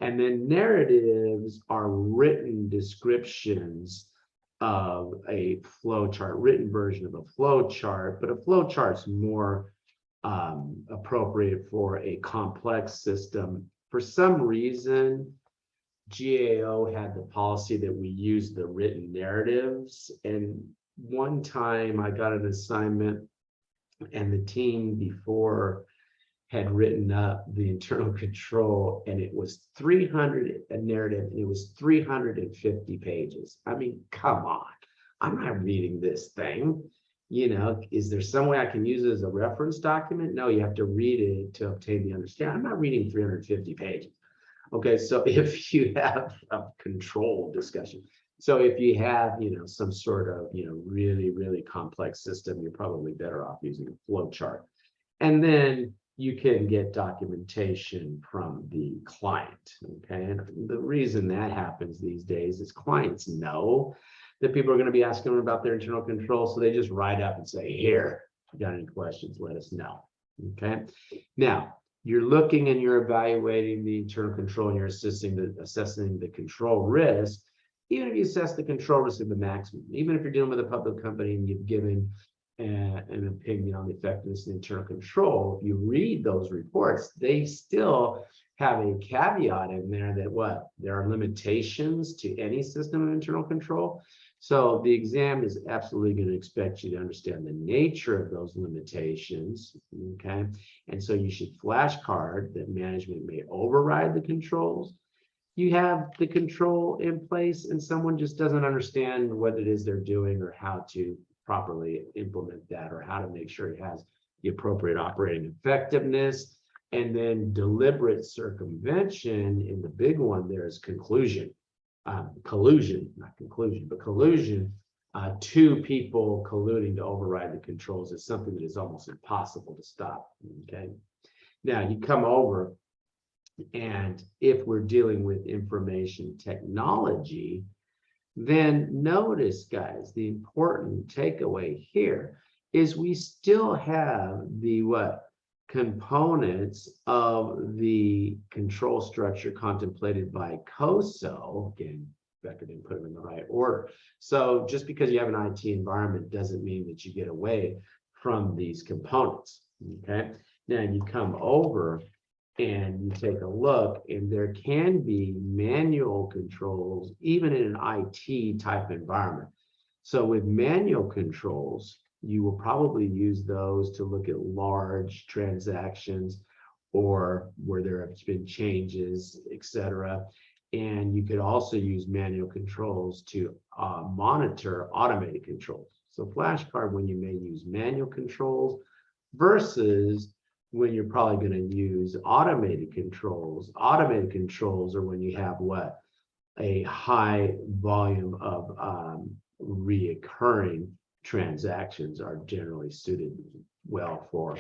A: And then narratives are written descriptions of a flow chart, written version of a flow chart, but a flow chart's more appropriate for a complex system. For some reason, GAO had the policy that we use the written narratives. And one time I got an assignment and the team before had written up the internal control, and it was 300, a narrative, and it was 350 pages. I mean, come on, I'm not reading this thing. You know, is there some way I can use it as a reference document? No, you have to read it to obtain the understanding. I'm not reading 350 pages. Okay, so if you have a control discussion, so if you have, you know, some sort of, you know, really, really complex system, you're probably better off using a flow chart. And then you can get documentation from the client, okay? And the reason that happens these days is clients know that people are going to be asking them about their internal control, so they just write up and say, here, if you got any questions, let us know, okay? Now, you're looking and you're evaluating the internal control and you're assessing the control risk. Even if you assess the control risk of the maximum, even if you're dealing with a public company and you've given an opinion on the effectiveness of internal control, if you read those reports, they still have a caveat in there that what? There are limitations to any system of internal control. So the exam is absolutely going to expect you to understand the nature of those limitations, okay? And so you should flashcard that management may override the controls. You have the control in place and someone just doesn't understand what it is they're doing or how to properly implement that or how to make sure it has the appropriate operating effectiveness. And then deliberate circumvention, in the big one there is collusion, not conclusion, but collusion. Two people colluding to override the controls is something that is almost impossible to stop, okay? Now you come over, and if we're dealing with information technology, then notice, guys, the important takeaway here is we still have the components of the control structure contemplated by COSO. Again, Becker didn't put them in the right order. So just because you have an IT environment doesn't mean that you get away from these components, okay? Now you come over and you take a look, and there can be manual controls even in an IT type environment. So with manual controls, you will probably use those to look at large transactions or where there have been changes, etc. And you could also use manual controls to monitor automated controls. So flashcard when you may use manual controls versus when you're probably going to use automated controls. Automated controls are when you have what? A high volume of reoccurring transactions are generally suited well for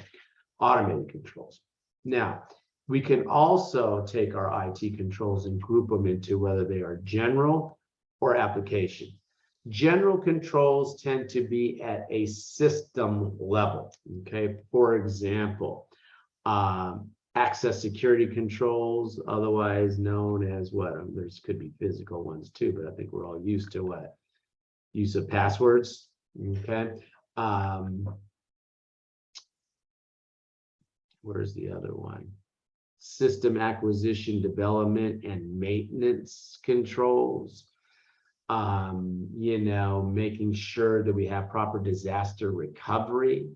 A: automated controls. Now, we can also take our IT controls and group them into whether they are general or application. General controls tend to be at a system level, okay? For example, access security controls, otherwise known as what? There's could be physical ones too, but I think we're all used to what? Use of passwords, okay? Where's the other one? System acquisition, development, and maintenance controls. Making sure that we have proper disaster recovery,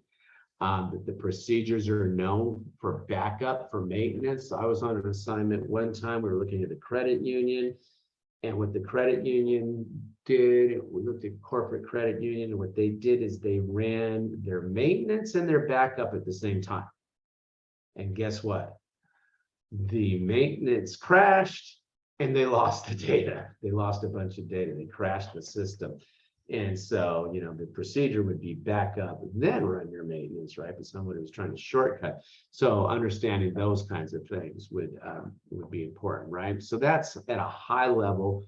A: that the procedures are known for backup, for maintenance. I was on an assignment one time, we were looking at the credit union, and what the credit union did, we looked at corporate credit union, and what they did is they ran their maintenance and their backup at the same time. And guess what? The maintenance crashed and they lost the data. They lost a bunch of data. They crashed the system. And so, the procedure would be back up and then run your maintenance, right? But somebody was trying to shortcut. So understanding those kinds of things would be important, right? So that's at a high level,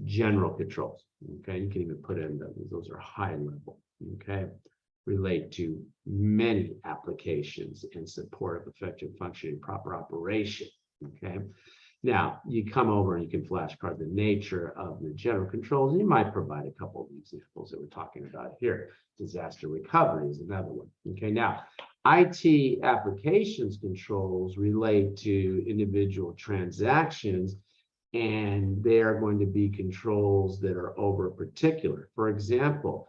A: general controls. Okay, you can even put in those are high level. Okay, relate to many applications in support of effective functioning, proper operation. Okay. Now, you come over and you can flashcard the nature of the general controls. And you might provide a couple of examples that we're talking about here. Disaster recovery is another one. Okay, now, IT applications controls relate to individual transactions, and they are going to be controls that are over a particular. For example,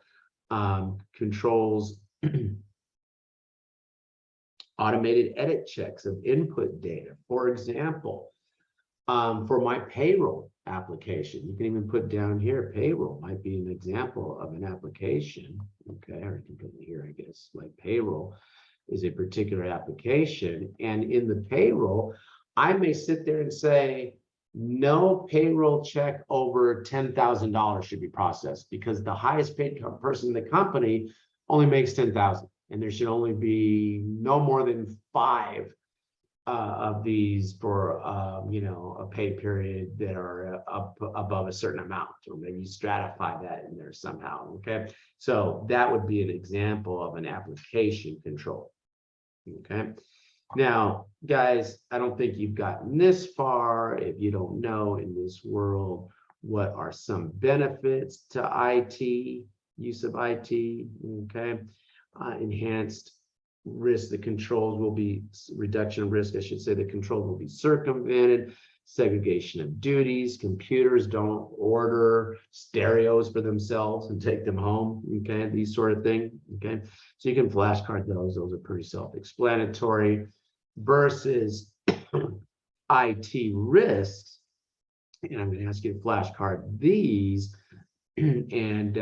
A: controls, automated edit checks of input data. For example, for my payroll application, you can even put down here, payroll might be an example of an application. Okay, or you can put it here, I guess, like payroll is a particular application. And in the payroll, I may sit there and say, no payroll check over $10,000 should be processed because the highest paid person in the company only makes $10,000. And there should only be no more than 5 of these for a pay period that are up above a certain amount, or maybe stratify that in there somehow. Okay, so that would be an example of an application control. Okay, now guys, I don't think you've gotten this far if you don't know in this world what are some benefits to IT, use of IT. Okay, enhanced risk, the controls will be reduction of risk, I should say. The controls will be circumvented, segregation of duties. Computers don't order stereos for themselves and take them home. Okay, these sort of things. Okay, so you can flashcard those are pretty self-explanatory. Versus IT risks, and I'm going to ask you to flashcard these. And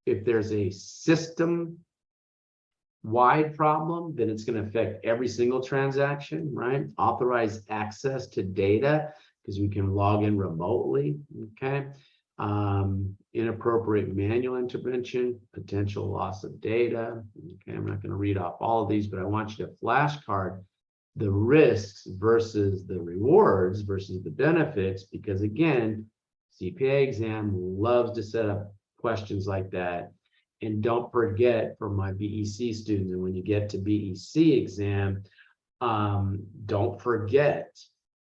A: if there's a system wide problem, then it's going to affect every single transaction, right? Authorized access to data, because we can log in remotely, okay? Inappropriate manual intervention, potential loss of data. Okay, I'm not going to read off all of these, but I want you to flashcard the risks versus the rewards versus the benefits, because again, CPA exam loves to set up questions like that. And don't forget, for my BEC students, and when you get to BEC exam, don't forget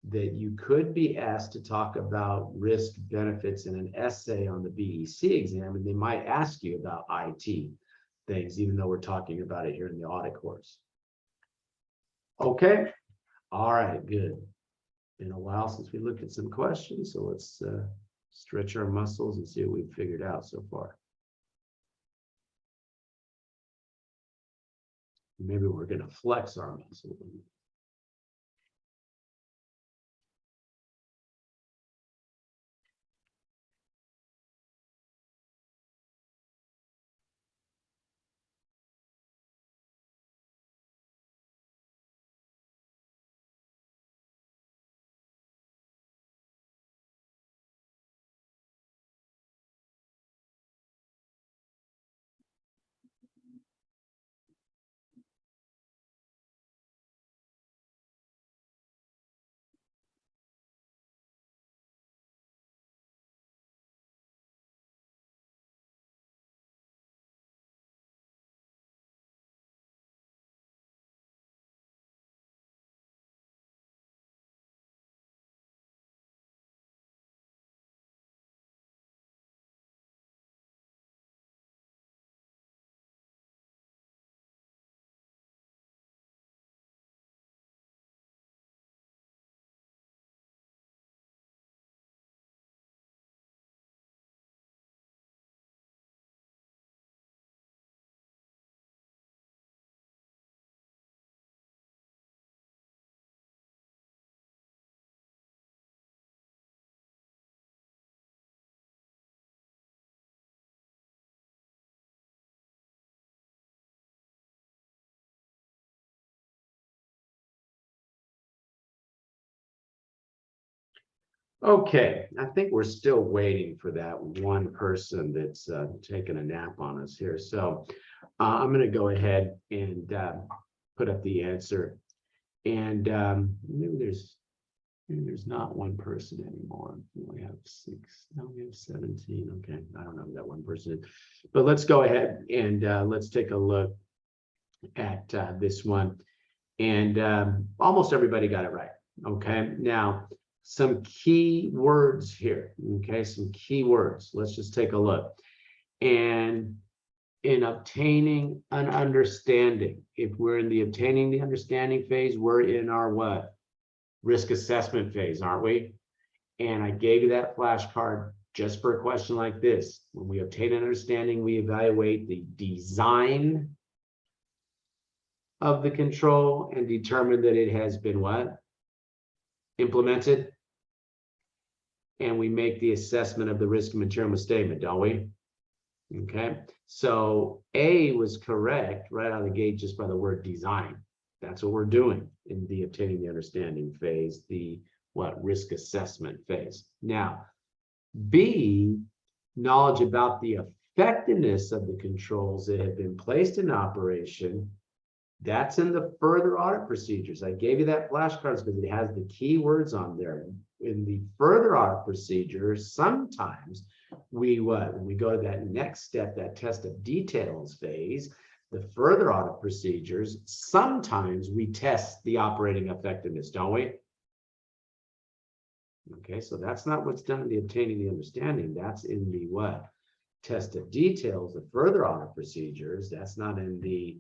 A: that you could be asked to talk about risk benefits in an essay on the BEC exam, and they might ask you about IT things, even though we're talking about it here in the audit course. Okay, all right, good. Been a while since we looked at some questions, so let's stretch our muscles and see what we've figured out so far. Maybe we're going to flex our muscle. Okay, I think we're still waiting for that one person that's taking a nap on us here. So I'm going to go ahead and put up the answer. And maybe there's not one person anymore. We only have 6. No, we have 17. Okay, I don't know who that one person is. But let's go ahead and let's take a look at this one. And almost everybody got it right. Okay, now some key words here. Okay, some key words. Let's just take a look. And in obtaining an understanding, if we're in the obtaining the understanding phase, we're in our what? Risk assessment phase, aren't we? And I gave you that flashcard just for a question like this. When we obtain an understanding, we evaluate the design of the control and determine that it has been what? Implemented. And we make the assessment of the risk and material misstatement, don't we? Okay, so A was correct right out of the gate just by the word design. That's what we're doing in the obtaining the understanding phase, the what? Risk assessment phase. Now, B, knowledge about the effectiveness of the controls that have been placed in operation. That's in the further audit procedures. I gave you that flashcards because it has the key words on there. In the further audit procedures, sometimes when we go to that next step, that test of details phase, the further audit procedures, sometimes we test the operating effectiveness, don't we? Okay, so that's not what's done in the obtaining the understanding. That's in the what? Test of details, the further audit procedures. That's not in the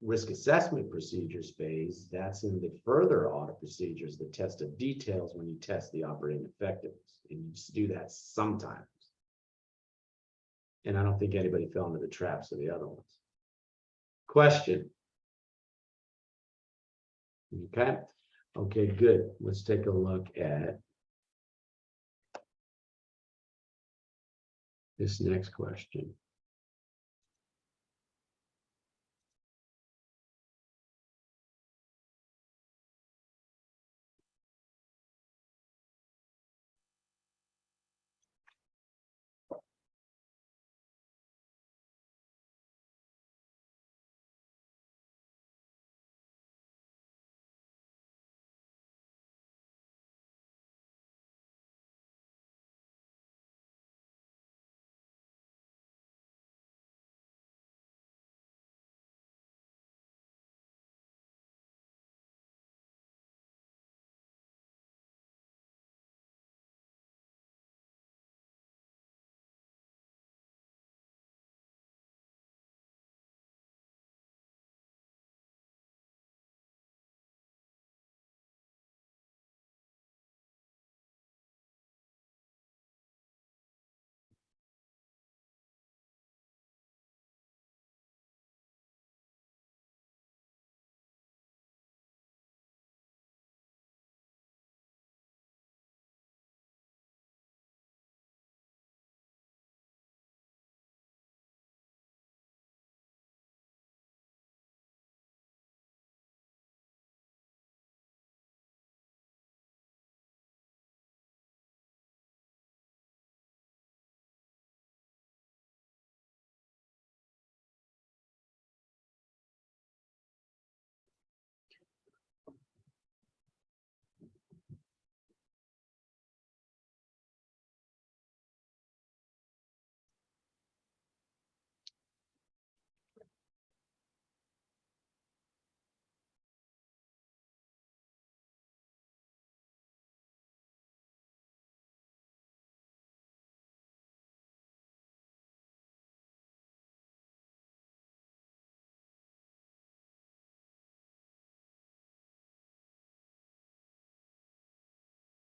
A: risk assessment procedures phase. That's in the further audit procedures, the test of details when you test the operating effectiveness. And you just do that sometimes. And I don't think anybody fell into the traps of the other ones. Question. Okay. Okay, good. Let's take a look at this next question.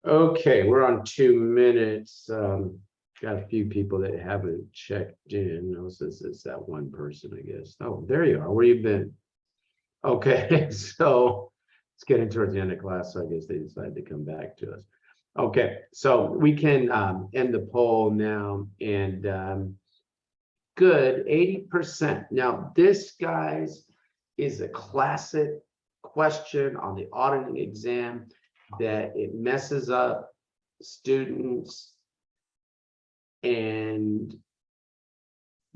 A: Okay, we're on 2 minutes. Got a few people that haven't checked in. No, it's that one person, I guess. Oh, there you are. Where you been? Okay, so it's getting towards the end of class, so I guess they decided to come back to us. Okay, so we can end the poll now, and good, 80%. Now, this, guys, is a classic question on the auditing exam that it messes up students, and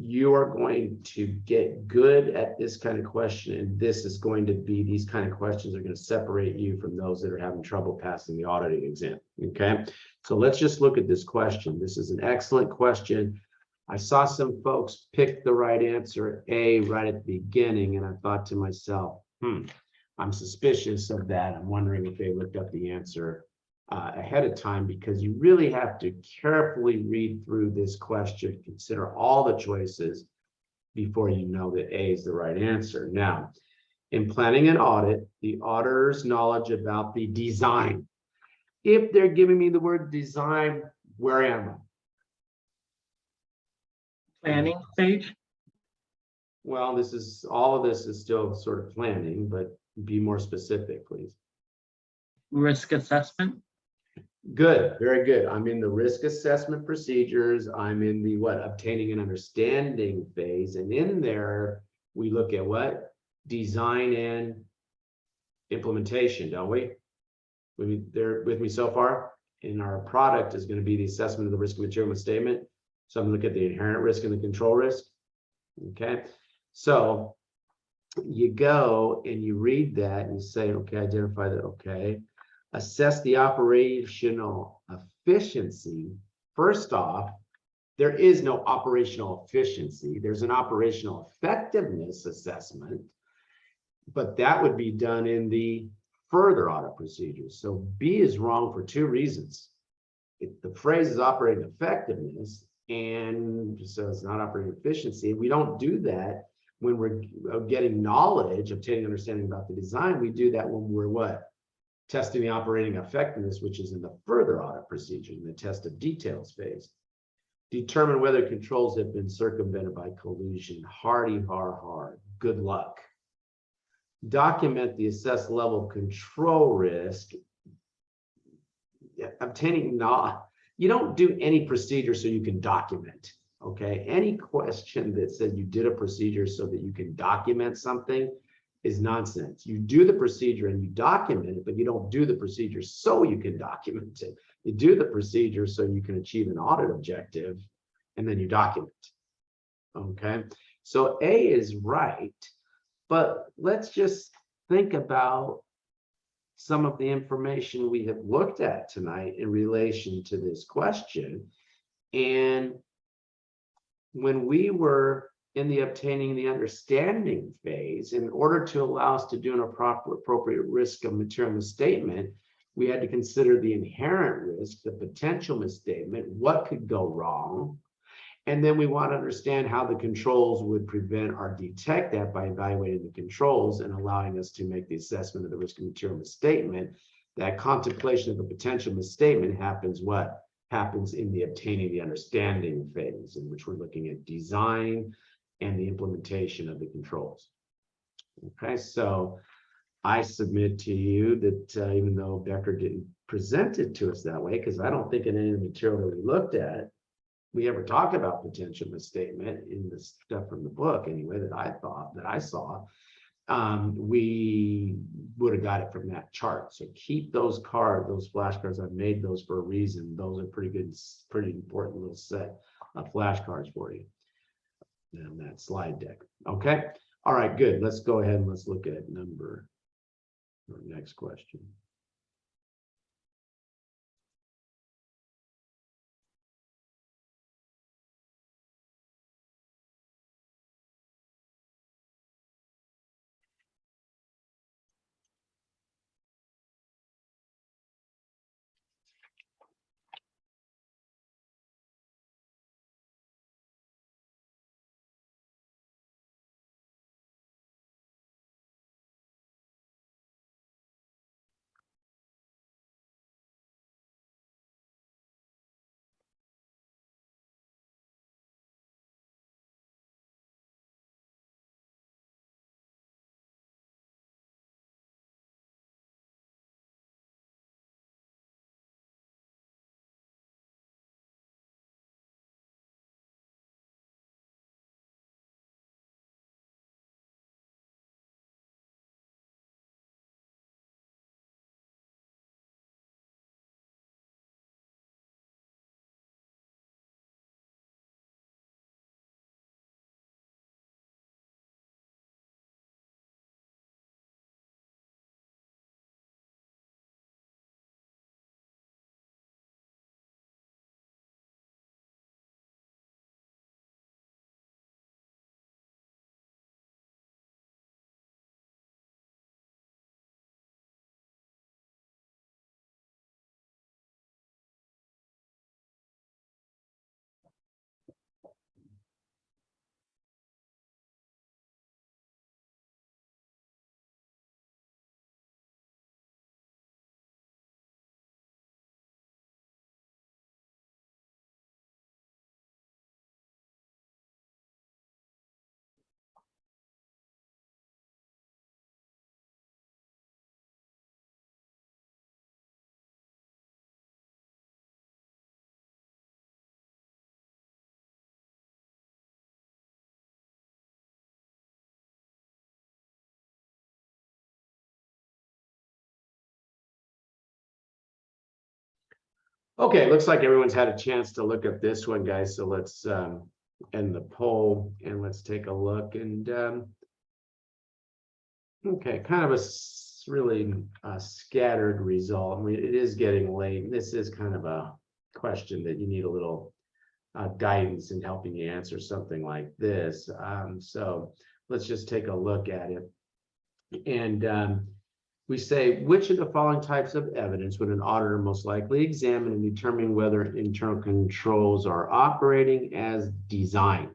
A: you are going to get good at this kind of question, and this is going to be, these kind of questions are going to separate you from those that are having trouble passing the auditing exam. Okay, so let's just look at this question. This is an excellent question. I saw some folks pick the right answer, A, right at the beginning, and I thought to myself, I'm suspicious of that. I'm wondering if they looked up the answer ahead of time, because you really have to carefully read through this question, consider all the choices before you know that A is the right answer. Now, in planning an audit, the auditor's knowledge about the design. If they're giving me the word design, where am I?
B: Planning stage,
A: Well, this is, all of this is still sort of planning, but be more specific, please.
B: risk assessment,
A: Good, very good. I'm in the risk assessment procedures. I'm in the what? Obtaining an understanding phase. And in there, we look at what? Design and implementation, don't we? They're with me so far? And our product is going to be the assessment of the risk and material statement. So I'm going to look at the inherent risk and the control risk. Okay, so you go and you read that and you say, okay, identify that, okay. Assess the operational efficiency. First off, there is no operational efficiency. There's an operational effectiveness assessment, but that would be done in the further audit procedures. So B is wrong for two reasons. The phrase is operating effectiveness, and so it's not operating efficiency. We don't do that when we're getting knowledge, obtaining understanding about the design. We do that when we're what? Testing the operating effectiveness, which is in the further audit procedure, in the test of details phase. Determine whether controls have been circumvented by collusion. Hardy, hard. Good luck. Document the assessed level of control risk. Obtaining not, you don't do any procedure so you can document. Okay, any question that says you did a procedure so that you can document something is nonsense. You do the procedure and you document it, but you don't do the procedure so you can document it. You do the procedure so you can achieve an audit objective, and then you document. Okay, so A is right, but let's just think about some of the information we have looked at tonight in relation to this question. And when we were in the obtaining the understanding phase, in order to allow us to do an appropriate risk of material misstatement, we had to consider the inherent risk, the potential misstatement, what could go wrong. And then we want to understand how the controls would prevent or detect that by evaluating the controls and allowing us to make the assessment of the risk of material misstatement. That contemplation of the potential misstatement happens what? Happens in the obtaining the understanding phase, in which we're looking at design and the implementation of the controls. Okay, so I submit to you that even though Becker didn't present it to us that way, because I don't think in any of the material that we looked at, we ever talked about potential misstatement in the stuff from the book anyway, that I saw, we would have got it from that chart. So keep those cards, those flashcards. I've made those for a reason. Those are pretty good, pretty important little set of flashcards for you. And that slide deck. Okay. All right, good. Let's go ahead and let's look at next question. Okay, looks like everyone's had a chance to look at this one, guys. So let's end the poll and let's take a look. And okay, kind of a really scattered result. I mean, it is getting late. This is kind of a question that you need a little guidance in helping you answer something like this. So let's just take a look at it. And we say, which of the following types of evidence would an auditor most likely examine in determining whether internal controls are operating as designed?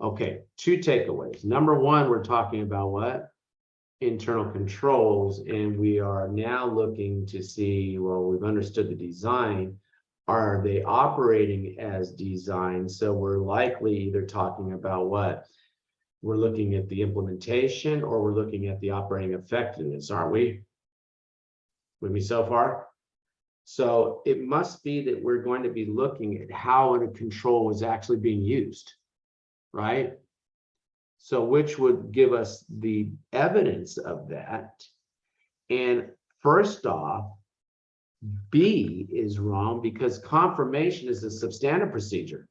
A: Okay, two takeaways. Number one, we're talking about what? Internal controls, and we are now looking to see, well, we've understood the design. Are they operating as designed? So we're likely either talking about what? We're looking at the implementation or we're looking at the operating effectiveness, aren't we? With me so far? So it must be that we're going to be looking at how a control is actually being used, right? So which would give us the evidence of that. And first off, B is wrong because confirmation is a substantive procedure.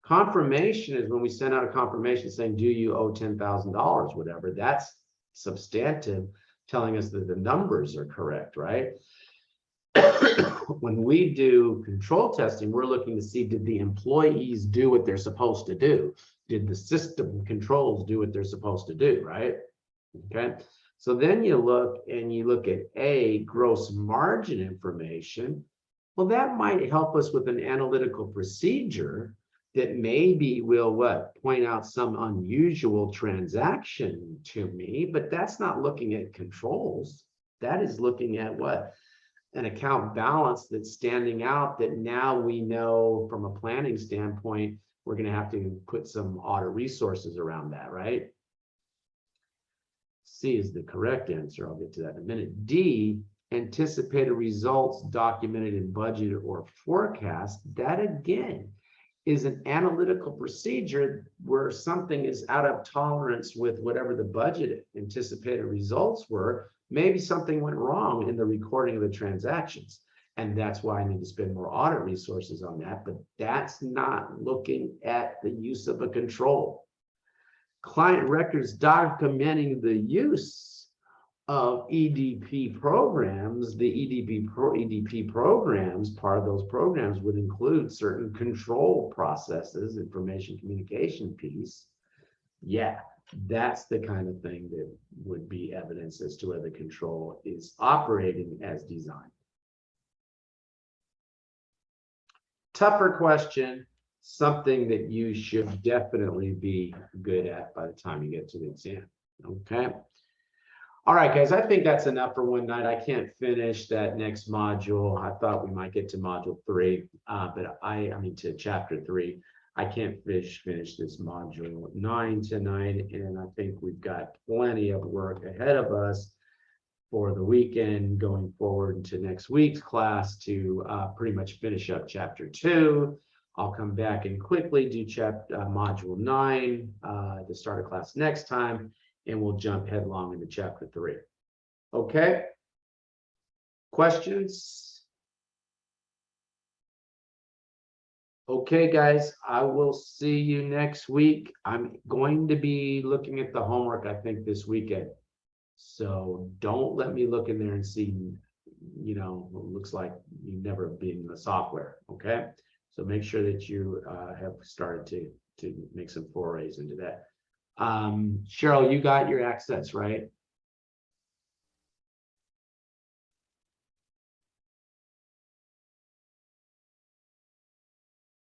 A: Confirmation is when we send out a confirmation saying, do you owe $10,000, whatever. That's substantive, telling us that the numbers are correct, right? When we do control testing, we're looking to see, did the employees do what they're supposed to do? Did the system controls do what they're supposed to do, right? Okay, so then you look at A, gross margin information. Well, that might help us with an analytical procedure that maybe will what? Point out some unusual transaction to me, but that's not looking at controls. That is looking at what? An account balance that's standing out that now we know from a planning standpoint, we're going to have to put some audit resources around that, right? C is the correct answer. I'll get to that in a minute. D, anticipated results documented in budget or forecast. That again is an analytical procedure where something is out of tolerance with whatever the budget anticipated results were. Maybe something went wrong in the recording of the transactions. And that's why I need to spend more audit resources on that. But that's not looking at the use of a control. Client records documenting the use of EDP programs, the EDP programs, part of those programs would include certain control processes, information communication piece. Yeah, that's the kind of thing that would be evidence as to whether the control is operating as designed. Tougher question, something that you should definitely be good at by the time you get to the exam, okay? All right, guys, I think that's enough for one night. I can't finish that next module. I thought we might get to module 3, but I mean to chapter 3. I can't finish this module 9 tonight, and I think we've got plenty of work ahead of us for the weekend going forward into next week's class to pretty much finish up chapter 2. I'll come back and quickly do module 9 to start a class next time, and we'll jump headlong into chapter 3. Okay? Questions? Okay, guys, I will see you next week. I'm going to be looking at the homework, I think, this weekend. So don't let me look in there and see, you know, it looks like you've never been in the software, okay? So make sure that you have started to make some forays into that. Cheryl, you got your access, right?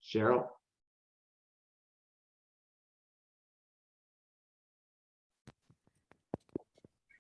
A: Cheryl?